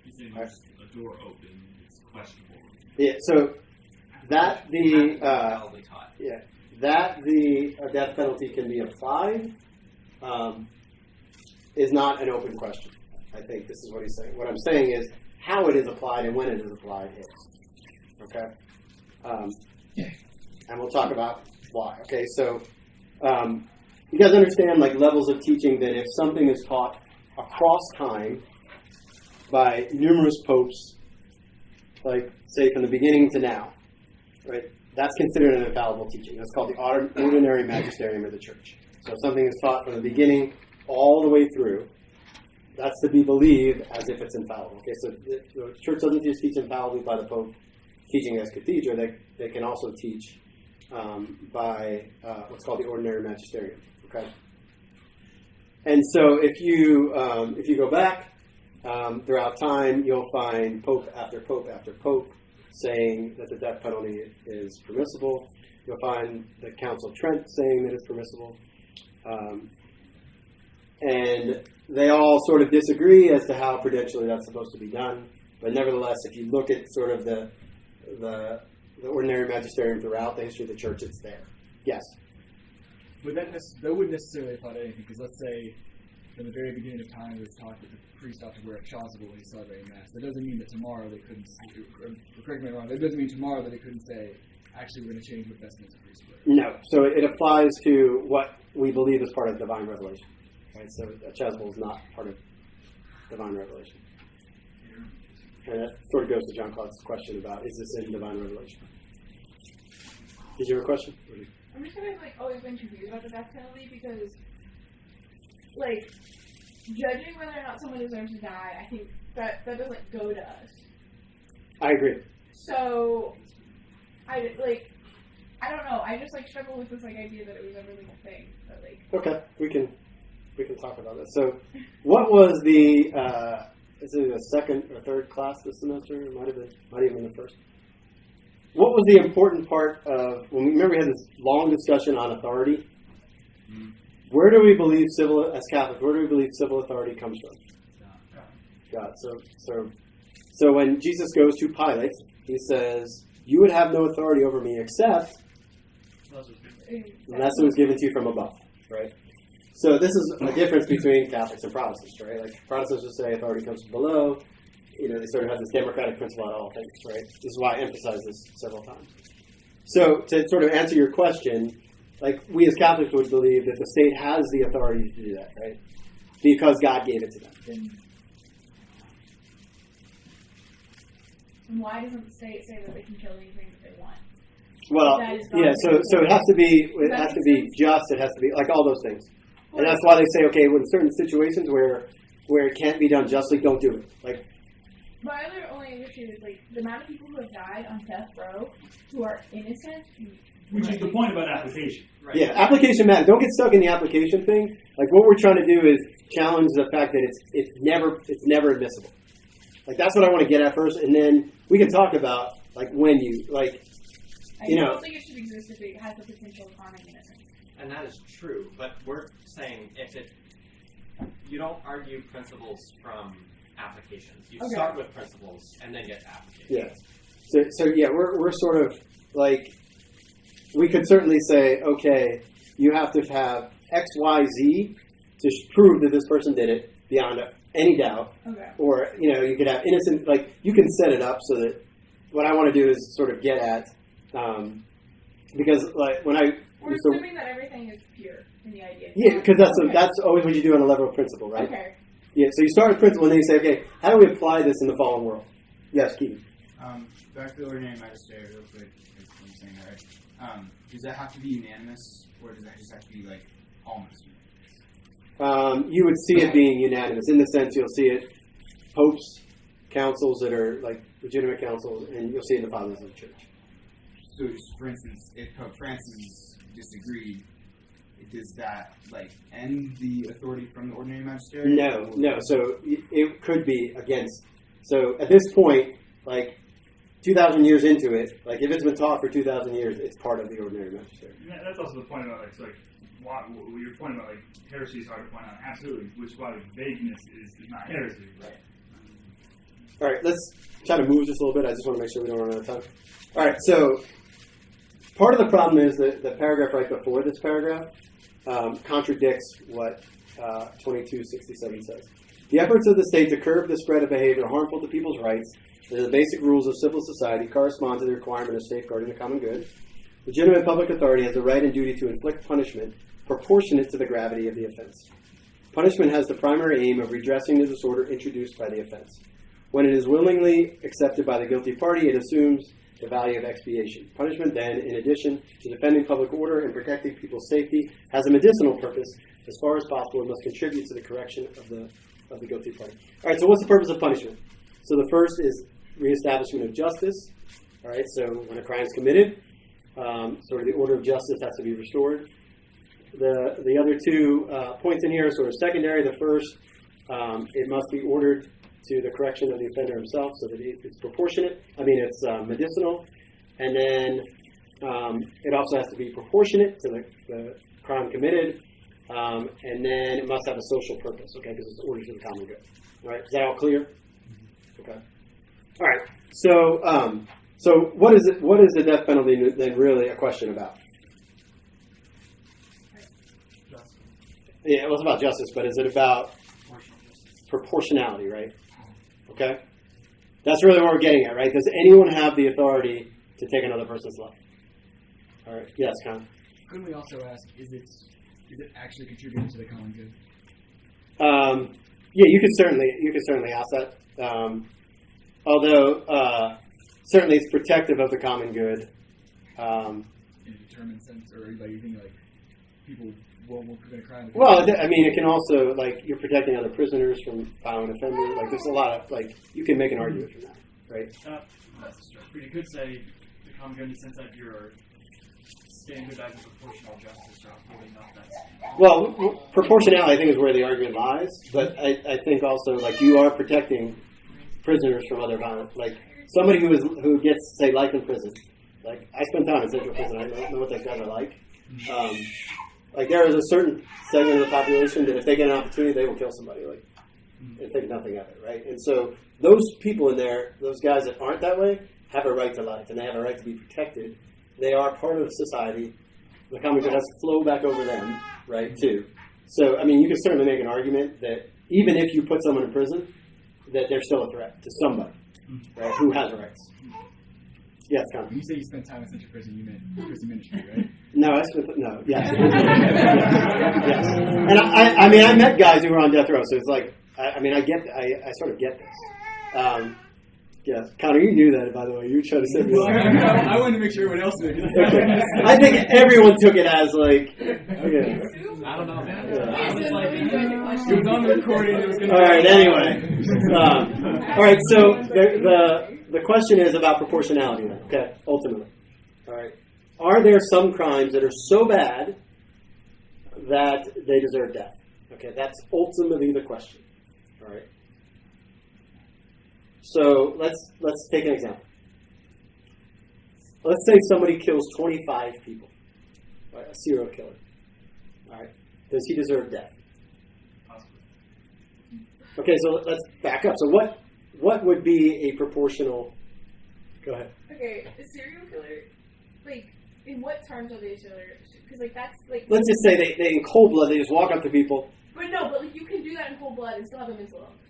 He's saying there's a door open. It's questionable. Yeah, so that the death penalty can be applied is not an open question. I think this is what he's saying. What I'm saying is how it is applied and when it is applied is. Okay? And we'll talk about why. Okay, so... you guys understand levels of teaching that if something is taught across time by numerous popes, say from the beginning to now, right? That's considered an infallible teaching. That's called the Ordinary Magisterium of the Church. So if something is taught from the beginning all the way through, that's to be believed as if it's infallible. Okay, so the Church doesn't just teach infallibly by the Pope teaching as cathedra. They can also teach by what's called the Ordinary Magisterium. Okay, and so if you go back throughout time, you'll find Pope after Pope after Pope saying that the death penalty is permissible. You'll find the Council of Trent saying that it's permissible, and they all sort of disagree as to how prudentially that's supposed to be done. But nevertheless, if you look at sort of the Ordinary Magisterium throughout the history of the Church, it's there. Yes. But that wouldn't necessarily apply to anything, because let's say from the very beginning of time it was taught that the priest ought to wear a chasuble when he's celebrating Mass. That doesn't mean that tomorrow they couldn't, correct me if I'm wrong, that doesn't mean tomorrow that they couldn't say, actually we're going to change what vestments a priest wears. No. So it applies to what we believe is part of divine revelation. Right? So a chasuble is not part of divine revelation. And that sort of goes to John Clark's question about, is this in divine revelation? Did you have a question? I'm just kind of like always been confused about the death penalty because, like, judging whether or not someone deserves to die, I think that doesn't go to us. I agree. So, I don't know. I just like struggle with this like idea that it was ever like a thing. But like, okay, we can talk about it. So, what was the is it the second or third class this semester? It might have been the first. What was the important part of when we remember we had this long discussion on authority? Mm-hmm. Where do we believe as Catholics? Where do we believe civil authority comes from? God. So when Jesus goes to Pilate, he says, "You would have no authority over me except unless it was given to you from above." Right. So this is a difference between Catholics and Protestants, right? Like Protestants will say authority comes from below. You know, they sort of have this democratic principle on all things, right? This is why I emphasize this several times. So to sort of answer your question, like we as Catholics would believe that the state has the authority to do that, right? Because God gave it to them. And why doesn't the state say that they can kill anything that they want? Well, yeah. So it has to be just. It has to be like all those things, and that's why they say, okay, in certain situations where it can't be done justly, don't do it. Like. My other only issue is like the amount of people who have died on death row who are innocent. Which is the point about application. Right? Yeah, application matters. Don't get stuck in the application thing. Like what we're trying to do is challenge the fact that it's never admissible. Like that's what I want to get at first, and then we can talk about like when you like. I don't think it should exist if it has the potential of harming innocence. And that is true, but we're saying you don't argue principles from applications. You start with principles and then get to applications. Yeah. So yeah, we're sort of like we could certainly say, okay, you have to have X, Y, Z to prove that this person did it beyond any doubt. Okay. Or you could have innocent. Like you can set it up so that what I want to do is sort of get at because like when we're assuming that everything is pure in the idea. Yeah, because that's always what you do on a level of principle, right? Okay. Yeah, so you start with principle and then you say, okay, how do we apply this in the fallen world? Yes, Keith. Back to the Ordinary Magisterium real quick, if I'm saying that right. Does that have to be unanimous, or does that just have to be, like, almost unanimous? You would see it being unanimous. In the sense, you'll see it, popes, councils that are, like, legitimate councils, and you'll see it in the fathers of the church. So, just for instance, if Pope Francis disagreed, does that like end the authority from the Ordinary Magisterium? No. So it could be against. So at this point, like 2,000 years into it, like if it's been taught for 2,000 years, it's part of the Ordinary Magisterium. Yeah, that's also the point about what your point about like heresy is hard to point out. Absolutely, which is why vagueness is not heresy. Right. All right, let's try to move just a little bit. I just want to make sure we don't run out of time. All right, so part of the problem is that the paragraph right before this paragraph contradicts what 2267 says. The efforts of the state to curb the spread of behavior harmful to people's rights and the basic rules of civil society correspond to the requirement of safeguarding the common good. Legitimate public authority has the right and duty to inflict punishment proportionate to the gravity of the offense. Punishment has the primary aim of redressing the disorder introduced by the offense. When it is willingly accepted by the guilty party, it assumes the value of expiation. Punishment then, in addition to defending public order and protecting people's safety, has a medicinal purpose. As far as possible, it must contribute to the correction of the guilty party. All right, so what's the purpose of punishment? So the first is reestablishment of justice. All right, so when a crime is committed, sort of the order of justice has to be restored. The other two points in here are sort of secondary. The first, it must be ordered to the correction of the offender himself so that it's proportionate. It's medicinal. And then it also has to be proportionate to the crime committed. And then it must have a social purpose, okay, because it's ordered to the common good. All right, is that all clear? Okay. All right, so what is it? What is the death penalty then really a question about? Justice. Yeah, it was about justice, but is it about proportionality, right? Okay? That's really what we're getting at, right? Does anyone have the authority to take another person's life? All right. Yes, Con. Couldn't we also ask, is it actually contributing to the common good? Yeah, you could certainly ask that. Although certainly it's protective of the common good. In a determined sense, or like you think like people won't commit a crime. Well, I mean, it can also like you're protecting other prisoners from violent offenders. Like there's a lot of like you can make an argument for that, right? That's true. But you could say the common good in the sense that you're standardizing proportional justice or upholding up that. Well, proportionality, I think, is where the argument lies. But I think also, like, you are protecting prisoners from other violence. Like, somebody who gets, say, life in prison. Like, I spent time in Central Prison. I know what those guys are like. Like, there is a certain segment of the population that if they get an opportunity, they will kill somebody. Like, and think nothing of it, right? And so those people in there, those guys that aren't that way, have a right to life, and they have a right to be protected. They are part of society. The common good has to flow back over them, right, too. So, I mean, you can certainly make an argument that even if you put someone in prison, that they're still a threat to somebody, right, who has rights. Yes, Connor. When you say you spent time in Central Prison, you meant prison ministry, right? Yes. Yes. And I mean, I met guys who were on death row, so it's like, I sort of get this. Yeah, Connor, you knew that, by the way. You were trying to say me. I wanted to make sure everyone else did. Okay. I think everyone took it as like. Okay. I don't know, man. It was on the recording. It was all right. Anyway, all right. So the question is about proportionality. Then, okay. Ultimately, all right. Are there some crimes that are so bad that they deserve death? Okay, that's ultimately the question. All right. So let's take an example. Let's say somebody kills 25 people, right? A serial killer. All right, does he deserve death? Okay, so let's back up. So what would be a proportional? Go ahead. Okay, a serial killer, like in what terms are they a serial killer? Because like that's like. Let's just say they in cold blood they just walk up to people. But no, but like you can do that in cold blood and still have a mental illness.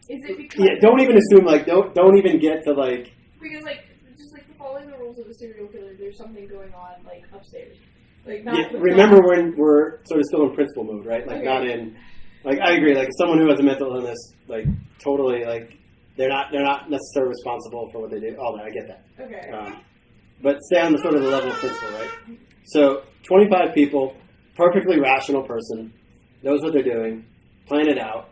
Is it because? Yeah, don't even assume like don't even get to like. Because like just like following the rules of a serial killer, there's something going on like upstairs. Like not. Yeah, remember when we're sort of still in principle mode, right? Like not in. Like I agree. Like someone who has a mental illness, like totally like they're not necessarily responsible for what they do. All that I get that. Okay. But stay on the sort of the level of principle, right? So 25 people, perfectly rational person, knows what they're doing, plan it out.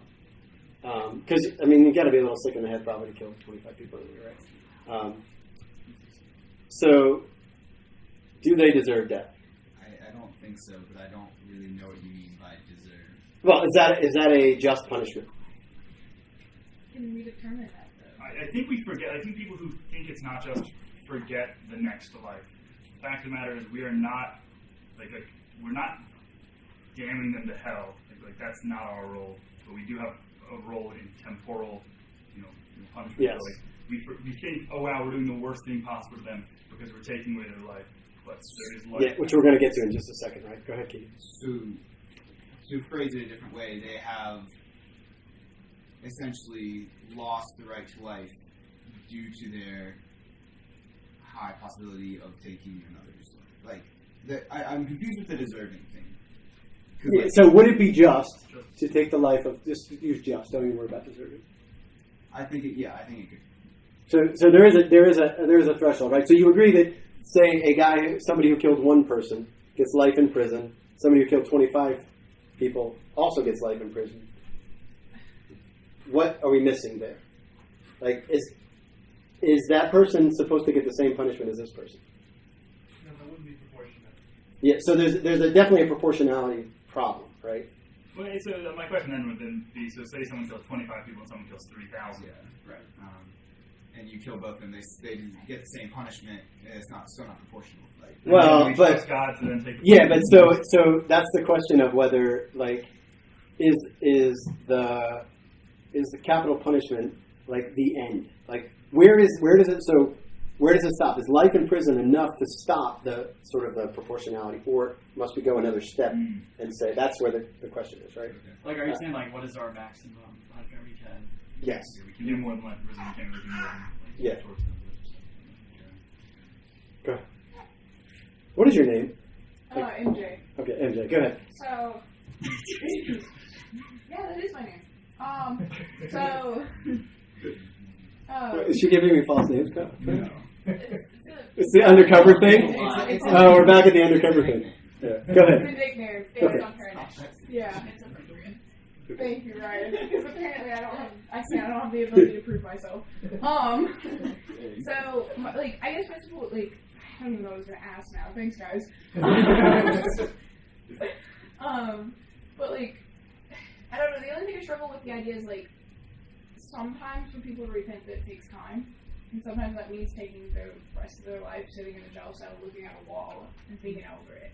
Because, I mean, you got to be a little sick in the head probably to kill 25 people, right? So, do they deserve death? I don't think so, but I don't really know what you mean by deserve. Well, is that a just punishment? Can we determine that, though? I think we forget. I think people who think it's not just forget the next life. The fact of the matter is we are not, we're not damning them to hell. Like that's not our role. But we do have a role in temporal, punishment. Yes. So, we think, oh wow, we're doing the worst thing possible to them because we're taking away their life. But there is life. Yeah, which we're going to get to in just a second, right? Go ahead, Keith. So, to phrase it a different way, they have essentially lost the right to life due to their high possibility of taking another's life. I'm confused with the deserving thing. Yeah, so would it be just to take the life of, just use just, don't even worry about deserving? I think it could. So there is a threshold, right? So you agree that, say, somebody who killed one person gets life in prison, somebody who killed 25 people also gets life in prison. What are we missing there? Like, is that person supposed to get the same punishment as this person? No, that wouldn't be proportionate. Yeah, so there's definitely a proportionality problem, right? Well, so my question then would be, so say someone kills 25 people and someone kills 3,000. Yeah, right. And you kill both of them, they get the same punishment, and it's still not proportional. Trust God to then take the yeah, but so that's the question of whether is the capital punishment like the end? Like where does it stop? Is life in prison enough to stop the sort of the proportionality, or must we go another step and say that's where the question is, right? Like, are you saying what is our maximum punishment we can? Yes. Yeah, we can do more than life in prison. We can't really do more than yeah. Go ahead. What is your name? MJ. Okay, MJ. Go ahead. So, Yeah, that is my name. So. Is she giving me false names, Kyle? No. It's the undercover thing? Oh, we're back at the undercover thing. Yeah. Go It's a ahead. nickname based Okay. on her initials. Yeah. It's appropriate. Thank you, Ryan. Because apparently I don't have the ability to prove myself. So, I guess principle, I don't even know what I was going to ask now. Thanks, guys. But, I don't know. The only thing I struggle with the idea is, sometimes for people to repent, it takes time. And sometimes that means taking the rest of their life sitting in a jail cell, looking at a wall, and thinking over it.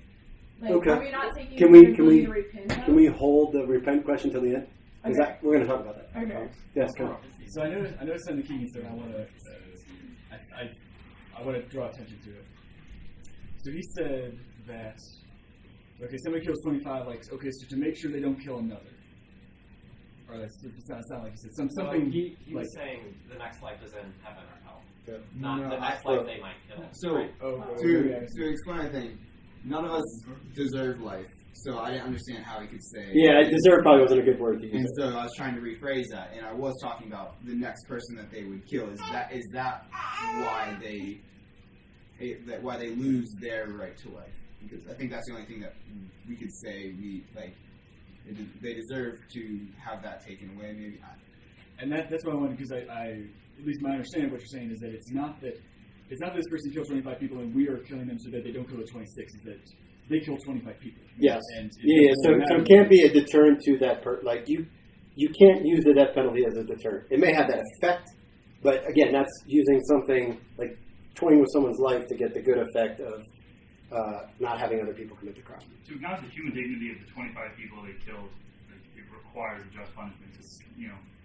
Okay. Are we not taking Can ability to repent? Can we hold the repent question till the end? Is Okay. that we're going to talk about that? Okay. Yes, come on. So I noticed on the Keegan story, I want to draw attention to it. So he said that, okay, somebody kills 25, okay, so to make sure they don't kill another. Or that sound like he said something. He was saying the next life is in heaven or hell. Yeah. Not the next life they might kill. So, to explain, I think, none of us deserve life. So I didn't understand how he could say. Yeah, deserve probably wasn't a good word to use. And so I was trying to rephrase that, and I was talking about the next person that they would kill. Is that why they lose their right to life? Because I think that's the only thing that we could say they deserve to have that taken away. Maybe. And that's what I wanted, because I at least my understanding of what you're saying is that it's not that this person kills 25 people and we are killing them so that they don't kill the 26. Is that they kill 25 people. Yes. And So it can't be a deterrent to that you can't use the death penalty as a deterrent. It may have that effect, but again, that's using something like toying with someone's life to get the good effect of not having other people commit the crime. To acknowledge the human dignity of the 25 people they killed, it requires a just punishment.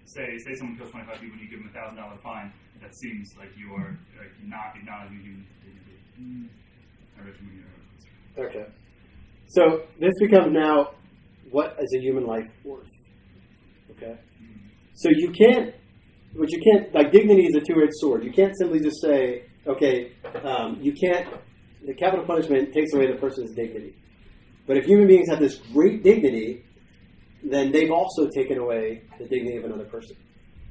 Say someone kills 25 people and you give them a $1,000 fine. That seems like you are not acknowledging human dignity. Okay. So this becomes now, what is a human life worth? Okay. So dignity is a two-edged sword. You can't simply just say, okay, the capital punishment takes away the person's dignity. But if human beings have this great dignity, then they've also taken away the dignity of another person.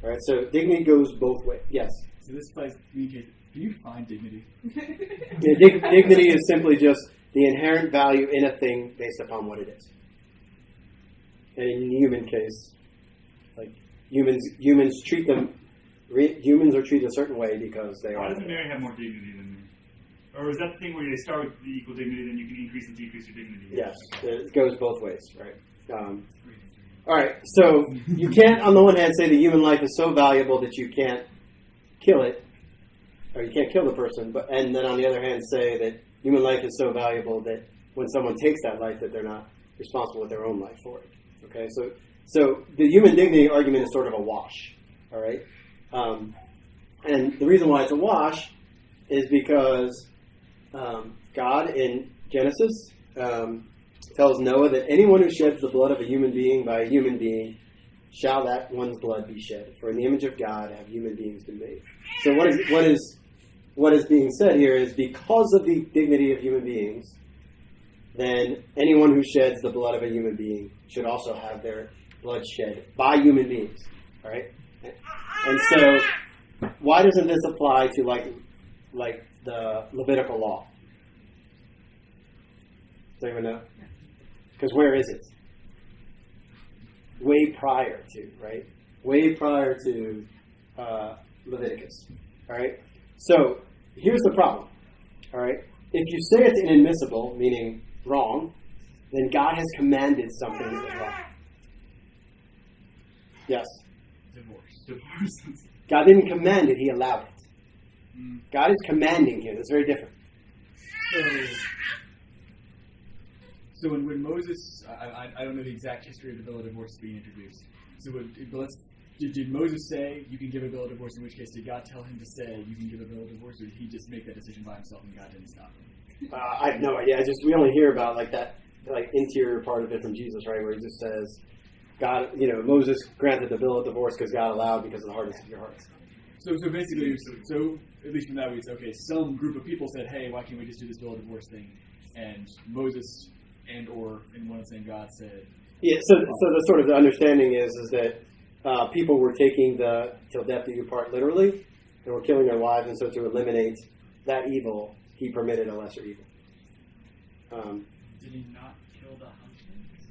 All right. So dignity goes both ways. Yes. So this applies. Can you define dignity? Yeah, dignity is simply just the inherent value in a thing based upon what it is. And in the human case, humans are treated a certain way because they are. Why doesn't Mary have more dignity than me? Or is that the thing where they start with the equal dignity, then you can increase and decrease your dignity? Yes, it goes both ways, right? All right, so you can't, on the one hand, say the human life is so valuable that you can't kill it, or you can't kill the person, and then on the other hand, say that human life is so valuable that when someone takes that life, that they're not responsible with their own life for it. Okay, so the human dignity argument is sort of a wash. All right, and the reason why it's a wash is because God in Genesis tells Noah that anyone who sheds the blood of a human being by a human being shall that one's blood be shed. For in the image of God have human beings been made. So what is being said here is because of the dignity of human beings, then anyone who sheds the blood of a human being should also have their blood shed by human beings. All right? And so why doesn't this apply to like the Levitical law? Does anyone know? Because where is it? Way prior to, right? Way prior to Leviticus. All right? So here's the problem. All right? If you say it's inadmissible, meaning wrong, then God has commanded something that is wrong. Yes? Divorce. God didn't command it, He allowed it. God is commanding here. That's very different. So when Moses, I don't know the exact history of the bill of divorce being introduced. So did Moses say you can give a bill of divorce? In which case, did God tell him to say you can give a bill of divorce, or did he just make that decision by himself and God didn't stop him? I have no idea. We only hear about that interior part of it from Jesus, right, where He just says, God, Moses granted the bill of divorce because God allowed because of the hardness of your hearts. So basically, at least from that way, it's okay. Some group of people said, "Hey, why can't we just do this bill of divorce thing?" And Moses and/or in one of the same God said, Yeah, so the sort of the understanding is that people were taking the till death do you part literally, and were killing their wives, and so to eliminate that evil, he permitted a lesser evil. Did he not kill the husbands?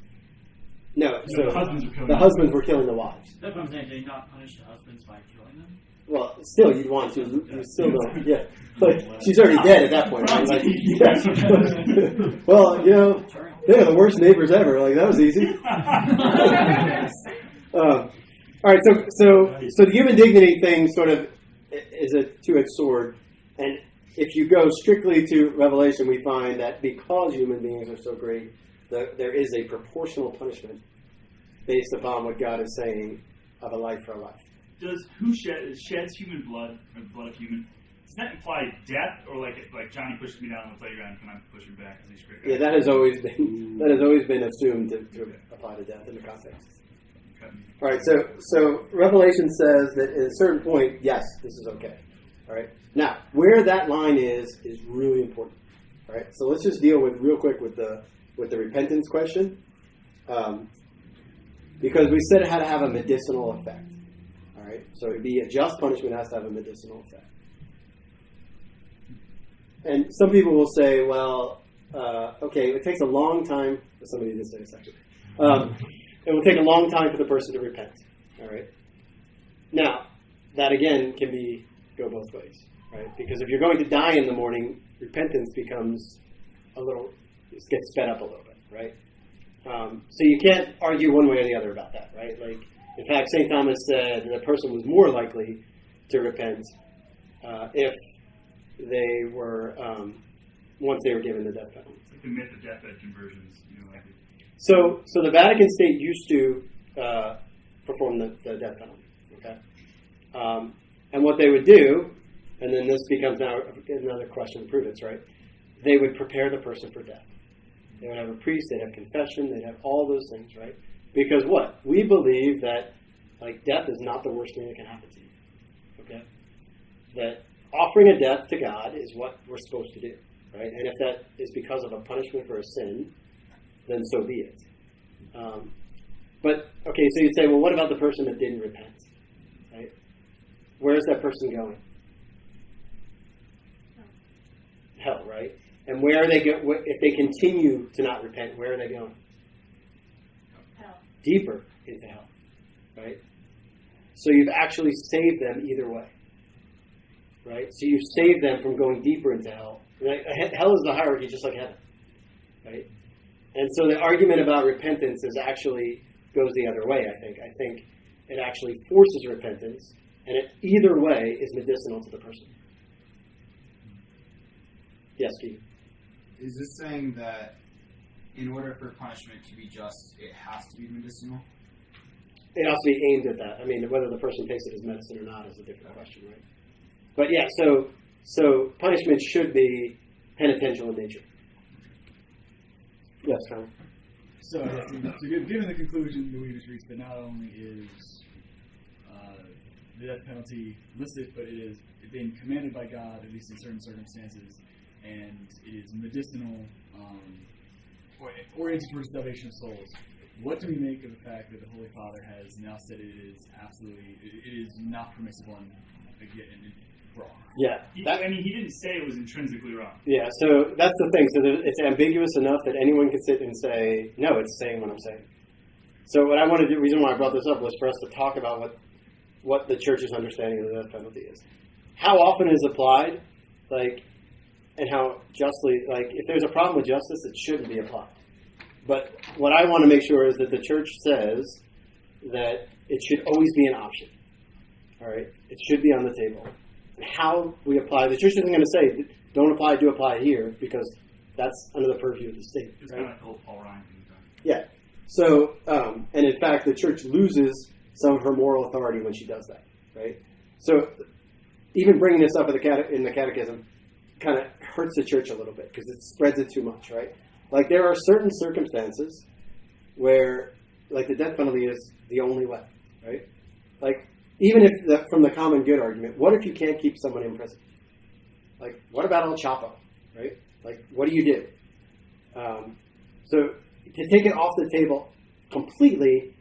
No, so the husbands were killing the husbands were killing the wives. That's what I'm saying. Did he not punish the husbands by killing them? Well, still, you'd want to. You still don't. Yeah, like she's already dead at that point. Right? Like, well, they're the worst neighbors ever. Like that was easy. All right, so the human dignity thing sort of is a two-edged sword, and if you go strictly to Revelation, we find that because human beings are so great, there is a proportional punishment based upon what God is saying of a life for a life. Does who sheds human blood, or the blood of human? Does that imply death, or like Johnny pushes me down on the playground, can I push him back as he's great? Yeah, that has always been assumed to apply to death in the context. Okay. All right, so Revelation says that at a certain point, yes, this is okay. All right, now where that line is really important. All right, so let's just deal with real quick with the repentance question, because we said it had to have a medicinal effect. All right, so to be a just punishment has to have a medicinal effect. And some people will say, well, okay, it takes a long time. Somebody did say this actually. It will take a long time for the person to repent. All right. Now, that again can go both ways, right? Because if you're going to die in the morning, repentance becomes gets sped up a little bit, right? So you can't argue one way or the other about that, right? Like, in fact, St. Thomas said that a person was more likely to repent if they were once they were given the death penalty. Like the myth of deathbed conversions, So the Vatican State used to perform the death penalty, okay? And what they would do, and then this becomes now another question of prudence, right? They would prepare the person for death. They would have a priest, they'd have confession, they'd have all those things, right? Because what? We believe that, like, death is not the worst thing that can happen to you, okay? That offering a death to God is what we're supposed to do, right? And if that is because of a punishment for a sin, then so be it. But, okay, so you'd say, well, what about the person that didn't repent, right? Where is that person going? Hell, right? And where are they if they continue to not repent, where are they going? Hell. Deeper into hell, right? So you've actually saved them either way, right? So you've saved them from going deeper into hell. Right? Hell is the hierarchy, just like heaven, right? And so the argument about repentance actually goes the other way, I think. I think it actually forces repentance, and it either way is medicinal to the person. Yes, Keith? Is this saying that in order for punishment to be just, it has to be medicinal? It has to be aimed at that. I mean, whether the person takes it as medicine or not is a different question, right? But yeah, so punishment should be penitential in nature. Yes, Connor. So given the conclusion that we just reached, that not only is the death penalty listed, but it is being commanded by God, at least in certain circumstances, and it is medicinal, oriented towards salvation of souls. What do we make of the fact that the Holy Father has now said it is not permissible and wrong? Yeah. He didn't say it was intrinsically wrong. Yeah, so that's the thing. So it's ambiguous enough that anyone can sit and say, no, it's saying what I'm saying. So what I wanted to do, the reason why I brought this up was for us to talk about what the church's understanding of the death penalty is. How often it is applied, and how justly, if there's a problem with justice, it shouldn't be applied. But what I want to make sure is that the church says that it should always be an option. All right? It should be on the table. And how we apply, the church isn't going to say, don't apply, do apply here, because that's under the purview of the state. It's right? kind of old Paul Ryan. Yeah. So, and in fact, the church loses some of her moral authority when she does that, right? So, even bringing this up in the catechism kind of hurts the church a little bit because it spreads it too much, right? Like, there are certain circumstances where, the death penalty is the only way, right? Even if from the common good argument, what if you can't keep someone in prison? What about El Chapo, right? What do you do? So to take it off the table completely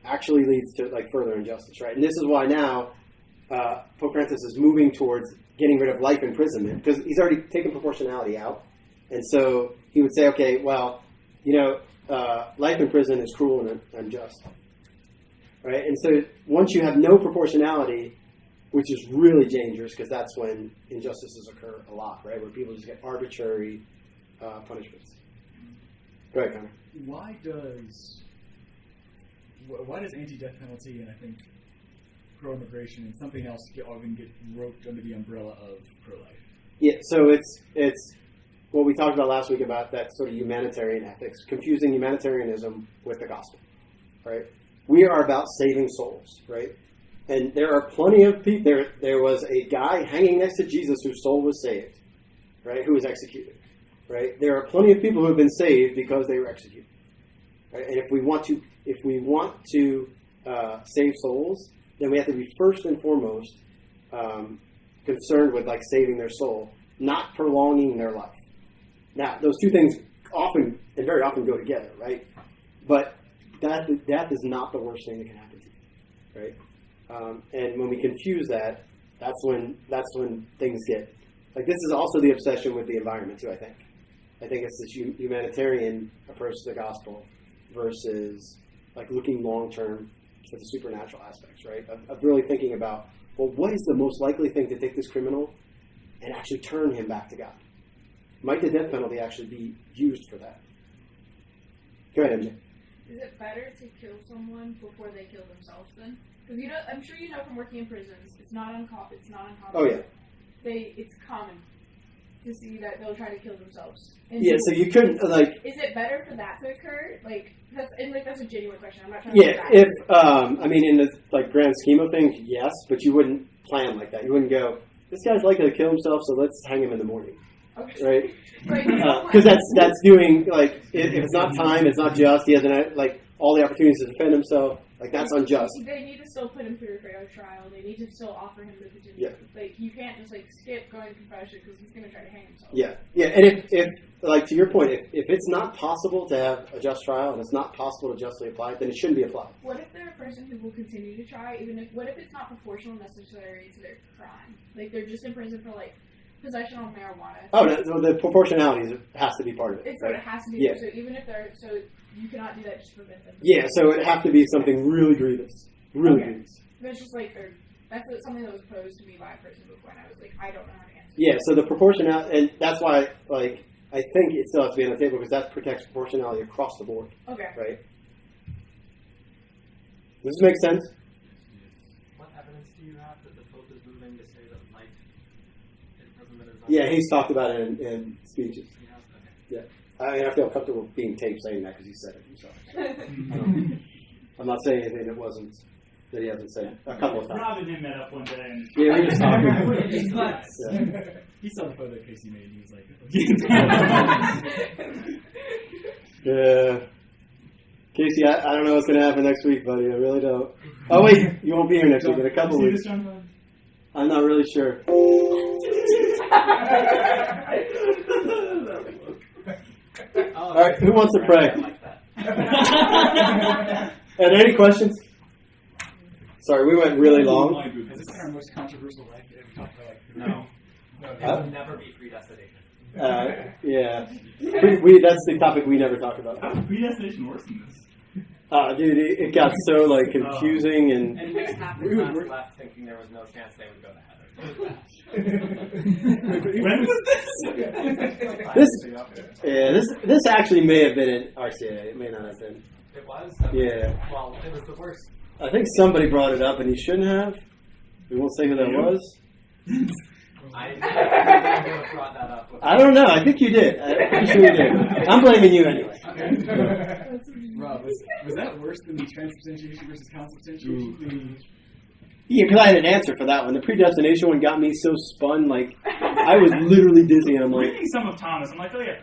actually leads to like further injustice, right? And this is why now Pope Francis is moving towards getting rid of life imprisonment, because he's already taken proportionality out. And so he would say, okay, well, life in prison is cruel and unjust. Right? And so once you have no proportionality, which is really dangerous, because that's when injustices occur a lot, right? Where people just get arbitrary punishments. Go ahead, Connor. Why does anti-death penalty and I think pro-immigration and something else often get roped under the umbrella of pro-life? Yeah, so it's what we talked about last week about that sort of humanitarian ethics, confusing humanitarianism with the gospel, right? We are about saving souls, right? And there are plenty of people. There was a guy hanging next to Jesus whose soul was saved, right? Who was executed, right? There are plenty of people who have been saved because they were executed, right? And if we want to save souls, then we have to be first and foremost concerned with like saving their soul, not prolonging their life. Now, those two things very often go together, right? But death is not the worst thing that can happen to you, right? And when we confuse that, that's when things get like this. Is also the obsession with the environment too. I think it's this humanitarian approach to the gospel versus like looking long term at the supernatural aspects, right? Of really thinking about, well, what is the most likely thing to take this criminal and actually turn him back to God? Might the death penalty actually be used for that? Go ahead, MJ. Is it better to kill someone before they kill themselves then? Because I'm sure you know from working in prisons, it's not uncommon. Oh yeah. It's common to see that they'll try to kill themselves. And yeah, so you couldn't like. Is it better for that to occur? That's a genuine question. I'm not trying Yeah, to. if in the like grand scheme of things, yes, but you wouldn't plan like that. You wouldn't go, this guy's likely to kill himself, so let's hang him in the morning. Okay. Right? Because that's doing like if it's not time, it's not just. He hasn't like all the opportunities to defend himself. Like that's unjust. They need to still put him through a fair trial. They need to still offer him the petition. Yeah. Like you can't just like skip going to confession because he's going to try to hang himself. Yeah, yeah, and if like to your point, if it's not possible to have a just trial and it's not possible to justly apply it, then it shouldn't be applied. What if they're a person who will continue to try, what if it's not proportional necessarily to their crime? Like they're just in prison for like possession of marijuana. Oh, no, the proportionality has to be part of it. So it has to be. Yeah. So even if so you cannot do that just to prevent them. Yeah, so it have to be something really grievous. Really grievous. But it's just like, that's something that was posed to me by a person before, and I was like, I don't know how to answer. Yeah, so the proportionality, and that's why, like, I think it still has to be on the table because that protects proportionality across the board. Okay. Right? Does this make sense? What evidence do you have that the Pope is moving to say that life imprisonment is? Yeah, he's talked about it in speeches. He has? Okay. Yeah. I mean, I feel comfortable being taped saying that because he said it himself. I'm not saying anything that he hasn't said a couple of times. Rob and him met up one day. And Yeah, we were just talking. He saw the photo Casey made and he was like, Yeah. Casey, I don't know what's going to happen next week, buddy. I really don't. Oh, wait. You won't be here next week in a couple weeks. I'm not really sure. All right, who wants to pray? And any questions? Sorry, we went really long. Is this our most controversial life that we talked about? No. It will never be predestination. Yeah. That's the topic we never talk about. How does predestination work in this? Dude, it got so like confusing And it makes half the class left thinking there was no chance they would go to heaven. When was this? This actually may have been in RCA. It may not have been. It was? Yeah. Well, it was the worst. I think somebody brought it up and he shouldn't have. We won't say who that was. I brought that up. I don't know. I think you did. I'm pretty sure you did. I'm blaming you anyway. Rob, was that worse than the transubstantiation versus consubstantiation? Yeah, because I had an answer for that one. The predestination one got me so spun, like, I was literally dizzy, and I'm like... Reading some of Thomas, I'm like, oh yeah,